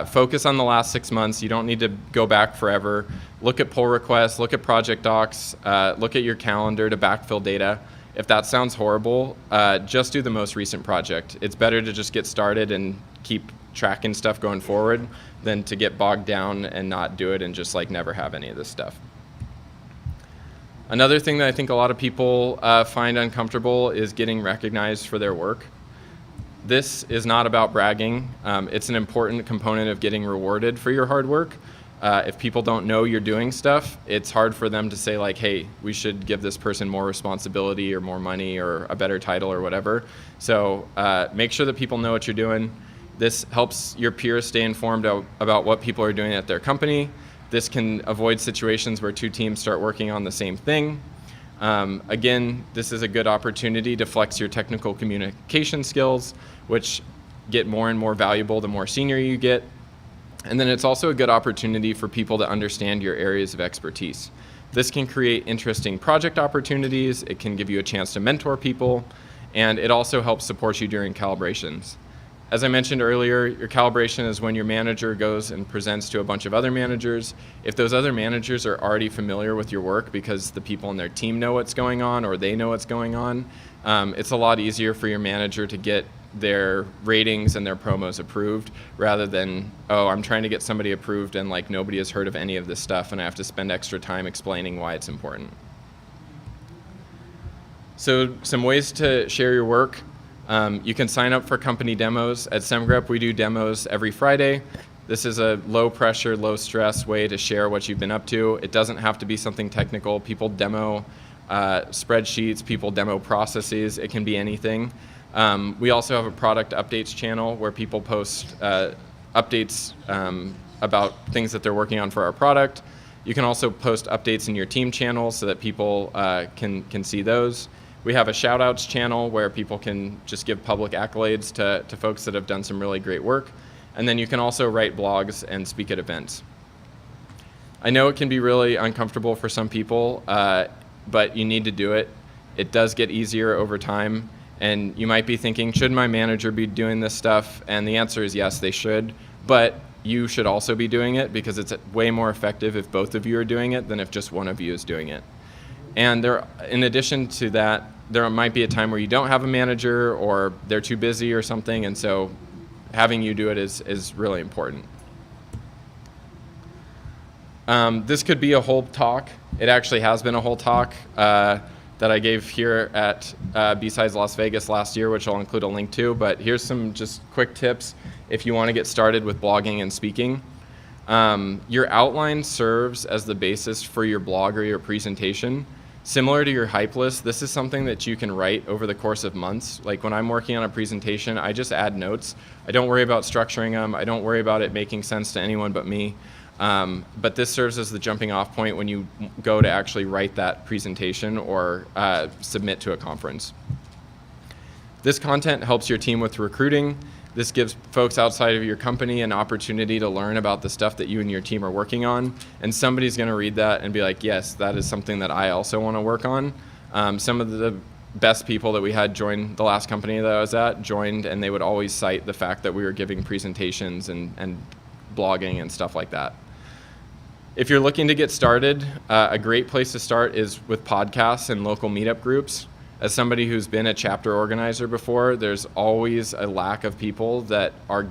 Focus on the last 6 months. You don't need to go back forever. Look at pull requests, look at project docs, look at your calendar to backfill data. If that sounds horrible, just do the most recent project. It's better to just get started and keep tracking stuff going forward than to get bogged down and not do it and just like never have any of this stuff. Another thing that I think a lot of people find uncomfortable is getting recognized for their work. This is not about bragging. It's an important component of getting rewarded for your hard work. If people don't know you're doing stuff, it's hard for them to say like, hey, we should give this person more responsibility or more money or a better title or whatever. So make sure that people know what you're doing. This helps your peers stay informed about what people are doing at their company. This can avoid situations where two teams start working on the same thing. Again, this is a good opportunity to flex your technical communication skills, which get more and more valuable the more senior you get. And then it's also a good opportunity for people to understand your areas of expertise. This can create interesting project opportunities, it can give you a chance to mentor people, and it also helps support you during calibrations. As I mentioned earlier, your calibration is when your manager goes and presents to a bunch of other managers. If those other managers are already familiar with your work because the people in their team know what's going on or they know what's going on, it's a lot easier for your manager to get their ratings and their promos approved rather than, oh, I'm trying to get somebody approved and like nobody has heard of any of this stuff and I have to spend extra time explaining why it's important. So some ways to share your work. You can sign up for company demos. At SEMGREP, we do demos every Friday. This is a low pressure, low stress way to share what you've been up to. It doesn't have to be something technical. People demo spreadsheets, people demo processes. It can be anything. We also have a product updates channel where people post updates about things that they're working on for our product. You can also post updates in your team channel so that people can see those. We have a shout-outs channel where people can just give public accolades to folks that have done some really great work. And then you can also write blogs and speak at events. I know it can be really uncomfortable for some people, but you need to do it. It does get easier over time. And you might be thinking, should my manager be doing this stuff? And the answer is yes, they should. But you should also be doing it, because it's way more effective if both of you are doing it than if just one of you is doing it. And in addition to that, there might be a time where you don't have a manager or they're too busy or something, and so having you do it is really important. This could be a whole talk. It actually has been a whole talk that I gave here at BSides Las Vegas last year, which I'll include a link to, but here's some just quick tips if you want to get started with blogging and speaking. Your outline serves as the basis for your blog or your presentation. Similar to your hype list, this is something that you can write over the course of months. Like when I'm working on a presentation, I just add notes. I don't worry about structuring them. I don't worry about it making sense to anyone but me. But this serves as the jumping off point when you go to actually write that presentation or submit to a conference. This content helps your team with recruiting. This gives folks outside of your company an opportunity to learn about the stuff that you and your team are working on. And somebody's going to read that and be like, yes, that is something that I also want to work on. Some of the best people that we had join the last company that I was at joined, and they would always cite the fact that we were giving presentations and blogging and stuff like that. If you're looking to get started, a great place to start is with podcasts and local meetup groups. As somebody who's been a chapter organizer before, there's always a lack of people that are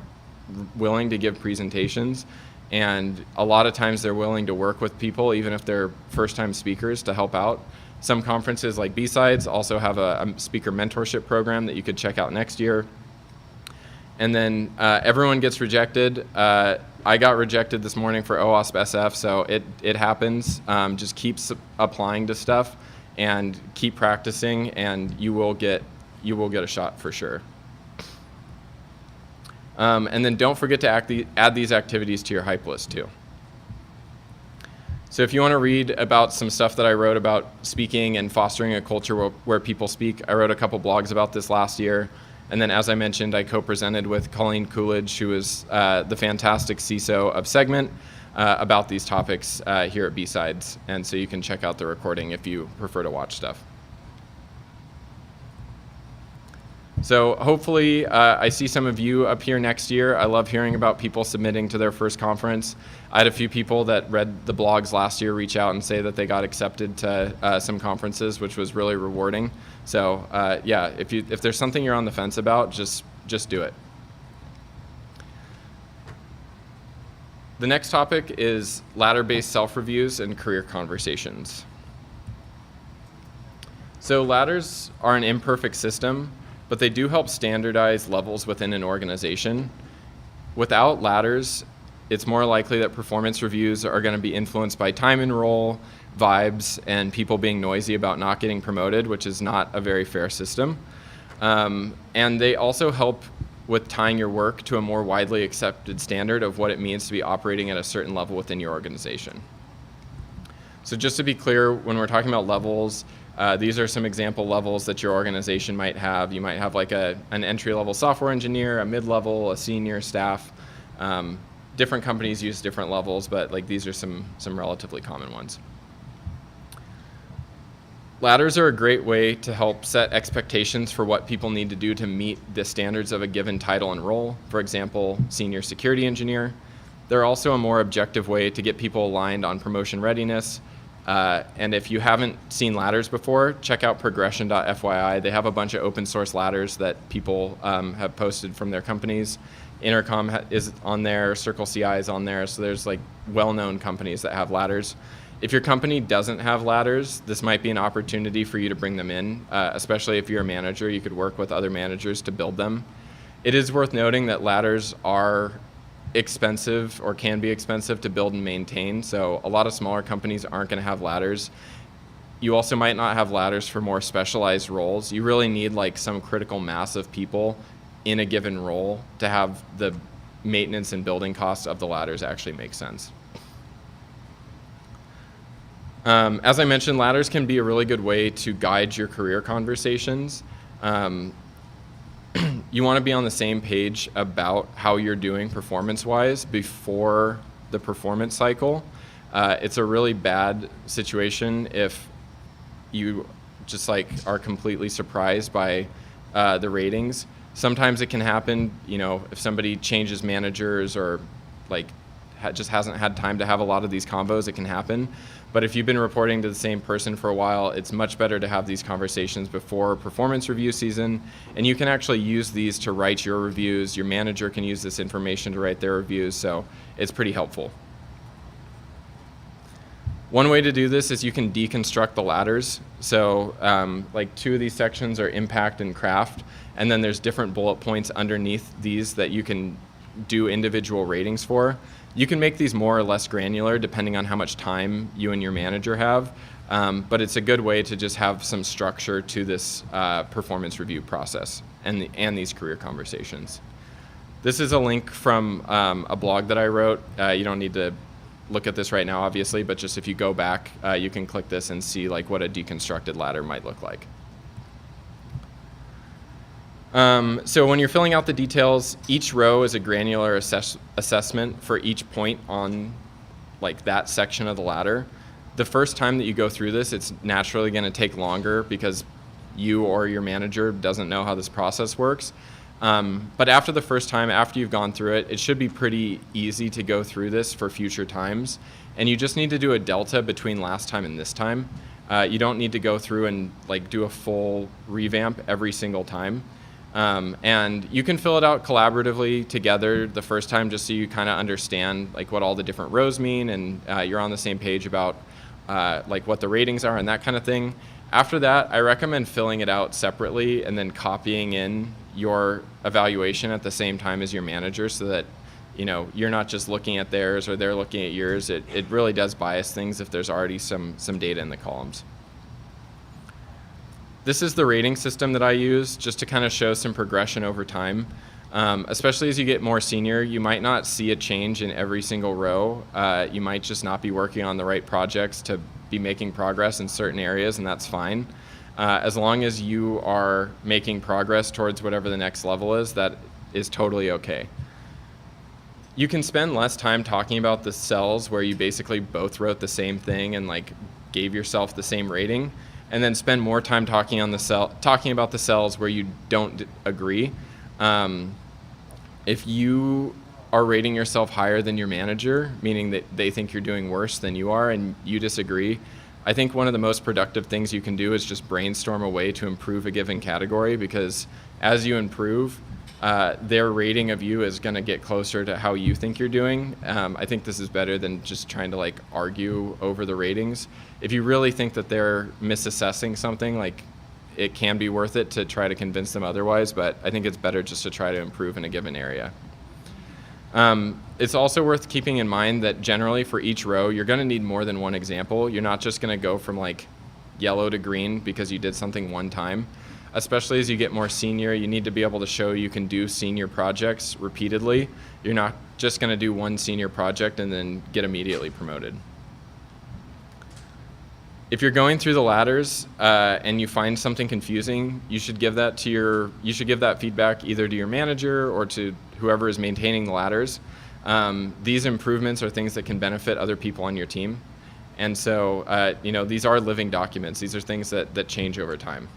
willing to give presentations, and a lot of times they're willing to work with people, even if they're first-time speakers, to help out. Some conferences like BSides also have a speaker mentorship program that you could check out next year. And then everyone gets rejected. I got rejected this morning for OWASP SF, so it happens. Just keep applying to stuff and keep practicing, and you will get a shot for sure. And then don't forget to add these activities to your hype list too. So if you want to read about some stuff that I wrote about speaking and fostering a culture where people speak, I wrote a couple blogs about this last year. And then, as I mentioned, I co-presented with Colleen Coolidge, who is the fantastic CISO of Segment, about these topics here at BSides. And so you can check out the recording if you prefer to watch stuff. So hopefully I see some of you up here next year. I love hearing about people submitting to their first conference. I had a few people that read the blogs last year reach out and say that they got accepted to some conferences, which was really rewarding. So yeah, if there's something you're on the fence about, just do it. The next topic is ladder-based self-reviews and career conversations. So ladders are an imperfect system, but they do help standardize levels within an organization. Without ladders, it's more likely that performance reviews are going to be influenced by time and role, vibes, and people being noisy about not getting promoted, which is not a very fair system. And they also help with tying your work to a more widely accepted standard of what it means to be operating at a certain level within your organization. So just to be clear, when we're talking about levels, these are some example levels that your organization might have. You might have like an entry-level software engineer, a mid-level, a senior staff. Different companies use different levels, but like these are some relatively common ones. Ladders are a great way to help set expectations for what people need to do to meet the standards of a given title and role. For example, senior security engineer. They're also a more objective way to get people aligned on promotion readiness. And if you haven't seen ladders before, check out progression.fyi. They have a bunch of open source ladders that people have posted from their companies. Intercom is on there, Circle CI is on there, so there's like well-known companies that have ladders. If your company doesn't have ladders, this might be an opportunity for you to bring them in, especially if you're a manager. You could work with other managers to build them. It is worth noting that ladders are expensive or can be expensive to build and maintain, so a lot of smaller companies aren't going to have ladders. You also might not have ladders for more specialized roles. You really need like some critical mass of people in a given role to have the maintenance and building costs of the ladders actually make sense. As I mentioned, ladders can be a really good way to guide your career conversations. You want to be on the same page about how you're doing performance-wise before the performance cycle. It's a really bad situation if you just like are completely surprised by the ratings. Sometimes it can happen, you know, if somebody changes managers or just hasn't had time to have a lot of these combos, it can happen. But if you've been reporting to the same person for a while, it's much better to have these conversations before performance review season. And you can actually use these to write your reviews. Your manager can use this information to write their reviews, so it's pretty helpful. One way to do this is you can deconstruct the ladders. So like 2 of these sections are impact and craft, and then there's different bullet points underneath these that you can do individual ratings for. You can make these more or less granular depending on how much time you and your manager have, but it's a good way to just have some structure to this performance review process and these career conversations. This is a link from a blog that I wrote. You don't need to look at this right now, obviously, but just if you go back, you can click this and see like what a deconstructed ladder might look like. So when you're filling out the details, each row is a granular assessment for each point on like that section of the ladder. The first time that you go through this, it's naturally going to take longer because you or your manager doesn't know how this process works. But after the first time, after you've gone through it, it should be pretty easy to go through this for future times. And you just need to do a delta between last time and this time. You don't need to go through and like do a full revamp every single time. And you can fill it out collaboratively together the first time just so you kind of understand like what all the different rows mean and you're on the same page about like what the ratings are and that kind of thing. After that, I recommend filling it out separately and then copying in your evaluation at the same time as your manager so that you're not just looking at theirs or they're looking at yours. It really does bias things if there's already some data in the columns. This is the rating system that I use just to kind of show some progression over time. Especially as you get more senior, you might not see a change in every single row. You might just not be working on the right projects to be making progress in certain areas, and that's fine. As long as you are making progress towards whatever the next level is, that is totally okay. You can spend less time talking about the cells where you basically both wrote the same thing and like gave yourself the same rating, and then spend more time talking about the cells where you don't agree. If you are rating yourself higher than your manager, meaning that they think you're doing worse than you are and you disagree, I think one of the most productive things you can do is just brainstorm a way to improve a given category, because as you improve, their rating of you is going to get closer to how you think you're doing. I think this is better than just trying to like argue over the ratings. If you really think that they're misassessing something, like it can be worth it to try to convince them otherwise, but I think it's better just to try to improve in a given area. It's also worth keeping in mind that generally for each row, you're going to need more than one example. You're not just going to go from like yellow to green because you did something one time. Especially as you get more senior, you need to be able to show you can do senior projects repeatedly. You're not just going to do one senior project and then get immediately promoted. If you're going through the ladders and you find something confusing, you should give that feedback either to your manager or to whoever is maintaining the ladders. These improvements are things that can benefit other people on your team. And so, these are living documents. These are things that change over time.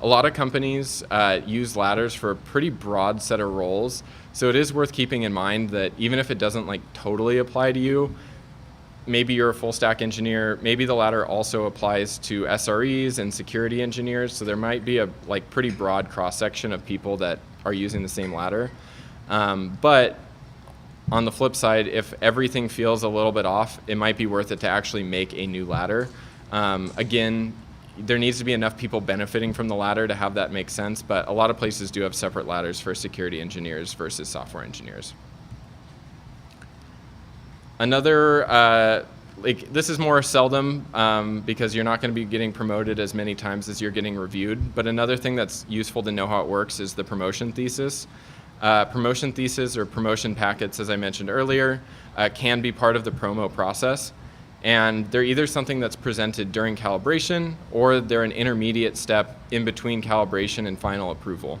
A lot of companies use ladders for a pretty broad set of roles. So it is worth keeping in mind that even if it doesn't like totally apply to you, maybe you're a full stack engineer, maybe the ladder also applies to SREs and security engineers. So there might be a like pretty broad cross section of people that are using the same ladder. But on the flip side, if everything feels a little bit off, it might be worth it to actually make a new ladder. Again, there needs to be enough people benefiting from the ladder to have that make sense, but a lot of places do have separate ladders for security engineers versus software engineers. Another, this is more seldom because you're not going to be getting promoted as many times as you're getting reviewed, but another thing that's useful to know how it works is the promotion thesis. Promotion thesis or promotion packets, as I mentioned earlier, can be part of the promo process. And they're either something that's presented during calibration or they're an intermediate step in between calibration and final approval.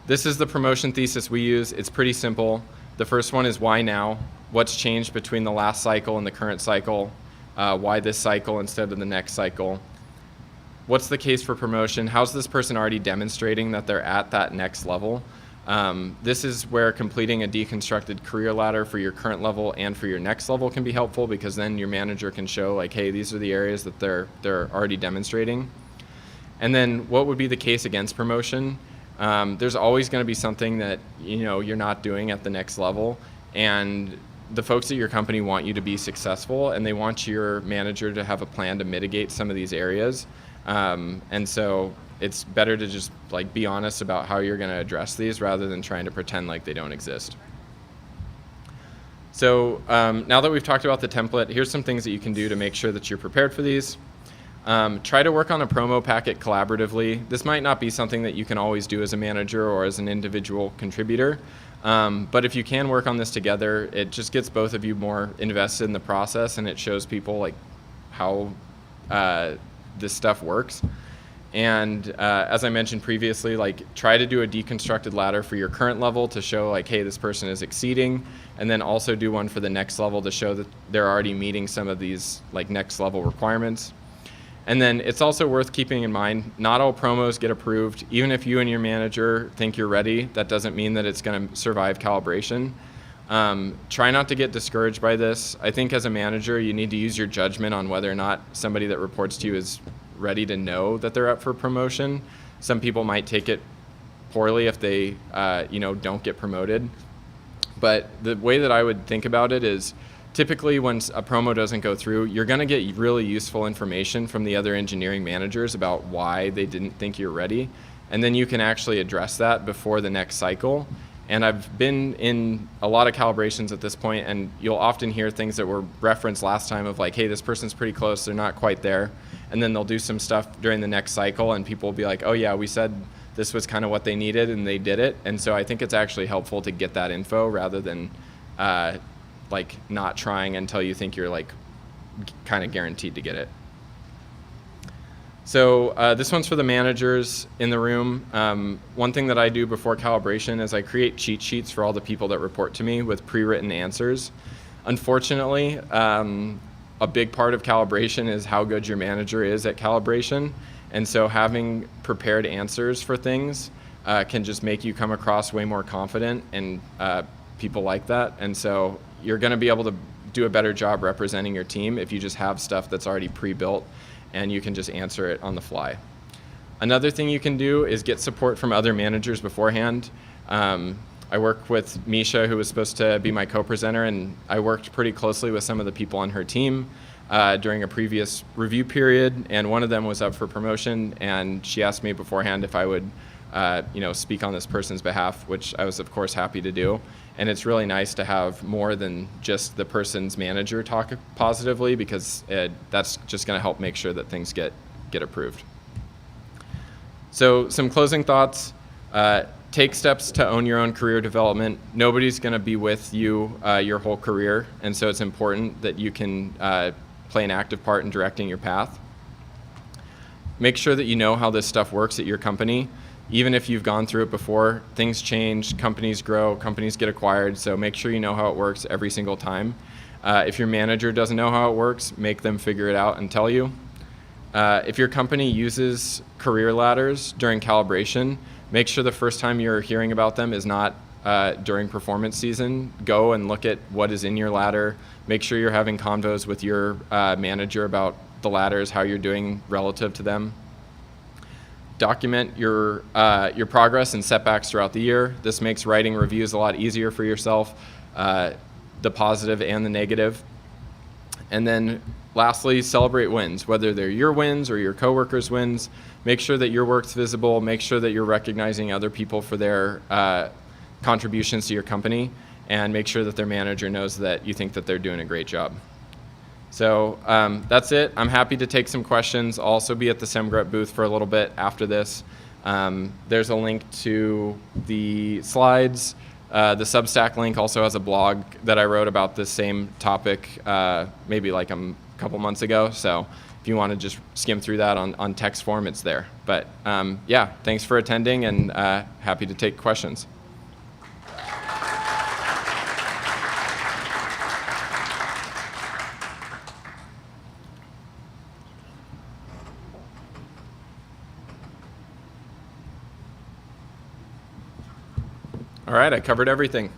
This is the promotion thesis we use. It's pretty simple. The first one is why now? What's changed between the last cycle and the current cycle? Why this cycle instead of the next cycle? What's the case for promotion? How's this person already demonstrating that they're at that next level? This is where completing a deconstructed career ladder for your current level and for your next level can be helpful, because then your manager can show like, hey, these are the areas that they're already demonstrating. And then what would be the case against promotion? There's always going to be something that you're not doing at the next level, and the folks at your company want you to be successful, and they want your manager to have a plan to mitigate some of these areas. And so it's better to just like be honest about how you're going to address these rather than trying to pretend like they don't exist. So now that we've talked about the template, here's some things that you can do to make sure that you're prepared for these. Try to work on a promo packet collaboratively. This might not be something that you can always do as a manager or as an individual contributor, but if you can work on this together, it just gets both of you more invested in the process, and it shows people like how this stuff works. And as I mentioned previously, like try to do a deconstructed ladder for your current level to show like, hey, this person is exceeding, and then also do one for the next level to show that they're already meeting some of these like next level requirements. And then it's also worth keeping in mind, not all promos get approved. Even if you and your manager think you're ready, that doesn't mean that it's going to survive calibration. Try not to get discouraged by this. I think as a manager, you need to use your judgment on whether or not somebody that reports to you is ready to know that they're up for promotion. Some people might take it poorly if they don't get promoted. But the way that I would think about it is, typically when a promo doesn't go through, you're going to get really useful information from the other engineering managers about why they didn't think you're ready. And then you can actually address that before the next cycle. And I've been in a lot of calibrations at this point, and you'll often hear things that were referenced last time of like, hey, this person's pretty close, they're not quite there. And then they'll do some stuff during the next cycle, and people will be like, oh yeah, we said this was kind of what they needed, and they did it. And so I think it's actually helpful to get that info rather than like not trying until you think you're like kind of guaranteed to get it. So this one's for the managers in the room. One thing that I do before calibration is I create cheat sheets for all the people that report to me with pre-written answers. Unfortunately, a big part of calibration is how good your manager is at calibration. And so having prepared answers for things can just make you come across way more confident, and people like that. And so you're going to be able to do a better job representing your team if you just have stuff that's already pre-built and you can just answer it on the fly. Another thing you can do is get support from other managers beforehand. I work with Misha, who was supposed to be my co-presenter, and I worked pretty closely with some of the people on her team during a previous review period, and one of them was up for promotion, and she asked me beforehand if I would speak on this person's behalf, which I was of course happy to do. And it's really nice to have more than just the person's manager talk positively, because that's just going to help make sure that things get approved. So some closing thoughts. Take steps to own your own career development. Nobody's going to be with you your whole career, and so it's important that you can play an active part in directing your path. Make sure that you know how this stuff works at your company. Even if you've gone through it before, things change, companies grow, companies get acquired, so make sure you know how it works every single time. If your manager doesn't know how it works, make them figure it out and tell you. If your company uses career ladders during calibration, make sure the first time you're hearing about them is not during performance season. Go and look at what is in your ladder. Make sure you're having convos with your manager about the ladders, how you're doing relative to them. Document your progress and setbacks throughout the year. This makes writing reviews a lot easier for yourself, the positive and the negative. And then lastly, celebrate wins, whether they're your wins or your coworkers' wins. Make sure that your work's visible. Make sure that you're recognizing other people for their contributions to your company, and make sure that their manager knows that you think that they're doing a great job. So that's it. I'm happy to take some questions. I'll also be at the SEMGREP booth for a little bit after this. There's a link to the slides. The Substack link also has a blog that I wrote about this same topic maybe like a couple months ago. So if you want to just skim through that on text form, it's there. But yeah, thanks for attending, and happy to take questions. All right, I covered everything.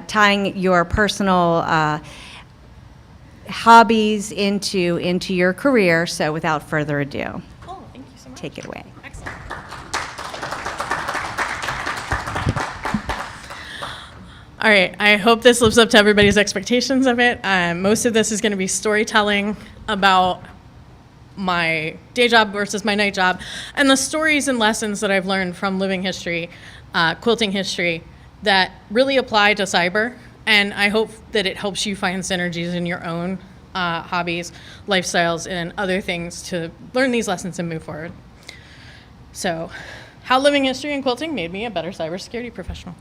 tying your personal hobbies into your career. So without further ado, Thank you so much. take it away. Excellent. All right, I hope this lives up to everybody's expectations of it. Most of this is going to be storytelling about my day job versus my night job, and the stories and lessons that I've learned from living history, quilting history, that really apply to cyber. And I hope that it helps you find synergies in your own hobbies, lifestyles, and other things to learn these lessons and move forward. So, how living history and quilting made me a better cybersecurity professional.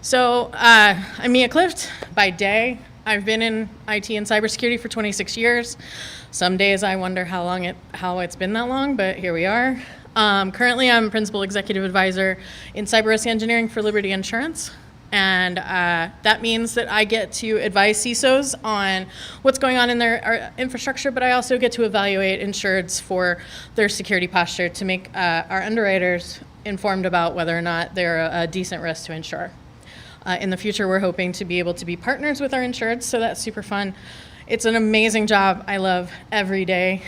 So, I'm Mia Clift by day. I've been in IT and cybersecurity for 26 years. Some days I wonder how it's been that long, but here we are. Currently, I'm Principal Executive Advisor in Cyber Risk Engineering for Liberty Insurance. And that means that I get to advise CISOs on what's going on in their infrastructure, but I also get to evaluate insureds for their security posture to make our underwriters informed about whether or not they're a decent risk to insure. In the future, we're hoping to be able to be partners with our insureds, so that's super fun. It's an amazing job. I love every day.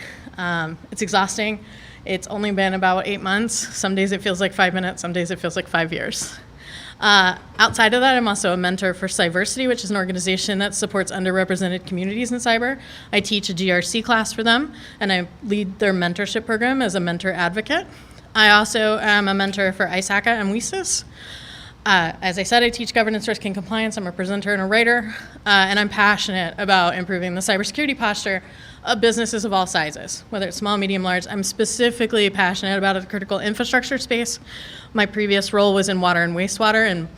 It's exhausting. It's only been about 8 months. Some days it feels like 5 minutes. Some days it feels like 5 years. Outside of that, I'm also a mentor for Cyversity, which is an organization that supports underrepresented communities in cyber. I teach a GRC class for them, and I lead their mentorship program as a mentor advocate. I also am a mentor for ISACA and WESIS. As I said, I teach governance, risk, and compliance. I'm a presenter and a writer, and I'm passionate about improving the cybersecurity posture of businesses of all sizes, whether it's small, medium, large. I'm specifically passionate about the critical infrastructure space. My previous role was in water and wastewater, and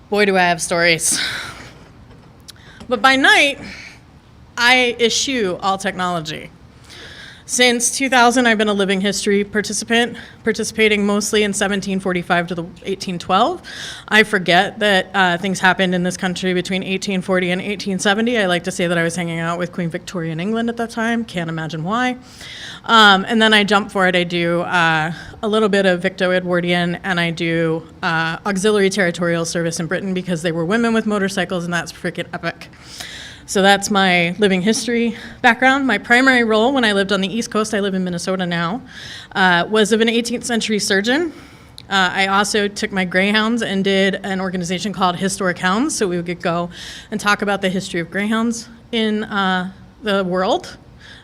boy, do I have stories. But by night, I eschew all technology. Since 2000, I've been a living history participant, participating mostly in 1745 to the 1812. I forget that things happened in this country between 1840 and 1870. I like to say that I was hanging out with Queen Victoria in England at that time. Can't imagine why. And then I jump forward. I do a little bit of Victo-Edwardian, and I do auxiliary territorial service in Britain because they were women with motorcycles, and that's freaking epic. So that's my living history background. My primary role when I lived on the East Coast, I live in Minnesota now, was of an 18th century surgeon. I also took my greyhounds and did an organization called Historic Hounds, so we could go and talk about the history of greyhounds in the world,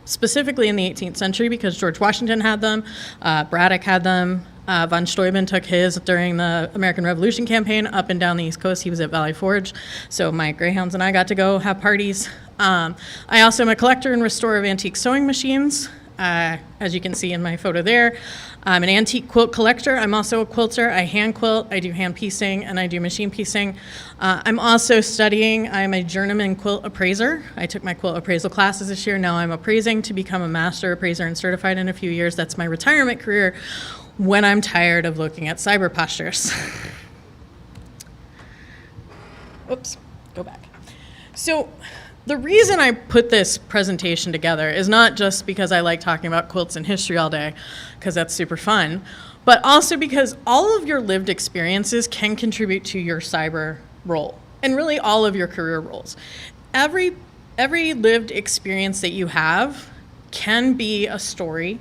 specifically in the 18th century because George Washington had them, Braddock had them, von Steuben took his during the American Revolution campaign up and down the East Coast. He was at Valley Forge. So my greyhounds and I got to go have parties. I also am a collector and restorer of antique sewing machines. As you can see in my photo there, I'm an antique quilt collector. I'm also a quilter. I hand quilt, I do hand piecing, and I do machine piecing. I'm also studying, I'm a journeyman quilt appraiser. I took my quilt appraisal classes this year. Now I'm appraising to become a master appraiser and certified in a few years. That's my retirement career when I'm tired of looking at cyber postures. Oops, go back. So the reason I put this presentation together is not just because I like talking about quilts and history all day, because that's super fun, but also because all of your lived experiences can contribute to your cyber role, and really all of your career roles. Every lived experience that you have can be a story.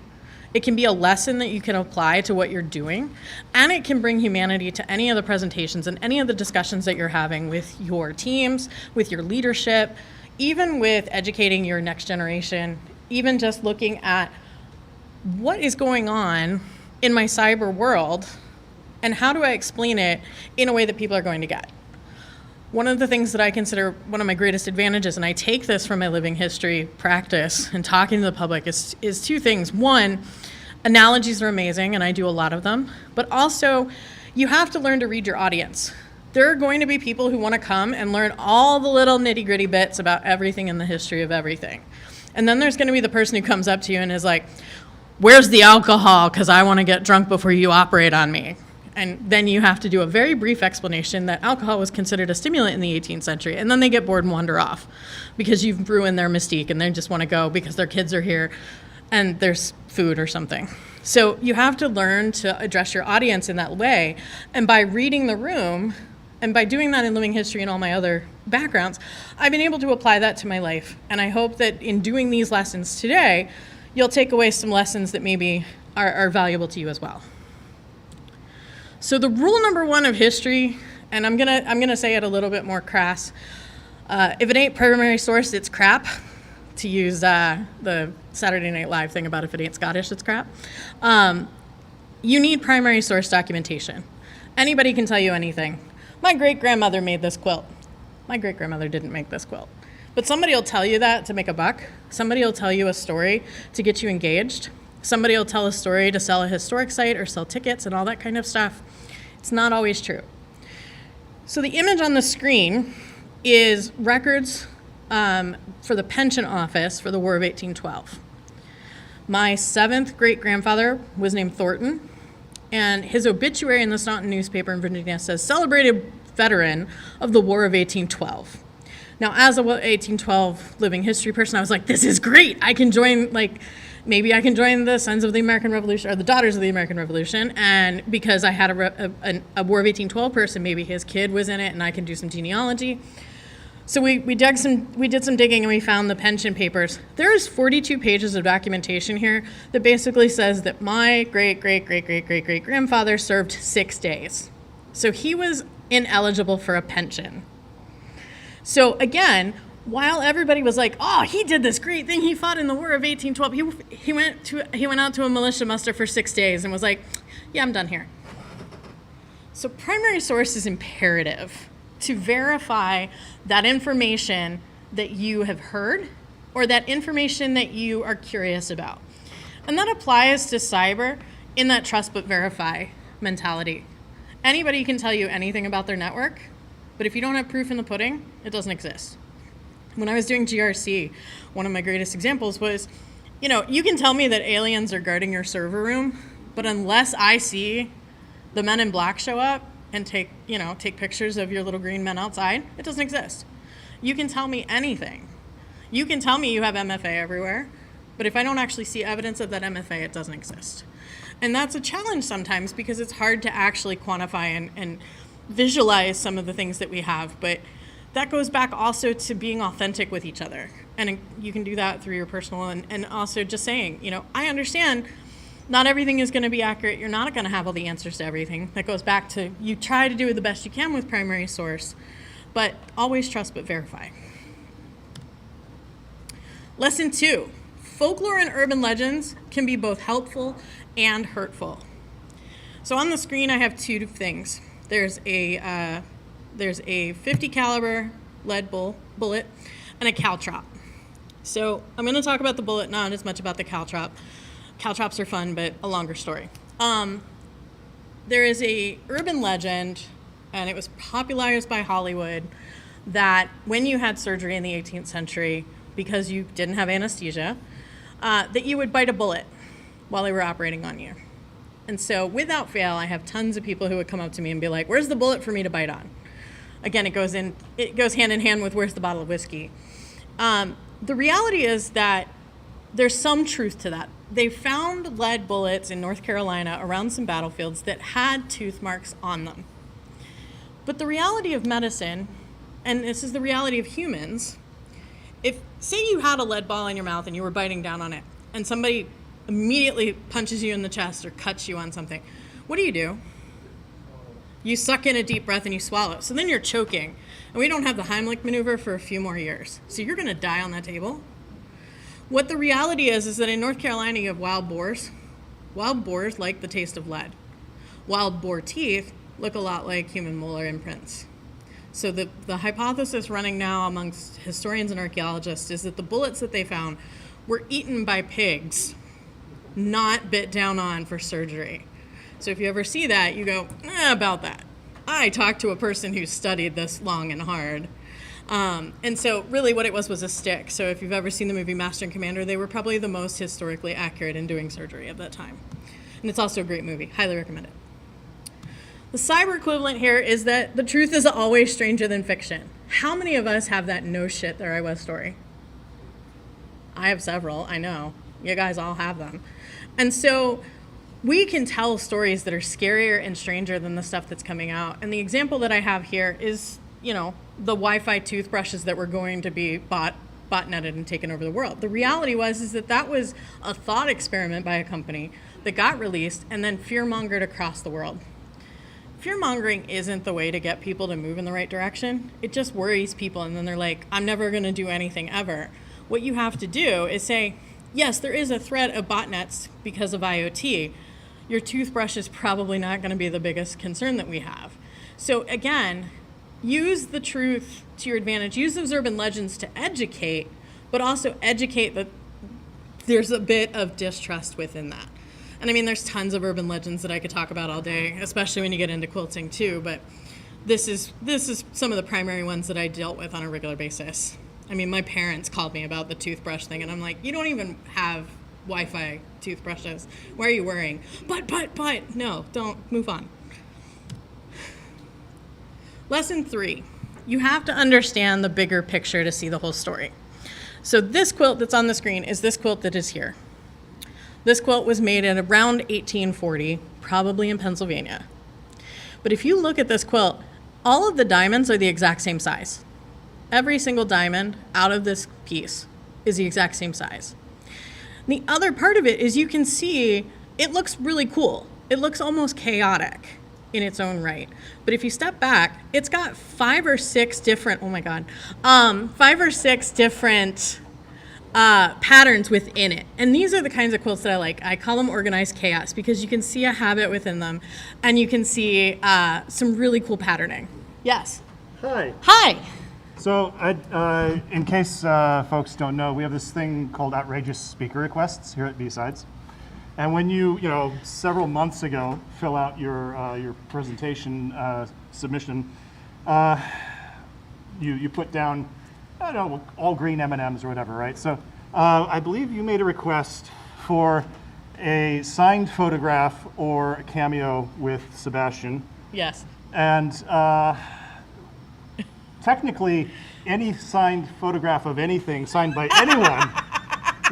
It can be a lesson that you can apply to what you're doing, and it can bring humanity to any of the presentations and any of the discussions that you're having with your teams, with your leadership, even with educating your next generation, even just looking at what is going on in my cyber world and how do I explain it in a way that people are going to get. One of the things that I consider one of my greatest advantages, and I take this from my living history practice and talking to the public, is two things. One, analogies are amazing, and I do a lot of them, but also you have to learn to read your audience. There are going to be people who want to come and learn all the little nitty-gritty bits about everything in the history of everything. And then there's going to be the person who comes up to you and is like, where's the alcohol? Because I want to get drunk before you operate on me. And then you have to do a very brief explanation that alcohol was considered a stimulant in the 18th century. And then they get bored and wander off because you've ruined their mystique and they just want to go because their kids are here and there's food or something. So you have to learn to address your audience in that way. And by reading the room And by doing that in living history and all my other backgrounds, I've been able to apply that to my life. And I hope that in doing these lessons today, you'll take away some lessons that maybe are valuable to you as well. So the rule number one of history, and I'm gonna say it a little bit more crass, if it ain't primary source, it's crap, to use the Saturday Night Live thing about if it ain't Scottish, it's crap. You need primary source documentation. Anybody can tell you anything. My great-grandmother made this quilt. My great-grandmother didn't make this quilt. But somebody will tell you that to make a buck. Somebody will tell you a story to get you engaged. Somebody will tell a story to sell a historic site or sell tickets and all that kind of stuff. It's not always true. So the image on the screen is records for the pension office for the War of 1812. My 7th great-grandfather was named Thornton, and his obituary in the Staunton newspaper in Virginia says, celebrated veteran of the War of 1812. Now, as a 1812 living history person, I was like, this is great. I can join, maybe I can join the Sons of the American Revolution, or the Daughters of the American Revolution, and because I had a War of 1812 person, maybe his kid was in it, and I can do some genealogy. So we did some digging, and we found the pension papers. There's 42 pages of documentation here that basically says that my great-great-great-great-great-great-grandfather served 6 days. So he was ineligible for a pension. So again, while everybody was like, oh, he did this great thing, he fought in the War of 1812, he went out to a militia muster for 6 days and was like, yeah, I'm done here. So primary source is imperative to verify that information that you have heard or that information that you are curious about. And that applies to cyber in that trust but verify mentality. Anybody can tell you anything about their network, but if you don't have proof in the pudding, it doesn't exist. When I was doing GRC, one of my greatest examples was, you can tell me that aliens are guarding your server room, but unless I see the men in black show up and take pictures of your little green men outside, it doesn't exist. You can tell me anything. You can tell me you have MFA everywhere, but if I don't actually see evidence of that MFA, it doesn't exist. And that's a challenge sometimes because it's hard to actually quantify and visualize some of the things that we have, but that goes back also to being authentic with each other. And you can do that through your personal and also just saying, I understand not everything is going to be accurate. You're not going to have all the answers to everything. That goes back to you try to do the best you can with primary source, but always trust but verify. Lesson 2, folklore and urban legends can be both helpful and hurtful. So on the screen I have 2 things. There's a 50 caliber lead bullet and a caltrop. So I'm going to talk about the bullet, not as much about the caltrop. Caltrops are fun, but a longer story. There is a urban legend, and it was popularized by Hollywood, that when you had surgery in the 18th century, because you didn't have anesthesia, that you would bite a bullet while they were operating on you. And so without fail, I have tons of people who would come up to me and be like, where's the bullet for me to bite on? Again, it goes hand in hand with where's the bottle of whiskey. The reality is that there's some truth to that. They found lead bullets in North Carolina around some battlefields that had tooth marks on them. But the reality of medicine, and this is the reality of humans, say you had a lead ball in your mouth and you were biting down on it, and somebody immediately punches you in the chest or cuts you on something, what do? You suck in a deep breath and you swallow. So then you're choking. And we don't have the Heimlich maneuver for a few more years. So you're going to die on that table. What the reality is that in North Carolina you have wild boars. Wild boars like the taste of lead. Wild boar teeth look a lot like human molar imprints. So the hypothesis running now amongst historians and archaeologists is that the bullets that they found were eaten by pigs, not bit down on for surgery. So if you ever see that, you go, about that. I talked to a person who studied this long and hard. And so really what it was a stick. So if you've ever seen the movie Master and Commander, they were probably the most historically accurate in doing surgery at that time. And it's also a great movie. Highly recommend it. The cyber equivalent here is that the truth is always stranger than fiction. How many of us have that no shit there I was story? I have several, I know. You guys all have them. And so we can tell stories that are scarier and stranger than the stuff that's coming out. And the example that I have here is, the Wi-Fi toothbrushes that were going to be botnetted and taken over the world. The reality was that was a thought experiment by a company that got released and then fear-mongered across the world. Fear-mongering isn't the way to get people to move in the right direction. It just worries people, and then they're like, I'm never going to do anything ever. What you have to do is say, yes, there is a threat of botnets because of IoT. Your toothbrush is probably not going to be the biggest concern that we have. So again, use the truth to your advantage. Use those urban legends to educate, but also educate that there's a bit of distrust within that. And I mean, there's tons of urban legends that I could talk about all day, especially when you get into quilting too, but this is some of the primary ones that I dealt with on a regular basis. I mean, my parents called me about the toothbrush thing, and I'm like, you don't even have Wi-Fi toothbrushes. Why are you worrying? But, no, don't, move on. Lesson 3, you have to understand the bigger picture to see the whole story. So this quilt that's on the screen is this quilt that is here. This quilt was made at around 1840, probably in Pennsylvania. But if you look at this quilt, all of the diamonds are the exact same size. Every single diamond out of this piece is the exact same size. The other part of it is you can see it looks really cool. It looks almost chaotic in its own right. But if you step back, it's got 5 or 6 different, 5 or 6 different patterns within it. And these are the kinds of quilts that I like. I call them organized chaos because you can see a habit within them and you can see some really cool patterning. Yes? Hi. Hi. So, in case folks don't know, we have this thing called outrageous speaker requests here at BSides. And when you several months ago, fill out your presentation submission, you put down, I don't know, all green M&Ms or whatever, right? So, I believe you made a request for a signed photograph or a cameo with Sebastian. Yes. And technically, any signed photograph of anything signed by anyone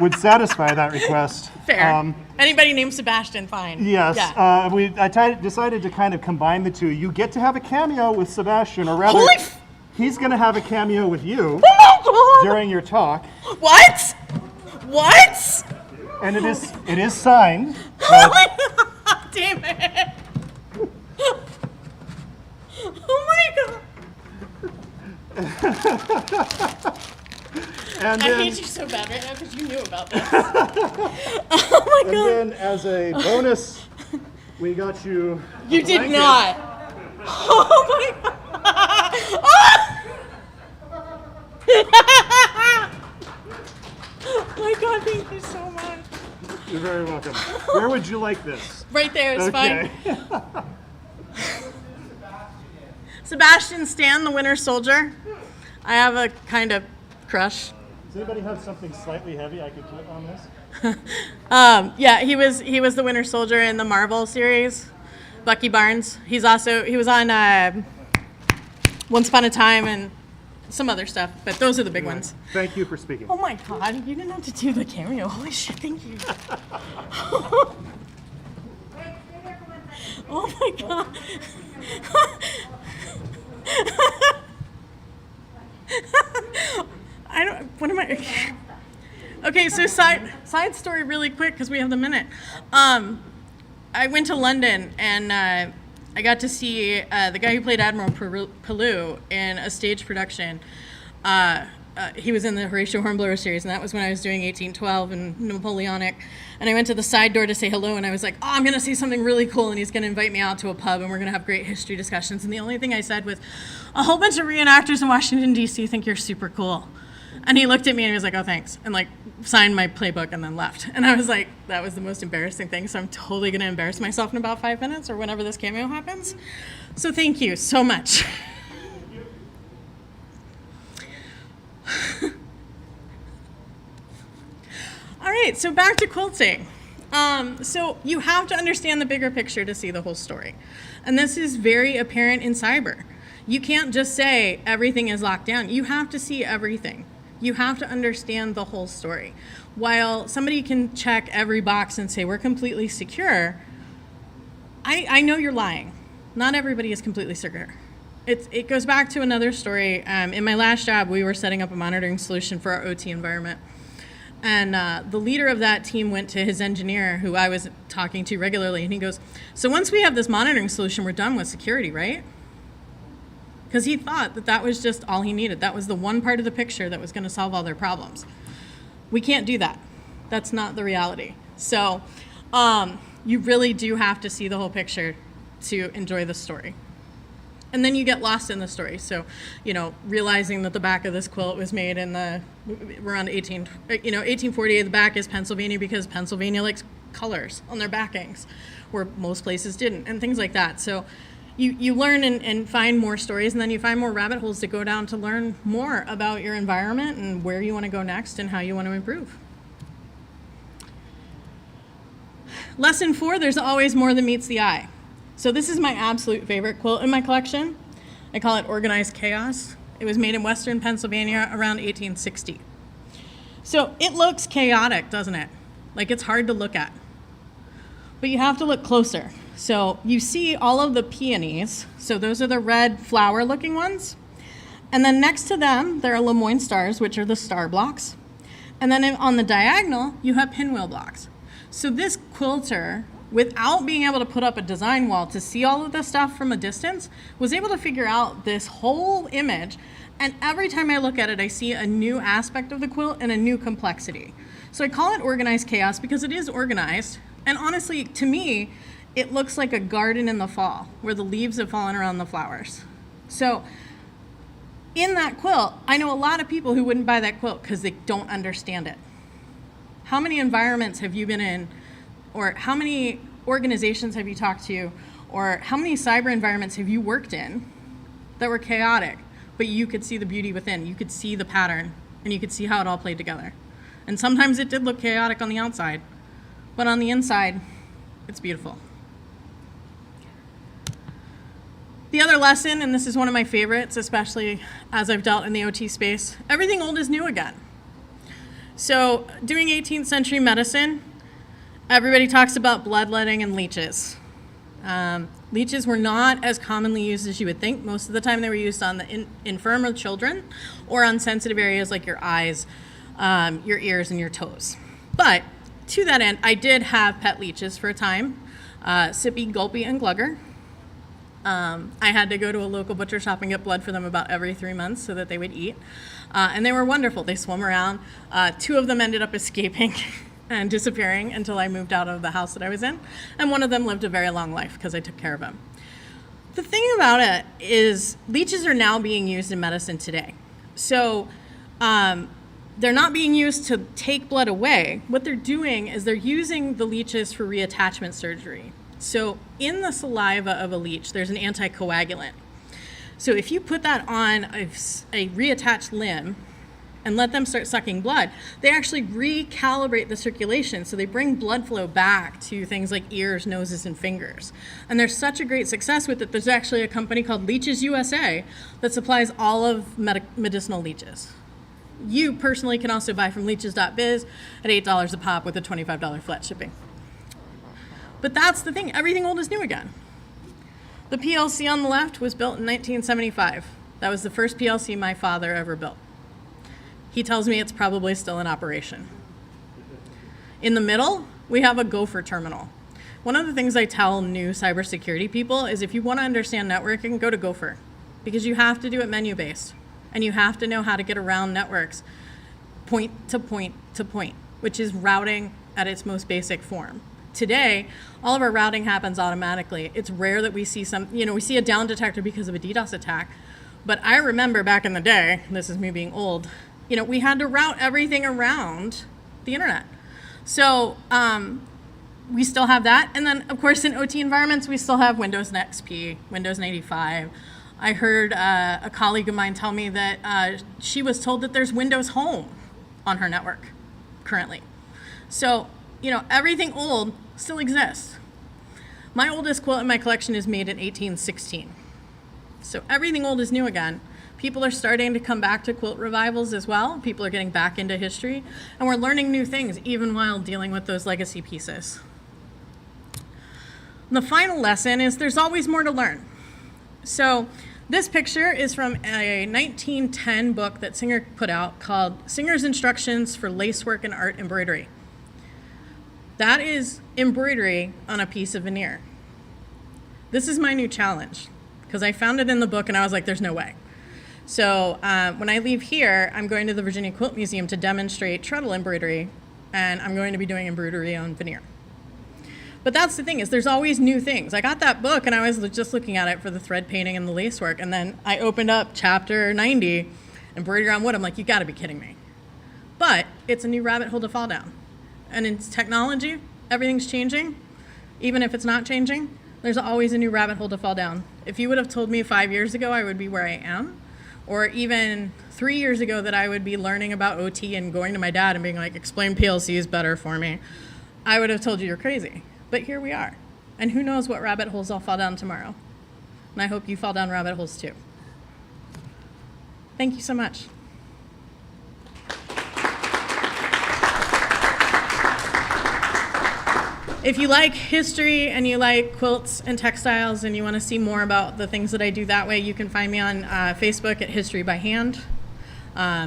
would satisfy that request. Fair. Anybody named Sebastian, fine. Yes. Yeah. I decided to kind of combine the two. You get to have a cameo with Sebastian, or rather, he's going to have a cameo with you during your talk. What? What? And it is signed. Damn it. Oh my god. And I hate you so bad right now because you knew about this. Oh my god. And then as a bonus, we got you. You did not. Oh my god. Oh my god, thank you so much. You're very welcome. Where would you like this? Right there is okay. fine. Sebastian Stan, the Winter Soldier. I have a kind of crush. Does anybody have something slightly heavy I could put on this? Yeah, he was the Winter Soldier in the Marvel series. Bucky Barnes. He was on Once Upon a Time and some other stuff, but those are the big ones. Thank you for speaking. Oh my god, you didn't have to do the cameo. Holy shit, thank you. Oh my god. Okay, so side story really quick because we have the minute. I went to London and I got to see the guy who played Admiral Pellew in a stage production. He was in the Horatio Hornblower series, and that was when I was doing 1812 and Napoleonic. And I went to the side door to say hello, and I was like, oh, I'm going to see something really cool, and he's going to invite me out to a pub, and we're going to have great history discussions. And the only thing I said was, a whole bunch of reenactors in Washington, D.C. think you're super cool. And he looked at me, and he was like, oh, thanks, and like signed my playbook and then left. And I was like, that was the most embarrassing thing, so I'm totally going to embarrass myself in about 5 minutes or whenever this cameo happens. So thank you so much. All right, so back to quilting. So you have to understand the bigger picture to see the whole story. And this is very apparent in cyber. You can't just say everything is locked down. You have to see everything. You have to understand the whole story. While somebody can check every box and say we're completely secure, I know you're lying. Not everybody is completely secure. It goes back to another story. In my last job, we were setting up a monitoring solution for our OT environment. And the leader of that team went to his engineer, who I was talking to regularly, and he goes, so once we have this monitoring solution, we're done with security, right? Because he thought that that was just all he needed. That was the one part of the picture that was going to solve all their problems. We can't do that. That's not the reality. So you really do have to see the whole picture to enjoy the story. And then you get lost in the story. So, realizing that the back of this quilt was made in around 1840, the back is Pennsylvania because Pennsylvania likes colors on their backings, where most places didn't, and things like that. So you learn and find more stories, and then you find more rabbit holes to go down to learn more about your environment and where you want to go next and how you want to improve. Lesson 4, there's always more than meets the eye. So this is my absolute favorite quilt in my collection. I call it Organized Chaos. It was made in Western Pennsylvania around 1860. So it looks chaotic, doesn't it? Like it's hard to look at. But you have to look closer. So you see all of the peonies. So those are the red flower looking ones. And then next to them, there are Lemoyne stars, which are the star blocks. And then on the diagonal, you have pinwheel blocks. So this quilter, without being able to put up a design wall to see all of this stuff from a distance, was able to figure out this whole image. And every time I look at it, I see a new aspect of the quilt and a new complexity. So I call it Organized Chaos because it is organized. And honestly, to me, it looks like a garden in the fall where the leaves have fallen around the flowers. So in that quilt, I know a lot of people who wouldn't buy that quilt because they don't understand it. How many environments have you been in, or how many organizations have you talked to, or how many cyber environments have you worked in that were chaotic, but you could see the beauty within, you could see the pattern, and you could see how it all played together? And sometimes it did look chaotic on the outside, but on the inside, it's beautiful. The other lesson, and this is one of my favorites, especially as I've dealt in the OT space, everything old is new again. So doing 18th century medicine, everybody talks about bloodletting and leeches. Leeches were not as commonly used as you would think. Most of the time they were used on the infirm or children or on sensitive areas like your eyes, your ears, and your toes. But to that end, I did have pet leeches for a time, Sippy, Gulpy, and Glugger. I had to go to a local butcher shop and get blood for them about every 3 months so that they would eat. And they were wonderful. They swam around. 2 of them ended up escaping and disappearing until I moved out of the house that I was in. And one of them lived a very long life because I took care of him. The thing about it is leeches are now being used in medicine today. So they're not being used to take blood away. What they're doing is they're using the leeches for reattachment surgery. So in the saliva of a leech, there's an anticoagulant. So if you put that on a reattached limb and let them start sucking blood, they actually recalibrate the circulation. So they bring blood flow back to things like ears, noses, and fingers. And there's such a great success with it. There's actually a company called Leeches USA that supplies all of medicinal leeches. You personally can also buy from leeches.biz at $8 a pop with a $25 flat shipping. But that's the thing, everything old is new again. The PLC on the left was built in 1975. That was the first PLC my father ever built. He tells me it's probably still in operation. In the middle, we have a Gopher terminal. One of the things I tell new cybersecurity people is if you want to understand networking, go to Gopher, because you have to do it menu-based, and you have to know how to get around networks point to point to point, which is routing at its most basic form. Today, all of our routing happens automatically. It's rare that we see we see a down detector because of a DDoS attack. But I remember back in the day, this is me being old, we had to route everything around the internet. So we still have that. And then, of course, in OT environments, we still have Windows XP, Windows 95. I heard a colleague of mine tell me that she was told that there's Windows Home on her network currently. So, everything old still exists. My oldest quilt in my collection is made in 1816. So everything old is new again. People are starting to come back to quilt revivals as well. People are getting back into history, and we're learning new things even while dealing with those legacy pieces. The final lesson is there's always more to learn. So this picture is from a 1910 book that Singer put out called Singer's Instructions for Lacework and Art Embroidery. That is embroidery on a piece of veneer. This is my new challenge because I found it in the book and I was like, there's no way. So when I leave here, I'm going to the Virginia Quilt Museum to demonstrate treadle embroidery, and I'm going to be doing embroidery on veneer. But that's the thing, is there's always new things. I got that book and I was just looking at it for the thread painting and the lace work, and then I opened up chapter 90, embroidery on wood. I'm like, you gotta be kidding me. But it's a new rabbit hole to fall down. And in technology, everything's changing. Even if it's not changing, there's always a new rabbit hole to fall down. If you would have told me 5 years ago I would be where I am, or even 3 years ago that I would be learning about OT and going to my dad and being like, explain PLCs better for me, I would have told you you're crazy. But here we are. And who knows what rabbit holes I'll fall down tomorrow. And I hope you fall down rabbit holes too. Thank you so much. If you like history and you like quilts and textiles and you want to see more about the things that I do that way, you can find me on Facebook at History by Hand.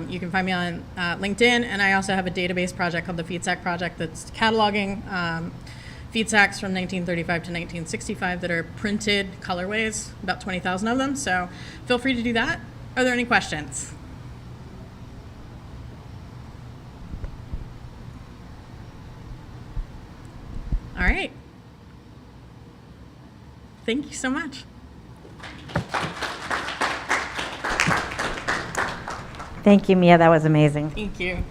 You can find me on LinkedIn, and I also have a database project called the Feed Sack Project that's cataloging feed sacks from 1935 to 1965 that are printed colorways, about 20,000 of them. So feel free to do that. Are there any questions? All right. Thank you so much. Thank you, Mia. That was amazing. Thank you.